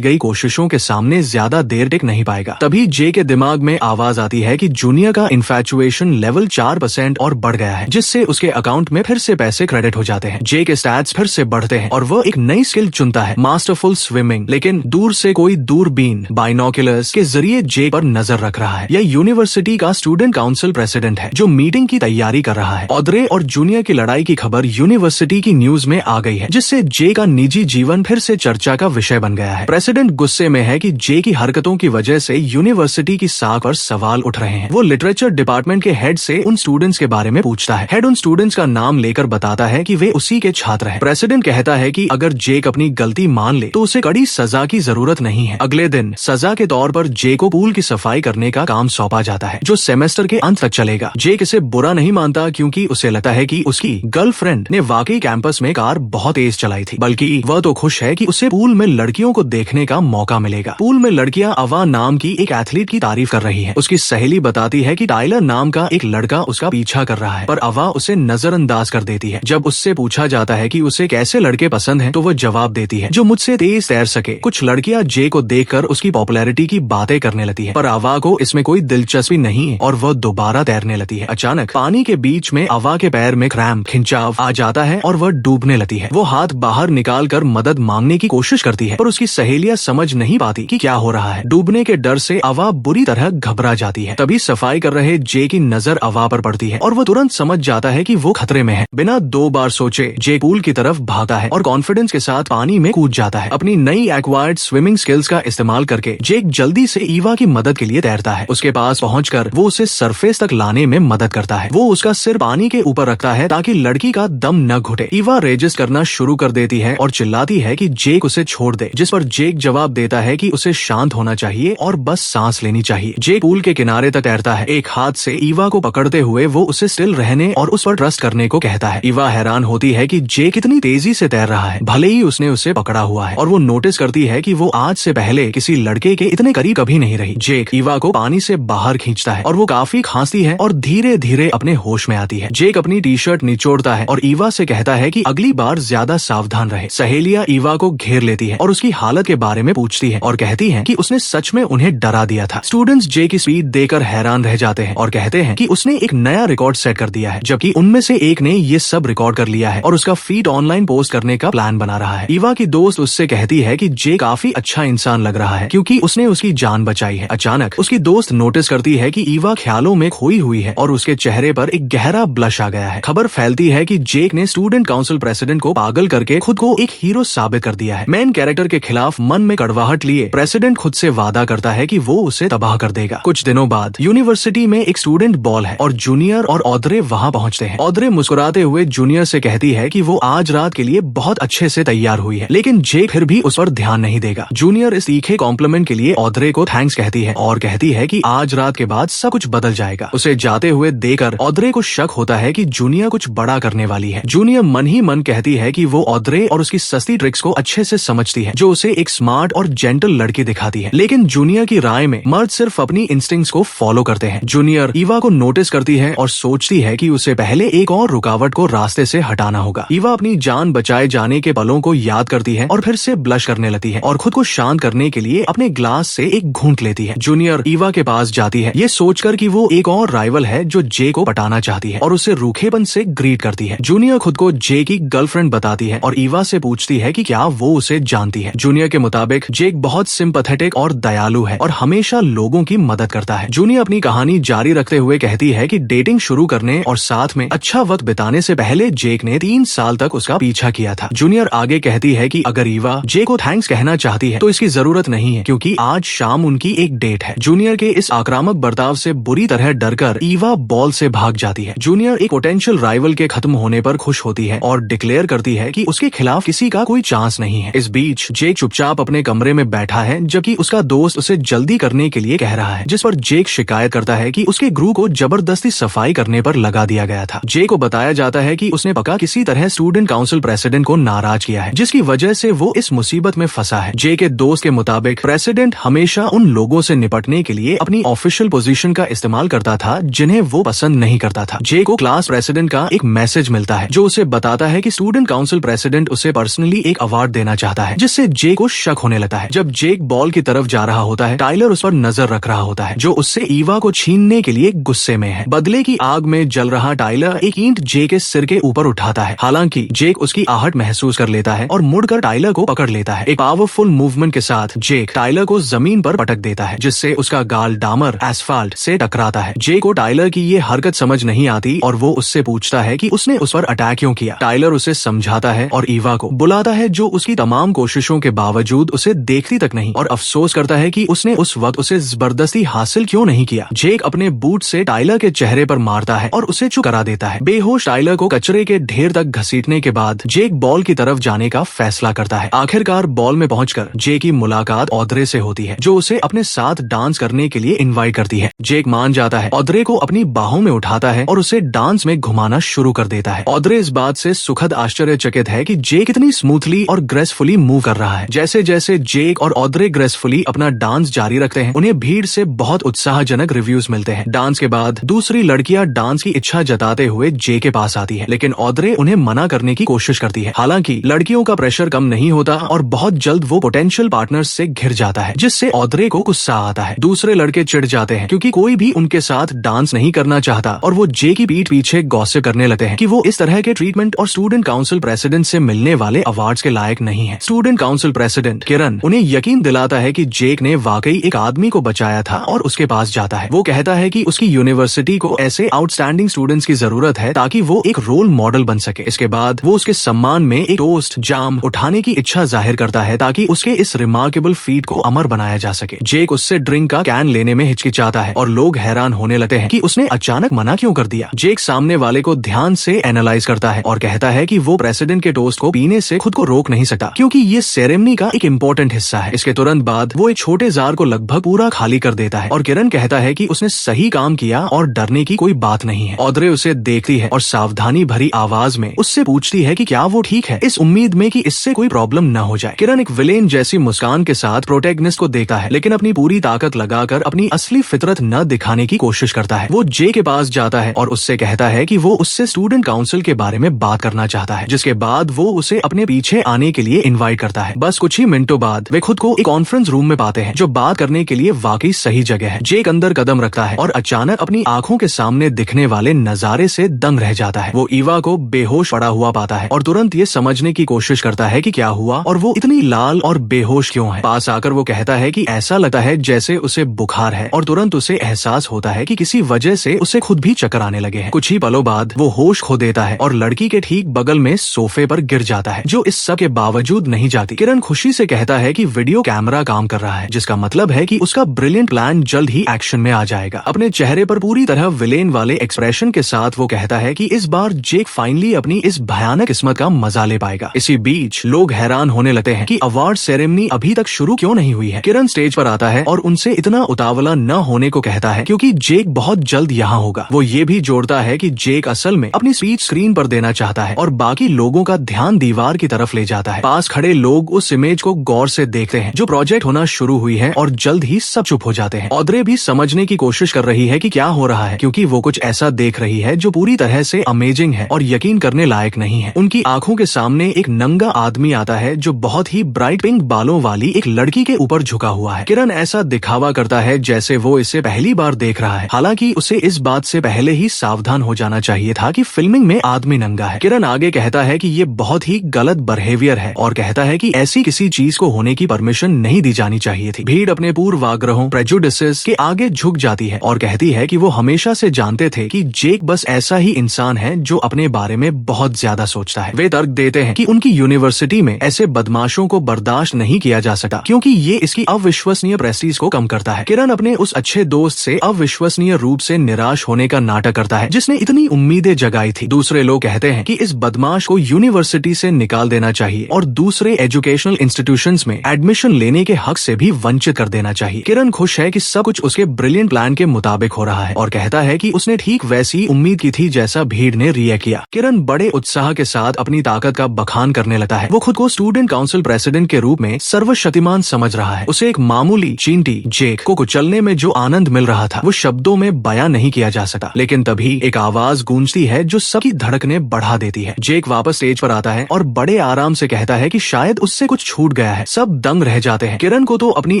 Speaker 1: गई कोशिशों के सामने ज्यादा देर टिक नहीं पाएगा। तभी जे के दिमाग में आवाज आती है कि जूनियर का इन्फैचुएशन लेवल 4% और बढ़ गया है, जिससे उसके अकाउंट में फिर से पैसे क्रेडिट हो जाते हैं। जे के स्टैट्स फिर से बढ़ते हैं और वह एक नई स्किल चुनता है, मास्टरफुल स्विमिंग। लेकिन दूर से कोई दूरबीन, बाइनोकुलर्स के जरिए जे पर नजर रख रहा है। यह यूनिवर्सिटी का स्टूडेंट काउंसिल प्रेसिडेंट है जो मीटिंग की तैयारी कर रहा है। ऑड्रे और जूनियर की लड़ाई की खबर यूनिवर्सिटी की न्यूज में आ गई है, जिससे जे का निजी जीवन फिर से चर्चा का विषय बन गया है। प्रेसिडेंट गुस्से में है कि जे की हरकतों की वजह से यूनिवर्सिटी की साख पर सवाल उठ रहे हैं। वो लिटरेचर डिपार्टमेंट के हेड से उन स्टूडेंट्स के बारे में पूछता है। हेड उन स्टूडेंट्स का नाम लेकर बताता है कि वे उसी के छात्र हैं। प्रेसिडेंट कहता है कि अगर जेक अपनी गलती मान ले तो उसे कड़ी सजा की जरूरत नहीं है। अगले दिन सजा के तौर पर जे को पूल की सफाई करने का काम सौंपा जाता है, जो सेमेस्टर के अंत तक चलेगा। जेक इसे बुरा नहीं मानता, क्योंकि उसे लगता है कि उसकी गर्लफ्रेंड ने वाकई कैंपस में कार बहुत तेज चलाई थी, बल्कि वह तो खुश है कि उसे पूल में लड़कियों को देखने का मौका मिलेगा। पूल में लड़कियां अवा नाम की एक एथलीट की तारीफ कर रही है। उसकी सहेली बताती है कि टाइलर नाम का एक लड़का उसका पीछा कर रहा है, पर अवा उसे नजरअंदाज कर देती है। जब उससे पूछा जाता है कि उसे कैसे लड़के पसंद हैं, तो वो जवाब देती है, जो मुझसे तेज तैर सके। कुछ लड़कियां जे को देखकर उसकी पॉपुलैरिटी की बातें करने लगती है, पर अवा को इसमें कोई दिलचस्पी नहीं है और वह दोबारा तैरने लगती है। अचानक पानी के बीच में अवा के पैर में क्रैम्प, खिंचाव आ जाता है और वह डूबने लगती है। वो हाथ बाहर निकाल कर मदद मांगने की कोशिश करती है, पर उसकी सहेलियां समझ नहीं पाती कि क्या हो रहा है। डूबने के डर से अवा बुरी तरह घबरा जाती है। तभी सफाई कर रहे जे की नजर अवा पर पड़ती है और वो तुरंत समझ जाता है कि वो खतरे में है। बिना 2 बार सोचे जे पूल की तरफ भागता है और कॉन्फिडेंस के साथ पानी में कूद जाता है। अपनी नई एक्वायर्ड स्विमिंग स्किल्स का इस्तेमाल करके जेक जल्दी से ईवा की मदद के लिए तैरता है। उसके पास पहुंचकर वो उसे सरफेस तक लाने में मदद करता है। वो उसका सिर पानी के ऊपर रखता है ताकि लड़की का दम न घुटे। ईवा रेजिस्ट करना शुरू कर देती है और चिल्लाती है कि जेक उसे छोड़ दे, जिस पर जेक जवाब देता है कि उसे शांत होना चाहिए और बस सांस लेनी चाहिए। जेक पूल के किनारे तक तैरता है। एक हाथ से ईवा को पकड़ते हुए वो उसे स्टिल रहने और उस पर ट्रस्ट करने को कहता है। ईवा हैरान होती है कि जेक कितनी तेजी से तैर रहा है, भले ही उसने उसे पकड़ा हुआ है, और वो नोटिस करती है कि वो आज से पहले किसी लड़के के इतने करीब कभी नहीं रही। जेक ईवा को पानी से बाहर खींचता है और वो काफी खांसती है और धीरे धीरे अपने होश में आती है। जेक अपनी टी-शर्ट निचोड़ता है और ईवा से कहता है कि अगली बार ज्यादा सावधान रहे। सहेलियां ईवा को घेर लेती है और उसकी हालत के बारे में पूछती है और कहती है कि उसने सच में उन्हें डरा दिया था। स्टूडेंट्स जे की स्पीड देखकर हैरान रह जाते हैं और कहते हैं कि उसने एक नया रिकॉर्ड सेट कर दिया है, जबकि उनमें से एक ने ये सब रिकॉर्ड कर लिया है और उसका फीड ऑनलाइन पोस्ट करने का प्लान बना रहा है। ईवा की दोस्त उससे कहती है कि जे काफी अच्छा इंसान लग रहा है, क्योंकि उसने उसकी उसकी जान बचाई है। अचानक उसकी दोस्त नोटिस करती है कि ईवा ख्यालों में खोई हुई है और उसके चेहरे पर एक गहरा ब्लश आ गया है। खबर फैलती है कि जेक ने स्टूडेंट काउंसिल प्रेसिडेंट को पागल करके खुद को एक हीरो साबित कर दिया है। मेन कैरेक्टर के खिलाफ मन में कड़वाहट लिए प्रेसिडेंट खुद से वादा करता है कि वो उसे तबाह कर देगा। कुछ दिनों बाद यूनिवर्सिटी में एक स्टूडेंट बॉल है और जूनियर और ऑड्रे वहाँ पहुँचते हैं। ऑड्रे मुस्कुराते हुए जूनियर से कहती है कि वो आज रात के लिए बहुत अच्छे से तैयार हुई है, लेकिन जेक फिर भी उस पर ध्यान नहीं देगा। जूनियर इस तीखे कॉम्प्लीमेंट के लिए ऑड्रे को थैंक्स कहती है और कहती है कि आज रात के बाद सब कुछ बदल जाएगा। उसे जाते हुए देखकर ऑड्रे को शक होता है कि जूनियर कुछ बड़ा करने वाली है। जूनियर मन ही मन कहती है कि वो ऑड्रे और उसकी सस्ती ट्रिक्स को अच्छे से समझती है, जो उसे एक स्मार्ट और जेंटल लड़की दिखाती है। लेकिन जूनियर की राय में मर्द सिर्फ अपनी इंस्टिंक्ट्स को फॉलो करते हैं। जूनियर ईवा को नोटिस करती है और सोचती है कि उसे पहले एक और रुकावट को रास्ते से हटाना होगा। ईवा अपनी जान बचाए जाने के पलों को याद करती है और फिर से ब्लश करने लगती है और खुद को शांत करने के लिए अपने ग्लास से एक घूंट लेती है। जूनियर ईवा के पास जाती है, ये सोचकर कि वो एक और राइवल है जो जे को पटाना चाहती है, और उसे रूखेपन से ग्रीट करती है। जूनियर खुद को जे की गर्लफ्रेंड बताती है और ईवा से पूछती है कि क्या वो उसे जानती है। जूनियर के मुताबिक जेक बहुत सिंपैथेटिक और दयालु है और हमेशा लोगों की मदद करता है। जूनियर अपनी कहानी जारी रखते हुए कहती है कि डेटिंग शुरू करने और साथ में अच्छा वक्त बिताने से पहले जेक ने 3 साल तक उसका पीछा किया था। जूनियर आगे कहती है कि अगर ईवा जे को थैंक्स कहना चाहती है तो इसकी जरूरत नहीं है, क्योंकि आज शाम उनकी एक डेट है। जूनियर के इस आक्रामक बर्ताव से बुरी तरह डरकर ईवा बॉल से भाग जाती है। जूनियर एक पोटेंशियल राइवल के खत्म होने पर खुश होती है और डिक्लेयर करती है कि उसके खिलाफ किसी का कोई चांस नहीं है। इस बीच जेक चुपचाप अपने कमरे में बैठा है, जबकि उसका दोस्त उसे जल्दी करने के लिए कह रहा है, जिस पर जेक शिकायत करता है कि उसके गुरु को जबरदस्ती सफाई करने पर लगा दिया गया था। जेक को बताया जाता है कि उसने पक्का किसी तरह स्टूडेंट काउंसिल प्रेसिडेंट को नाराज किया है, जिसकी वजह से वो इस मुसीबत में फंसा है। जे के दोस्त के मुताबिक प्रेसिडेंट हमेशा उन लोगों से निपटने के लिए अपनी ऑफिशियल पोजीशन का इस्तेमाल करता था जिन्हें वो पसंद नहीं करता था। जे को क्लास प्रेसिडेंट का एक मैसेज मिलता है जो उसे बताता है कि स्टूडेंट काउंसिल प्रेसिडेंट उसे पर्सनली एक अवार्ड देना चाहता है, जिससे जे को शक होने लगता है। जब जेक बॉल की तरफ जा रहा होता है, टाइलर उस पर नजर रख रहा होता है, जो उससे ईवा को छीनने के लिए गुस्से में है। बदले की आग में जल रहा टाइलर एक ईंट जे के सिर के ऊपर उठाता है। हालांकि जेक उसकी आहट महसूस कर लेता है और मुड़कर टाइलर को पकड़ लेता है। एक पावरफुल मूवमेंट के साथ जेक टाइलर को जमीन पर पटक देता है, जिससे उसका गाल डामर एसफाल्ट से टकराता है। जेक को टाइलर की ये हरकत समझ नहीं आती और वो उससे पूछता है कि उसने उस पर अटैक क्यों किया। टाइलर उसे समझाता है और ईवा को बुलाता है, जो उसकी तमाम कोशिशों के बावजूद उसे देखती तक नहीं, और अफसोस करता है कि उसने उस वक्त उसे जबरदस्ती हासिल क्यों नहीं किया। जेक अपने बूट से टाइलर के चेहरे पर मारता है और उसे चुप करा देता है। बेहोश टाइलर को कचरे के ढेर तक घसीटने के बाद जेक बॉल की तरफ जाने का फैसला करता है। आखिरकार बॉल में पहुंचकर जे की मुलाकात ऑड्रे से होती है, जो उसे अपने साथ डांस करने के लिए इनवाइट करती है। जेक मान जाता है, ऑड्रे को अपनी बाहों में उठाता है और उसे डांस में घुमाना शुरू कर देता है। ऑड्रे इस बात से सुखद आश्चर्यचकित है कि जेक इतनी स्मूथली और ग्रेसफुली मूव कर रहा है। जैसे जैसे जेक और ऑड्रे ग्रेसफुली अपना डांस जारी रखते हैं, उन्हें भीड़ से बहुत उत्साहजनक रिव्यूज मिलते हैं। डांस के बाद दूसरी लड़कियां डांस की इच्छा जताते हुए जे के पास आती है, लेकिन ऑड्रे उन्हें मना करने की कोशिश करती है। हालांकि लड़कियों का प्रेशर कम नहीं होता और बहुत जल्द वो पोटेंशियल पार्टनर्स से घिर जाता है, जिससे ऑड्रे को गुस्सा आता है। दूसरे लड़के चिढ़ जाते हैं क्योंकि कोई भी उनके साथ डांस नहीं करना चाहता, और वो जे की पीठ पीछे गॉसिप करने लगते हैं कि वो इस तरह के ट्रीटमेंट और स्टूडेंट काउंसिल प्रेसिडेंट से मिलने वाले अवार्ड्स के लायक नहीं है। स्टूडेंट काउंसिल प्रेसिडेंट किरण उन्हें यकीन दिलाता है कि जेक ने वाकई एक आदमी को बचाया था और उसके पास जाता है। वो कहता है कि उसकी यूनिवर्सिटी को ऐसे आउटस्टैंडिंग स्टूडेंट्स की जरूरत है ताकि वो एक रोल मॉडल बन सके। इसके बाद वो उसके सम्मान में एक टोस्ट जाम उठाने की इच्छा जाहिर करता है ताकि उसके इस रिमार्केबल फीट को अमर बनाया जा सके। जेक उससे ड्रिंक का कैन लेने में हिचकिचाता है और लोग हैरान होने लगते हैं कि उसने अचानक मना क्यों कर दिया। जेक सामने वाले को ध्यान से एनालाइज करता है और कहता है कि वो प्रेसिडेंट के टोस्ट को पीने से खुद को रोक नहीं सकता, क्योंकि ये सेरेमनी का एक इम्पोर्टेंट हिस्सा है। इसके तुरंत बाद वो एक छोटे जार को लगभग पूरा खाली कर देता है और किरण कहता है कि उसने सही काम किया और डरने की कोई बात नहीं है। ऑड्रे उसे देखती है और सावधानी भरी आवाज में उससे पूछती है कि क्या वो ठीक है, इस उम्मीद में कि इससे कोई प्रॉब्लम न हो जाए। किरण एक विलेन जैसी मुस्कान के साथ प्रोटैगनिस्ट को देखता है, लेकिन अपनी पूरी ताकत लगाकर अपनी असली फितरत न दिखाने की कोशिश करता है। वो जे के पास जाता है और उससे कहता है कि वो उससे स्टूडेंट काउंसिल के बारे में बात करना चाहता है, जिसके बाद वो उसे अपने पीछे आने के लिए इनवाइट करता है। बस कुछ ही मिनटों बाद वे खुद को एक कॉन्फ्रेंस रूम में पाते हैं, जो बात करने के लिए वाकई सही जगह है। जेक अंदर कदम रखता है और अचानक अपनी आंखों के सामने दिखने वाले नजारे से दंग रह जाता है। वो ईवा को बेहोश पड़ा हुआ पाता है और तुरंत ये समझने की कोशिश करता है कि क्या हुआ और वो इतनी लाल और बेहोश क्यों है। पास आकर वो कहता है कि कि ऐसा लगता है जैसे उसे बुखार है और तुरंत उसे एहसास होता है कि किसी वजह से उसे खुद भी चक्कर आने लगे हैं। कुछ ही पलों बाद वो होश खो देता है और लड़की के ठीक बगल में सोफे पर गिर जाता है, जो इस सब के बावजूद नहीं जाती। किरण खुशी से कहता है कि वीडियो कैमरा काम कर रहा है, जिसका मतलब है कि उसका ब्रिलियंट प्लान जल्द ही एक्शन में आ जाएगा। अपने चेहरे पर पूरी तरह विलेन वाले एक्सप्रेशन के साथ वो कहता है कि इस बार जेक फाइनली अपनी इस भयानक किस्मत का मजा ले पाएगा। इसी बीच लोग हैरान होने लगते हैं कि अवार्ड सेरेमनी अभी तक शुरू क्यों नहीं हुई है। किरण स्टेज पर आता है और उनसे इतना उतावला न होने को कहता है क्योंकि जेक बहुत जल्द यहाँ होगा। वो ये भी जोड़ता है कि जेक असल में अपनी स्पीच स्क्रीन पर देना चाहता है और बाकी लोगों का ध्यान दीवार की तरफ ले जाता है। पास खड़े लोग उस इमेज को गौर से देखते हैं जो प्रोजेक्ट होना शुरू हुई है और जल्द ही सब चुप हो जाते हैं। ऑड्रे भी समझने की कोशिश कर रही है कि क्या हो रहा है, क्योंकि वो कुछ ऐसा देख रही है जो पूरी तरह से अमेजिंग है और यकीन करने लायक नहीं है। उनकी आंखों के सामने एक नंगा आदमी आता है जो बहुत ही ब्राइट पिंक बालों वाली एक लड़की के ऊपर झुका हुआ है। किरण ऐसा दिखावा करता है जैसे वो इसे पहली बार देख रहा है, हालांकि उसे इस बात से पहले ही सावधान हो जाना चाहिए था कि फिल्मिंग में आदमी नंगा है। किरण आगे कहता है कि ये बहुत ही गलत बिहेवियर है और कहता है कि ऐसी किसी चीज को होने की परमिशन नहीं दी जानी चाहिए थी। भीड़ अपने पूर्वाग्रहों प्रेजुडिसेस के आगे झुक जाती है और कहती है कि वो हमेशा से जानते थे कि जेक बस ऐसा ही इंसान है जो अपने बारे में बहुत ज्यादा सोचता है। वे तर्क देते हैं कि उनकी यूनिवर्सिटी में ऐसे बदमाशों को बर्दाश्त नहीं किया जा सकता क्योंकि ये इसकी अविश्वसनीय प्रेस्टीज को कम करता है। किरण अपने उस अच्छे दोस्त से अविश्वसनीय रूप से निराश होने का नाटक करता है जिसने इतनी उम्मीदें जगाई थी। दूसरे लोग कहते हैं कि इस बदमाश को यूनिवर्सिटी से निकाल देना चाहिए और दूसरे एजुकेशनल इंस्टीट्यूशंस में एडमिशन लेने के हक से भी वंचित कर देना चाहिए। किरण खुश है कि सब कुछ उसके ब्रिलियंट प्लान के मुताबिक हो रहा है और कहता है कि उसने ठीक वैसी उम्मीद की थी जैसा भीड़ ने रिएक्ट किया। किरण बड़े उत्साह के साथ अपनी ताकत का बखान करने लगता है। वो खुद को स्टूडेंट काउंसिल प्रेसिडेंट के रूप में सर्वशक्तिमान समझ रहा है। उसे एक मामूली चींटी जेक को कुचलने में जो आनंद मिल रहा था वो शब्दों में बयां नहीं किया जा सकता। लेकिन तभी एक आवाज गूंजती है जो सबकी धड़कनें बढ़ा देती है। जेक वापस स्टेज पर आता है और बड़े आराम से कहता है कि शायद उससे कुछ छूट गया है। सब दंग रह जाते हैं। किरण को तो अपनी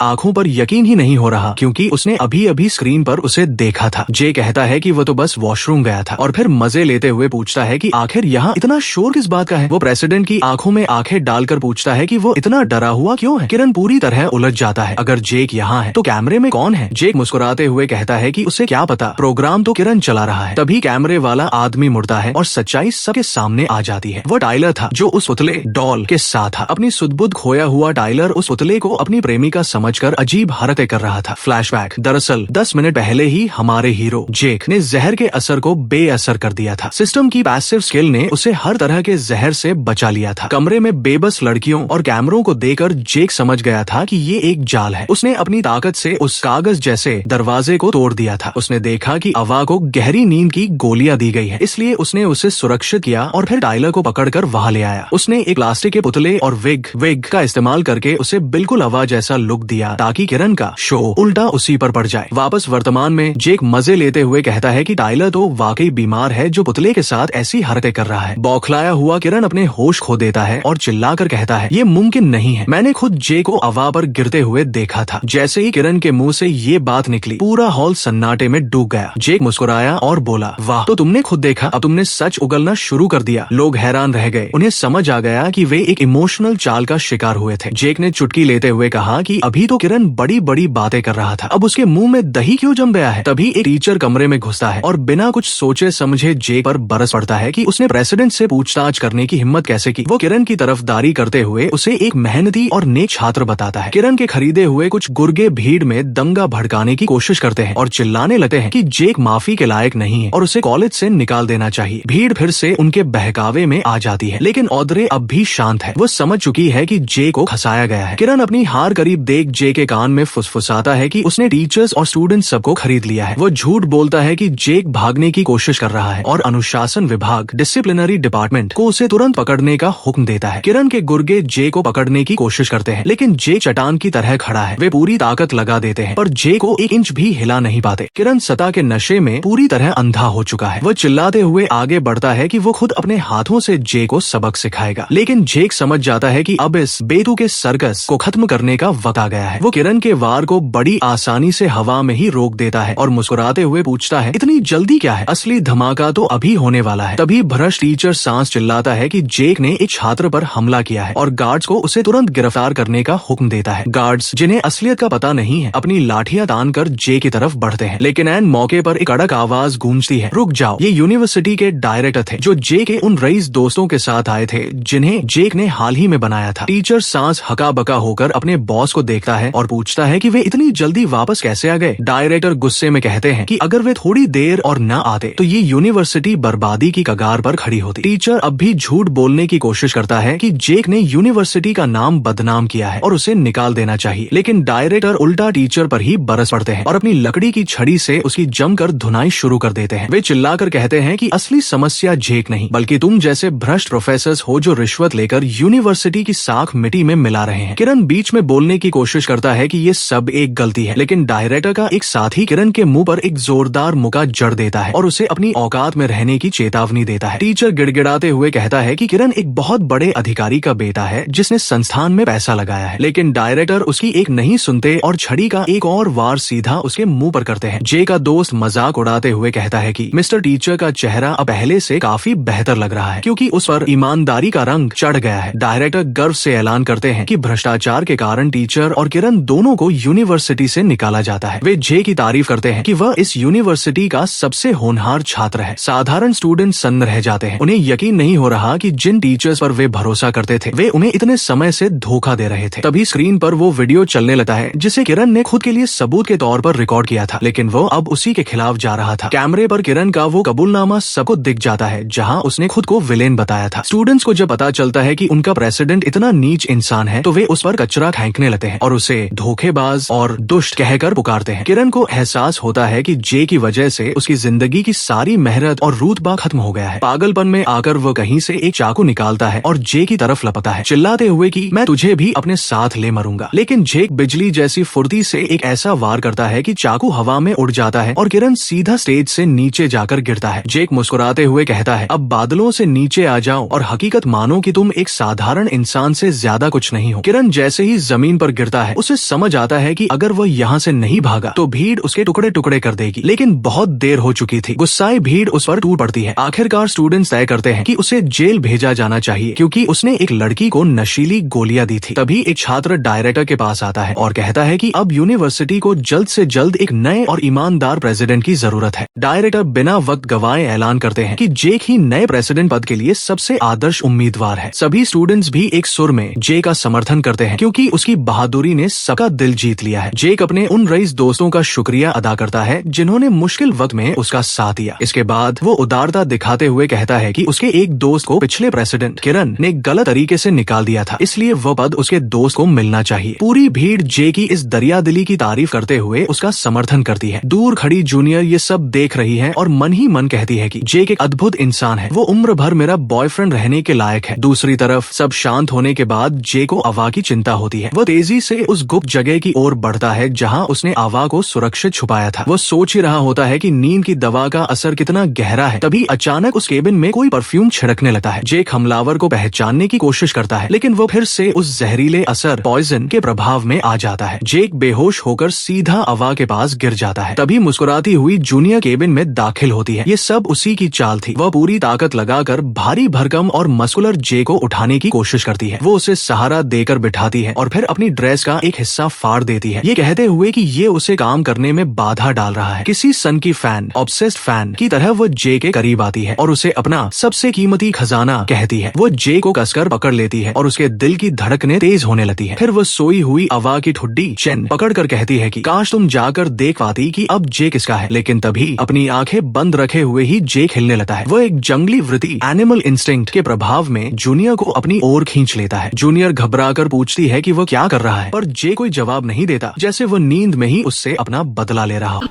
Speaker 1: आंखों पर यकीन ही नहीं हो रहा क्योंकि उसने अभी अभी स्क्रीन पर उसे देखा था। जे कहता है कि वो तो बस वॉशरूम गया था और फिर मजे लेते हुए पूछता है कि आखिर यहाँ इतना शोर किस बात का है। वो प्रेसिडेंट की आंखों में आंखें डालकर पूछता है कि वो इतना डरा हुआ क्यों है। किरण पूरी तरह उलझ जाता है। अगर जेक यहाँ है तो कैमरे में कौन है। जेक मुस्कुराते हुए कहता है कि उसे क्या पता, प्रोग्राम तो किरण चला रहा है। तभी कैमरे वाला आदमी मुड़ता है और सच्चाई सबके सामने आ जाती है। वो टाइलर था जो उस पुतले डॉल के साथ था। अपनी सुध-बुध खोया हुआ टाइलर उस पुतले को अपनी प्रेमिका समझकर अजीब हरकतें कर रहा था। फ्लैशबैक, दरअसल 10 मिनट पहले ही हमारे हीरो जेक ने जहर के असर को बेअसर कर दिया था। सिस्टम की पैसिव स्किल ने उसे हर तरह के जहर से बचा लिया था। कमरे में बेबस लड़कियों और कैमरों को देखकर जेक समझ गया था कि ये एक जाल है। उसने अपनी ताकत से उस कागज जैसे दरवाजे को तोड़ दिया था। उसने देखा कि अवा को गहरी नींद की गोलियां दी गई है, इसलिए उसने उसे सुरक्षित किया और फिर टाइलर को पकड़कर वहां ले आया। उसने एक प्लास्टिक के पुतले और विग का इस्तेमाल करके उसे बिल्कुल अवा जैसा लुक दिया ताकि किरण का शो उल्टा उसी पर पड़ जाए। वापस वर्तमान में जेक मजे लेते हुए कहता है कि टाइलर तो वाकई बीमार है जो पुतले के साथ ऐसी हरकतें कर रहा है। बौखलाया हुआ किरण अपने होश खो देता है और चिल्लाकर कहता है, ये मुमकिन नहीं है, मैंने खुद जे को अवा पर गिरते हुए देखा था। जैसे ही किरण के मुंह से ये बात निकली पूरा हॉल सन्नाटे में डूब गया। जेक मुस्कुराया और बोला, वाह, तो तुमने खुद देखा, अब तुमने सच उगलना शुरू कर दिया। लोग हैरान रह गए। उन्हें समझ आ गया कि वे एक इमोशनल चाल का शिकार हुए थे। जेक ने चुटकी लेते हुए कहा कि अभी तो किरण बड़ी बड़ी बातें कर रहा था, अब उसके मुंह में दही क्यों जम गया है। तभी एक टीचर कमरे में घुसता है और बिना कुछ सोचे समझे जेक पर बरस पड़ता है कि उसने प्रेसिडेंट से पूछताछ करने की हिम्मत कैसे की। वो किरण की तरफदारी करते हुए उसे एक मेहनती और नेक छात्र बताता है। किरण के खरीदे हुए कुछ गुर्गे भीड़ में दंगा भड़काने की कोशिश करते हैं और चिल्लाने लगते हैं कि जेक माफी के लायक नहीं है और उसे कॉलेज से निकाल देना चाहिए। भीड़ फिर से उनके बहकावे में आ जाती है, लेकिन ऑड्रे अब भी शांत है। वो समझ चुकी है कि जे को खसाया गया है। किरण अपनी हार करीब देख जे के कान में फुसफुसाता है कि उसने टीचर्स और स्टूडेंट्स सबको खरीद लिया है। वो झूठ बोलता है कि जेक भागने की कोशिश कर रहा है और अनुशासन विभाग डिसिप्लिनरी डिपार्टमेंट को उसे तुरंत पकड़ने का हुक्म देता है। किरण के गुर्गे जे को पकड़ने की कोशिश करते हैं, लेकिन जे चट्टान की तरह खड़ा है। वे पूरी ताकत लगा देते हैं पर जे को 1 इंच भी हिला नहीं पाते। किरण सता के नशे में पूरी तरह अंधा हो चुका है। वो चिल्लाते हुए आगे बढ़ता है कि वो खुद अपने हाथों से जे को सबक सिखाएगा, लेकिन जेक समझ जाता है कि अब इस बेतु के सर्कस को खत्म करने का वक्त आ गया है। वो किरण के वार को बड़ी आसानी से हवा में ही रोक देता है और मुस्कुराते हुए पूछता है, इतनी जल्दी क्या है, असली धमाका तो अभी होने वाला है। तभी भ्रष्ट टीचर सांस चिल्लाता है कि जेक ने एक छात्र पर हमला किया है और गार्ड्स को उसे तुरंत गिरफ्तार करने का हुक्म देता है। गार्ड्स स्टूडेंट्स जिन्हें असलियत का पता नहीं है अपनी लाठियां तानकर जे की तरफ बढ़ते हैं, लेकिन एन मौके पर एक कड़क आवाज गूंजती है, रुक जाओ। ये यूनिवर्सिटी के डायरेक्टर थे जो जे के उन रईस दोस्तों के साथ आए थे जिन्हें जेक ने हाल ही में बनाया था। टीचर सांस हका बका होकर अपने बॉस को देखता है और पूछता है कि वे इतनी जल्दी वापस कैसे आ गए। डायरेक्टर गुस्से में कहते हैं कि अगर वे थोड़ी देर और न आते तो ये यूनिवर्सिटी बर्बादी की कगार पर खड़ी होती। टीचर अब भी झूठ बोलने की कोशिश करता है कि जेक ने यूनिवर्सिटी का नाम बदनाम किया है और उसे निकाल देना चाहिए, लेकिन डायरेक्टर उल्टा टीचर पर ही बरस पड़ते हैं और अपनी लकड़ी की छड़ी से उसकी जमकर धुनाई शुरू कर देते हैं। वे चिल्लाकर कहते हैं कि असली समस्या जेक नहीं बल्कि तुम जैसे भ्रष्ट प्रोफेसर हो जो रिश्वत लेकर यूनिवर्सिटी की साख मिट्टी में मिला रहे हैं। किरण बीच में बोलने की कोशिश करता है कि ये सब एक गलती है, लेकिन डायरेक्टर का एक साथी किरण के मुंह पर एक जोरदार मुक्का जड़ देता है और उसे अपनी औकात में रहने की चेतावनी देता है। टीचर गिड़गिड़ाते हुए कहता है कि किरण एक बहुत बड़े अधिकारी का बेटा है जिसने संस्थान में पैसा लगाया है, लेकिन डायरेक्टर उसकी एक नहीं सुनते और छड़ी का एक और वार सीधा उसके मुंह पर करते हैं। जे का दोस्त मजाक उड़ाते हुए कहता है कि मिस्टर टीचर का चेहरा अब पहले से काफी बेहतर लग रहा है क्योंकि उस पर ईमानदारी का रंग चढ़ गया है। डायरेक्टर गर्व से ऐलान करते हैं कि भ्रष्टाचार के कारण टीचर और किरण दोनों को यूनिवर्सिटी से निकाला जाता है। वे जे की तारीफ करते हैं कि वह इस यूनिवर्सिटी का सबसे होनहार छात्र है। साधारण स्टूडेंट सन्न रह जाते हैं, उन्हें यकीन नहीं हो रहा कि जिन टीचर्स पर वे भरोसा करते थे वे उन्हें इतने समय से धोखा दे रहे थे। तभी स्क्रीन पर वो वीडियो चलने लगता है जिसे किरण ने खुद के लिए सबूत के तौर पर रिकॉर्ड किया था, लेकिन वो अब उसी के खिलाफ जा रहा था। कैमरे पर किरण का वो कबूलनामा सबको दिख जाता है जहाँ उसने खुद को विलेन बताया था। स्टूडेंट्स को जब पता चलता है कि उनका प्रेसिडेंट इतना नीच इंसान है तो वे उस पर कचरा फेंकने लगते हैं और उसे धोखेबाज और दुष्ट कहकर पुकारते हैं। किरण को एहसास होता है कि जे की वजह से उसकी जिंदगी की सारी मेहनत और रुतबा खत्म हो गया है। पागलपन में आकर वो कहीं से एक चाकू निकालता है और जे की तरफ लपकता है, चिल्लाते हुए कि मैं तुझे भी अपने साथ ले मरूंगा। लेकिन जेक बिजली जैसी फुर्ती से एक ऐसा वार करता है कि चाकू हवा में उड़ जाता है और किरण सीधा स्टेज से नीचे जाकर गिरता है। जेक मुस्कुराते हुए कहता है, अब बादलों से नीचे आ जाओ और हकीकत मानो कि तुम एक साधारण इंसान से ज्यादा कुछ नहीं हो। किरण जैसे ही जमीन पर गिरता है उसे समझ आता है कि अगर वह यहाँ से नहीं भागा तो भीड़ उसके टुकड़े टुकड़े कर देगी, लेकिन बहुत देर हो चुकी थी। गुस्साए भीड़ उस पर टूट पड़ती है। आखिरकार स्टूडेंट्स तय करते हैं कि उसे जेल भेजा जाना चाहिए क्योंकि उसने एक लड़की को नशीली गोलियां दी थी। तभी एक छात्र डायरेक्टर के पास आता है और कहता है कि अब यूनिवर्सिटी को जल्द से जल्द एक नए और ईमानदार प्रेसिडेंट की जरूरत है। डायरेक्टर बिना वक्त गवाए ऐलान करते हैं कि जेक ही नए प्रेसिडेंट पद के लिए सबसे आदर्श उम्मीदवार है। सभी स्टूडेंट्स भी एक सुर में जे का समर्थन करते हैं क्योंकि उसकी बहादुरी ने सबका दिल जीत लिया है। जेक अपने उन रईस दोस्तों का शुक्रिया अदा करता है जिन्होंने मुश्किल वक्त में उसका साथ दिया। इसके बाद वो उदारता दिखाते हुए कहता है कि उसके एक दोस्त को पिछले प्रेसिडेंट किरण ने गलत तरीके से निकाल दिया था, इसलिए वह पद उसके दोस्त को मिलना चाहिए। पूरी भीड़ जे की इस दरियादिली की तारीफ करते हुए उसका समर्थन करती है। दूर खड़ी जूनियर ये सब देख रही है और मन ही मन कहती है कि जेक एक अद्भुत इंसान है, वो उम्र भर मेरा बॉयफ्रेंड रहने के लायक है। दूसरी तरफ सब शांत होने के बाद जे को आवा की चिंता होती है। वह तेजी से उस गुप्त जगह की ओर बढ़ता है जहाँ उसने आवा को सुरक्षित छुपाया था। वो सोच ही रहा होता है कि नींद की दवा का असर कितना गहरा है। तभी अचानक उस केबिन में कोई परफ्यूम छिड़कने लगता है। जेक हमलावर को पहचानने की कोशिश करता है, लेकिन वो फिर से उस जहरीले असर पॉइजन के प्रभाव में आ जाता है। जेक बेहोश होकर सीधा आवा के पास गिर जाता है। तभी मुस्कुराती हुई जूनियर केबिन में दाखिल होती है। ये सब उसी की चाल थी। वह पूरी ताकत लगाकर भारी भरकम और मस्कुलर जे को उठाने की कोशिश करती है। वो उसे सहारा देकर बिठाती है और फिर अपनी ड्रेस का एक हिस्सा फाड़ देती है, ये कहते हुए कि ये उसे काम करने में बाधा डाल रहा है। किसी सन की फैन, ऑब्सेस्ड फैन की तरह वो जे के करीब आती है और उसे अपना सबसे कीमती खजाना कहती है। वो जे को कसकर पकड़ लेती है और उसके दिल की धड़कनें तेज होने लगती है। फिर वो सोई हुई आवा की ठुड्डी चेन पकड़कर कहती है कि काश तुम जाकर देख पाती कि अब जे किसका है। लेकिन तभी अपनी आंखें बंद रखे हुए ही जे खिलने लगता है। वो एक जंगली वृत्ति एनिमल इंस्टिंक्ट के प्रभाव में जूनियर को अपनी ओर खींच लेता है। जूनियर घबराकर पूछती है कि वो क्या कर रहा है, पर जे कोई जवाब नहीं देता, जैसे वो नींद में ही उससे अपना बदला ले रहा हो।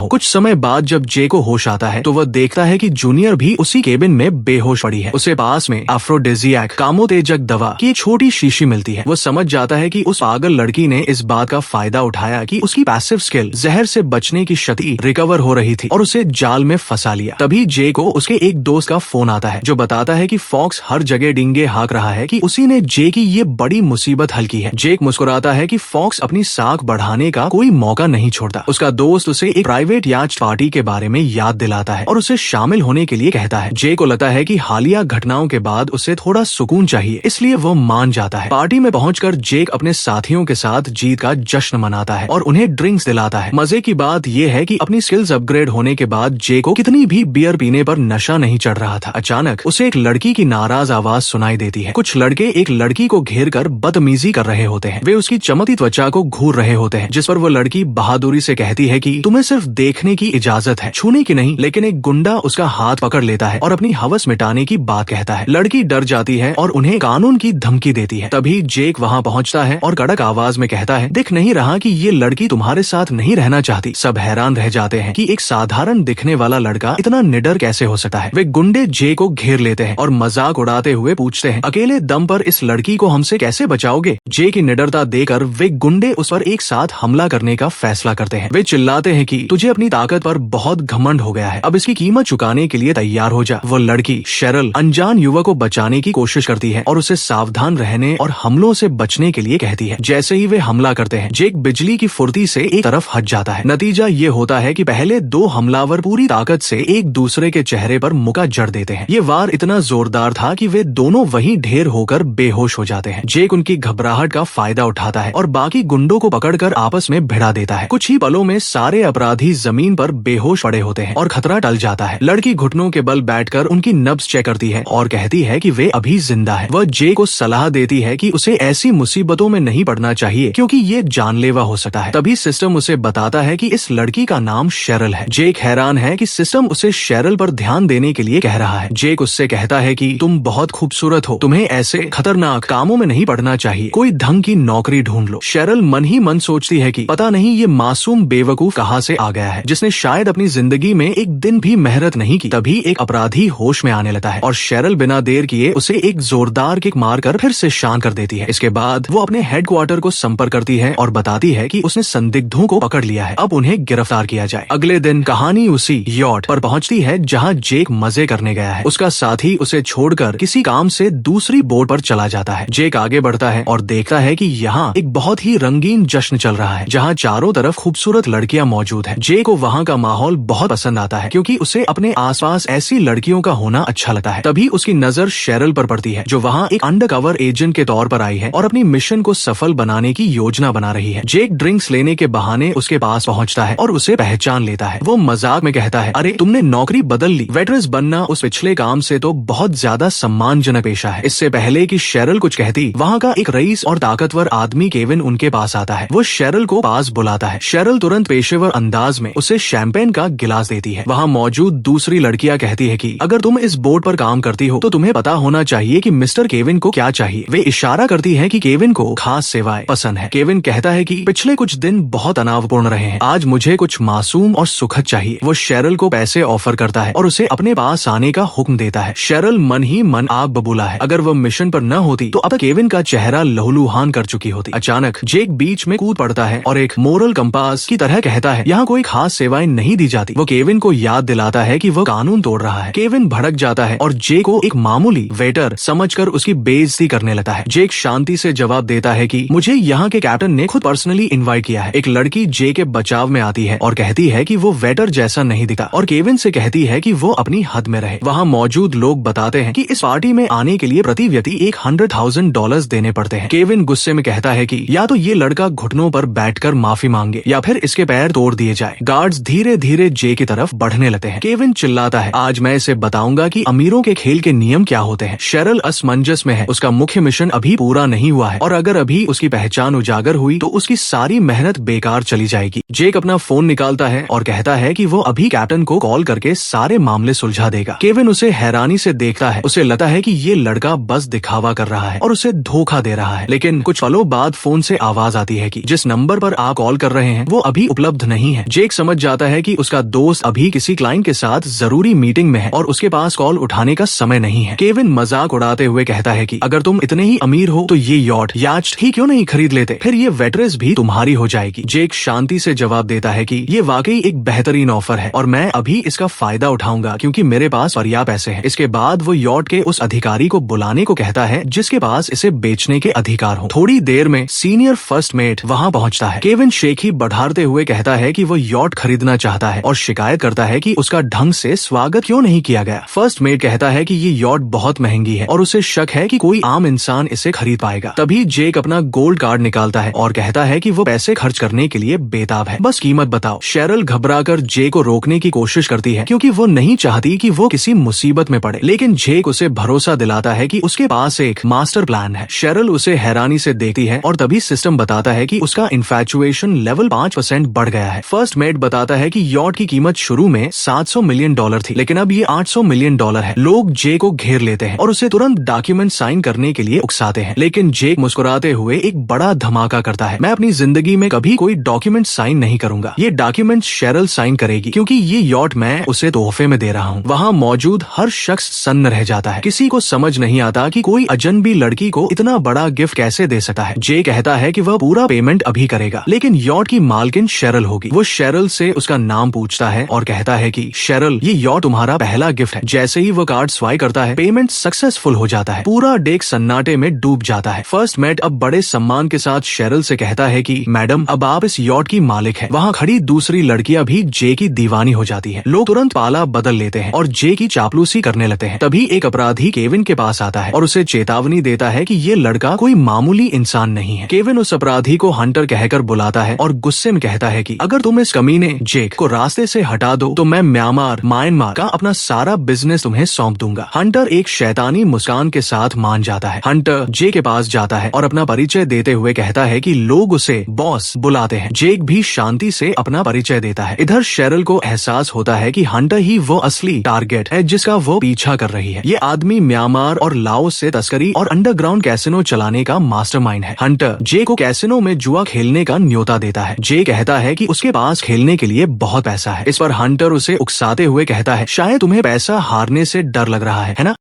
Speaker 1: कुछ समय बाद जब जे को होश आता है तो वह देखता है कि जूनियर भी उसी केबिन में बेहोश पड़ी है। उसे पास में एफ्रोडिजियाक कामोतेजक दवा की एक छोटी शीशी मिलती है। वो समझ जाता है कि उस पागल लड़की ने इस बात का फायदा उठाया कि उसकी पैसिव स्किल जहर से बचने की शक्ति रिकवर हो रही थी और उसे जाल में फंसा लिया। तभी जे को उसके एक दोस्त का फोन आता है जो बताता है कि फॉक्स हर जगह डींगे हाँक रहा है कि उसी ने जे की ये बड़ी मुसीबत हल की है। जेक मुस्कुराता है कि फॉक्स अपनी साख बढ़ाने का कोई मौका नहीं छोड़ता। उसका दोस्त उसे एक प्राइवेट प्राइवेट याच पार्टी के बारे में याद दिलाता है और उसे शामिल होने के लिए कहता है। जे को लगता है कि हालिया घटनाओं के बाद उसे थोड़ा सुकून चाहिए, इसलिए वो मान जाता है। पार्टी में पहुंचकर जेक अपने साथियों के साथ जीत का जश्न मनाता है और उन्हें ड्रिंक्स दिलाता है। मजे की बात यह है कि अपनी स्किल्स अपग्रेड होने के बाद जे को कितनी भी बियर पीने पर नशा नहीं चढ़ रहा था। अचानक उसे एक लड़की की नाराज आवाज सुनाई देती है। कुछ लड़के एक लड़की को घेर कर बदतमीजी कर रहे होते हैं। वे उसकी चमकती त्वचा को घूर रहे होते हैं, जिस पर वो लड़की बहादुरी से कहती है कि तुम्हें सिर्फ देखने की इजाजत है, छूने की नहीं। लेकिन एक गुंडा उसका हाथ पकड़ लेता है और अपनी हवस मिटाने की बात कहता है। लड़की डर जाती है और उन्हें कानून की धमकी देती है। तभी जेक वहाँ पहुँचता है और कड़क आवाज में कहता है, दिख नहीं रहा कि ये लड़की तुम्हारे साथ नहीं रहना चाहती। सब हैरान रह जाते हैं कि एक साधारण दिखने वाला लड़का इतना निडर कैसे हो सकता है। वे गुंडे जे को घेर लेते हैं और मजाक उड़ाते हुए पूछते हैं, अकेले दम पर इस लड़की को हमसे कैसे बचाओगे? जे की निडरता देकर वे गुंडे उस पर एक साथ हमला करने का फैसला करते हैं। वे चिल्लाते हैं कि तुझे अपनी ताकत पर बहुत घमंड हो गया है, अब इसकी कीमत चुकाने के लिए तैयार हो जा। वो लड़की शेरल अनजान युवक को बचाने की कोशिश करती है और उसे सावधान रहने और हमलों से बचने के लिए कहती है। जैसे ही वे हमला करते हैं, जेक बिजली की फुर्ती से एक तरफ हट जाता है। नतीजा ये होता है कि पहले दो हमलावर पूरी ताकत से एक दूसरे के चेहरे पर मुका जड़ देते हैं। ये वार इतना जोरदार था कि वे दोनों वहीं ढेर होकर बेहोश हो जाते हैं। जेक उनकी घबराहट का फायदा उठाता है और बाकी गुंडों को पकड़कर आपस में भिड़ा देता है। कुछ ही पलों में सारे अपराधी जमीन पर बेहोश पड़े होते हैं और खतरा टल जाता है। लड़की घुटनों के बल बैठकर उनकी नब्ज चेक करती है और कहती है कि वे अभी जिंदा है। वह जे को सलाह देती है कि उसे ऐसी मुसीबतों में नहीं पड़ना चाहिए क्योंकि ये जानलेवा हो सकता है। तभी सिस्टम उसे बताता है कि इस लड़की का नाम शेरल है। जेक हैरान है कि सिस्टम उसे शेरल पर ध्यान देने के लिए कह रहा है। जेक उससे कहता है कि तुम बहुत खूबसूरत हो, तुम्हें ऐसे खतरनाक कामों में नहीं पड़ना चाहिए, कोई ढंग की नौकरी ढूंढ लो। शेरल मन ही मन सोचती है कि पता नहीं ये मासूम बेवकूफ कहाँ से आ गया है, जिसने शायद अपनी जिंदगी में एक दिन भी मेहनत नहीं की। तभी एक अपराधी होश में आने लगता है और शेरल बिना देर किए उसे एक जोरदार किक मारकर फिर से शांत कर देती है। इसके बाद वो अपने हेडक्वार्टर को संपर्क करती है और बताती है कि उसने संदिग्धों को पकड़ लिया है, अब उन्हें गिरफ्तार किया जाए। अगले दिन कहानी उसी यॉट पर पहुंचती है जहां जेक मजे करने गया है। उसका साथी उसे छोड़कर किसी काम से दूसरी बोट पर चला जाता है। जेक आगे बढ़ता है और देखता है कि यहाँ एक बहुत ही रंगीन जश्न चल रहा है जहाँ चारों तरफ खूबसूरत लड़कियां मौजूद है। जेक को वहाँ का माहौल बहुत पसंद आता है क्योंकि उसे अपने आसपास ऐसी लड़कियों का होना अच्छा लगता है। तभी उसकी नजर शेरल पर पड़ती है जो वहाँ एक अंडरकवर एजेंट के तौर पर आई है और अपनी मिशन को सफल बनाने की योजना बना रही है। जेक ड्रिंक्स लेने के बहाने उसके पास पहुँचता है और उसे पहचान लेता है। वो मजाक में कहता है, अरे तुमने नौकरी बदल ली, वेटरेस बनना उस पिछले काम से तो बहुत ज्यादा सम्मानजनक पेशा है। इससे पहले कि शेरल कुछ कहती, वहाँ का एक रईस और ताकतवर आदमी केविन उनके पास आता है। वो शेरल को पास बुलाता है। शेरल तुरंत पेशेवर अंदाज में उसे शैंपेन का गिलास देती है। वहाँ मौजूद दूसरी लड़कियां कहती है कि अगर तुम इस बोट पर काम करती हो तो तुम्हें पता होना चाहिए कि मिस्टर केविन को क्या चाहिए। वे इशारा करती है कि केविन को खास सेवाएं पसंद है। केविन कहता है कि पिछले कुछ दिन बहुत तनावपूर्ण रहे हैं, आज मुझे कुछ मासूम और सुखद चाहिए। वो शेरल को पैसे ऑफर करता है और उसे अपने पास आने का हुक्म देता है। शेरल मन ही मन आग बबूला है। अगर वो मिशन पर न होती तो अब तक केविन का चेहरा लहूलुहान कर चुकी होती। अचानक जेक बीच में कूद पड़ता है और एक मोरल कंपास की तरह कहता है, यहाँ कोई खास सेवाएं नहीं दी जाती। वो केविन को याद दिलाता है कि वो कानून तोड़ रहा है। केविन भड़क जाता है और जेक को एक मामूली वेटर समझकर उसकी बेइज्जती करने लगता है। जेक शांति से जवाब देता है कि मुझे यहाँ के कैप्टन ने खुद पर्सनली इनवाइट किया है। एक लड़की जेक के बचाव में आती है और कहती है कि वो वेटर जैसा नहीं दिखता और केविन से कहती है कि वो अपनी हद में रहे। वहाँ मौजूद लोग बताते हैं कि इस पार्टी में आने के लिए प्रति व्यक्ति $100,000 देने पड़ते हैं। केविन गुस्से में कहता है कि या तो ये लड़का घुटनों पर बैठकर माफी मांगे या फिर इसके पैर तोड़ दिए जाए। गार्ड्स धीरे धीरे जे की तरफ बढ़ने लगते हैं। केविन चिल्लाता है, आज मैं इसे बताऊंगा कि अमीरों के खेल के नियम क्या होते हैं। शेरल असमंजस में है, उसका मुख्य मिशन अभी पूरा नहीं हुआ है और अगर अभी उसकी पहचान उजागर हुई तो उसकी सारी मेहनत बेकार चली जाएगी। जेक अपना फोन निकालता है और कहता है कि वो अभी कैप्टन को कॉल करके सारे मामले सुलझा देगा। केविन उसे हैरानी से देखता है। उसे लगता है कि ये लड़का बस दिखावा कर रहा है और उसे धोखा दे रहा है। लेकिन कुछ पलों बाद फोन से आवाज आती है कि जिस नंबर पर आप कॉल कर रहे हैं वो अभी उपलब्ध नहीं है। जेक समझ जाता है कि उसका दोस्त अभी किसी क्लाइंट के साथ जरूरी मीटिंग में है और उसके पास कॉल उठाने का समय नहीं है। केविन मजाक उड़ाते हुए कहता है कि अगर तुम इतने ही अमीर हो तो ये यॉट याच ही क्यों नहीं खरीद लेते, फिर ये वेटरेस भी तुम्हारी हो जाएगी। जेक शांति से जवाब देता है कि ये वाकई एक बेहतरीन ऑफर है और मैं अभी इसका फायदा उठाऊंगा क्योंकि मेरे पास पर्याप्त पैसे हैं। इसके बाद वो यॉट के उस अधिकारी को बुलाने को कहता है जिसके पास इसे बेचने के अधिकार हो। थोड़ी देर में सीनियर फर्स्ट मेट वहाँ पहुँचता है। केविन शेखी बढ़ाते हुए कहता है कि वो यॉट यॉट खरीदना चाहता है और शिकायत करता है कि उसका ढंग से स्वागत क्यों नहीं किया गया। फर्स्ट मेट कहता है कि ये यॉट बहुत महंगी है और उसे शक है कि कोई आम इंसान इसे खरीद पाएगा। तभी जेक अपना गोल्ड कार्ड निकालता है और कहता है कि वो पैसे खर्च करने के लिए बेताब है, बस कीमत बताओ। शेरल घबराकर जेक को रोकने की कोशिश करती है क्योंकि वो नहीं चाहती कि वो किसी मुसीबत में पड़े, लेकिन जेक उसे भरोसा दिलाता है कि उसके पास एक मास्टर प्लान है। शेरल उसे हैरानी से देखती है और तभी सिस्टम बताता है कि उसका इन्फैचुएशन लेवल 5% बढ़ गया है। फर्स्ट मेट बताता है कि यॉट की कीमत शुरू में $700 मिलियन थी, लेकिन अब ये $800 मिलियन है। लोग जेक को घेर लेते हैं और उसे तुरंत डॉक्यूमेंट साइन करने के लिए उकसाते हैं, लेकिन जेक मुस्कुराते हुए एक बड़ा धमाका करता है। मैं अपनी जिंदगी में कभी कोई डॉक्यूमेंट साइन नहीं करूंगा, ये डॉक्यूमेंट शेरल साइन करेगी क्योंकि ये यॉट मैं उसे तोहफे में दे रहा हूँ। वहाँ मौजूद हर शख्स सन्न रह जाता है, किसी को समझ नहीं आता कि कोई अजनबी लड़की को इतना बड़ा गिफ्ट कैसे दे सकता है। जे कहता है कि वह पूरा पेमेंट अभी करेगा, लेकिन यॉट की मालकिन शेरल होगी। वो शेरल से उसका नाम पूछता है और कहता है कि शेरल, ये यॉट तुम्हारा पहला गिफ्ट है। जैसे ही वो कार्ड स्वाइप करता है, पेमेंट सक्सेसफुल हो जाता है। पूरा डेक सन्नाटे में डूब जाता है। फर्स्ट मेट अब बड़े सम्मान के साथ शेरल से कहता है कि मैडम, अब आप इस यॉट की मालिक है। वहाँ खड़ी दूसरी लड़कियां भी जे की दीवानी हो जाती है। लोग तुरंत पाला बदल लेते हैं और जे की चापलूसी करने लगते हैं। तभी एक अपराधी केविन के पास आता है और उसे चेतावनी देता है कि ये लड़का कोई मामूली इंसान नहीं है। केविन उस अपराधी को हंटर कहकर बुलाता है और गुस्से में कहता है कि अगर तुम इस कमीने जेक को रास्ते से हटा दो तो मैं म्यांमार का अपना सारा बिजनेस तुम्हें सौंप दूंगा। हंटर एक शैतानी मुस्कान के साथ मान जाता है। हंटर जे के पास जाता है और अपना परिचय देते हुए कहता है कि लोग उसे बॉस बुलाते हैं। जेक भी शांति से अपना परिचय देता है। इधर शेरल को एहसास होता है कि हंटर ही वो असली टारगेट है जिसका वो पीछा कर रही है। ये आदमी म्यांमार और लाओस से तस्करी और अंडरग्राउंड कैसिनो चलाने का मास्टरमाइंड है। हंटर जे को कैसिनो में जुआ खेलने का न्योता देता है। जे कहता है कि उसके पास खेलने के लिए बहुत पैसा है। इस पर हंटर उसे उकसाते हुए कहता है, शायद तुम्हें पैसा हारने से डर लग रहा है ना?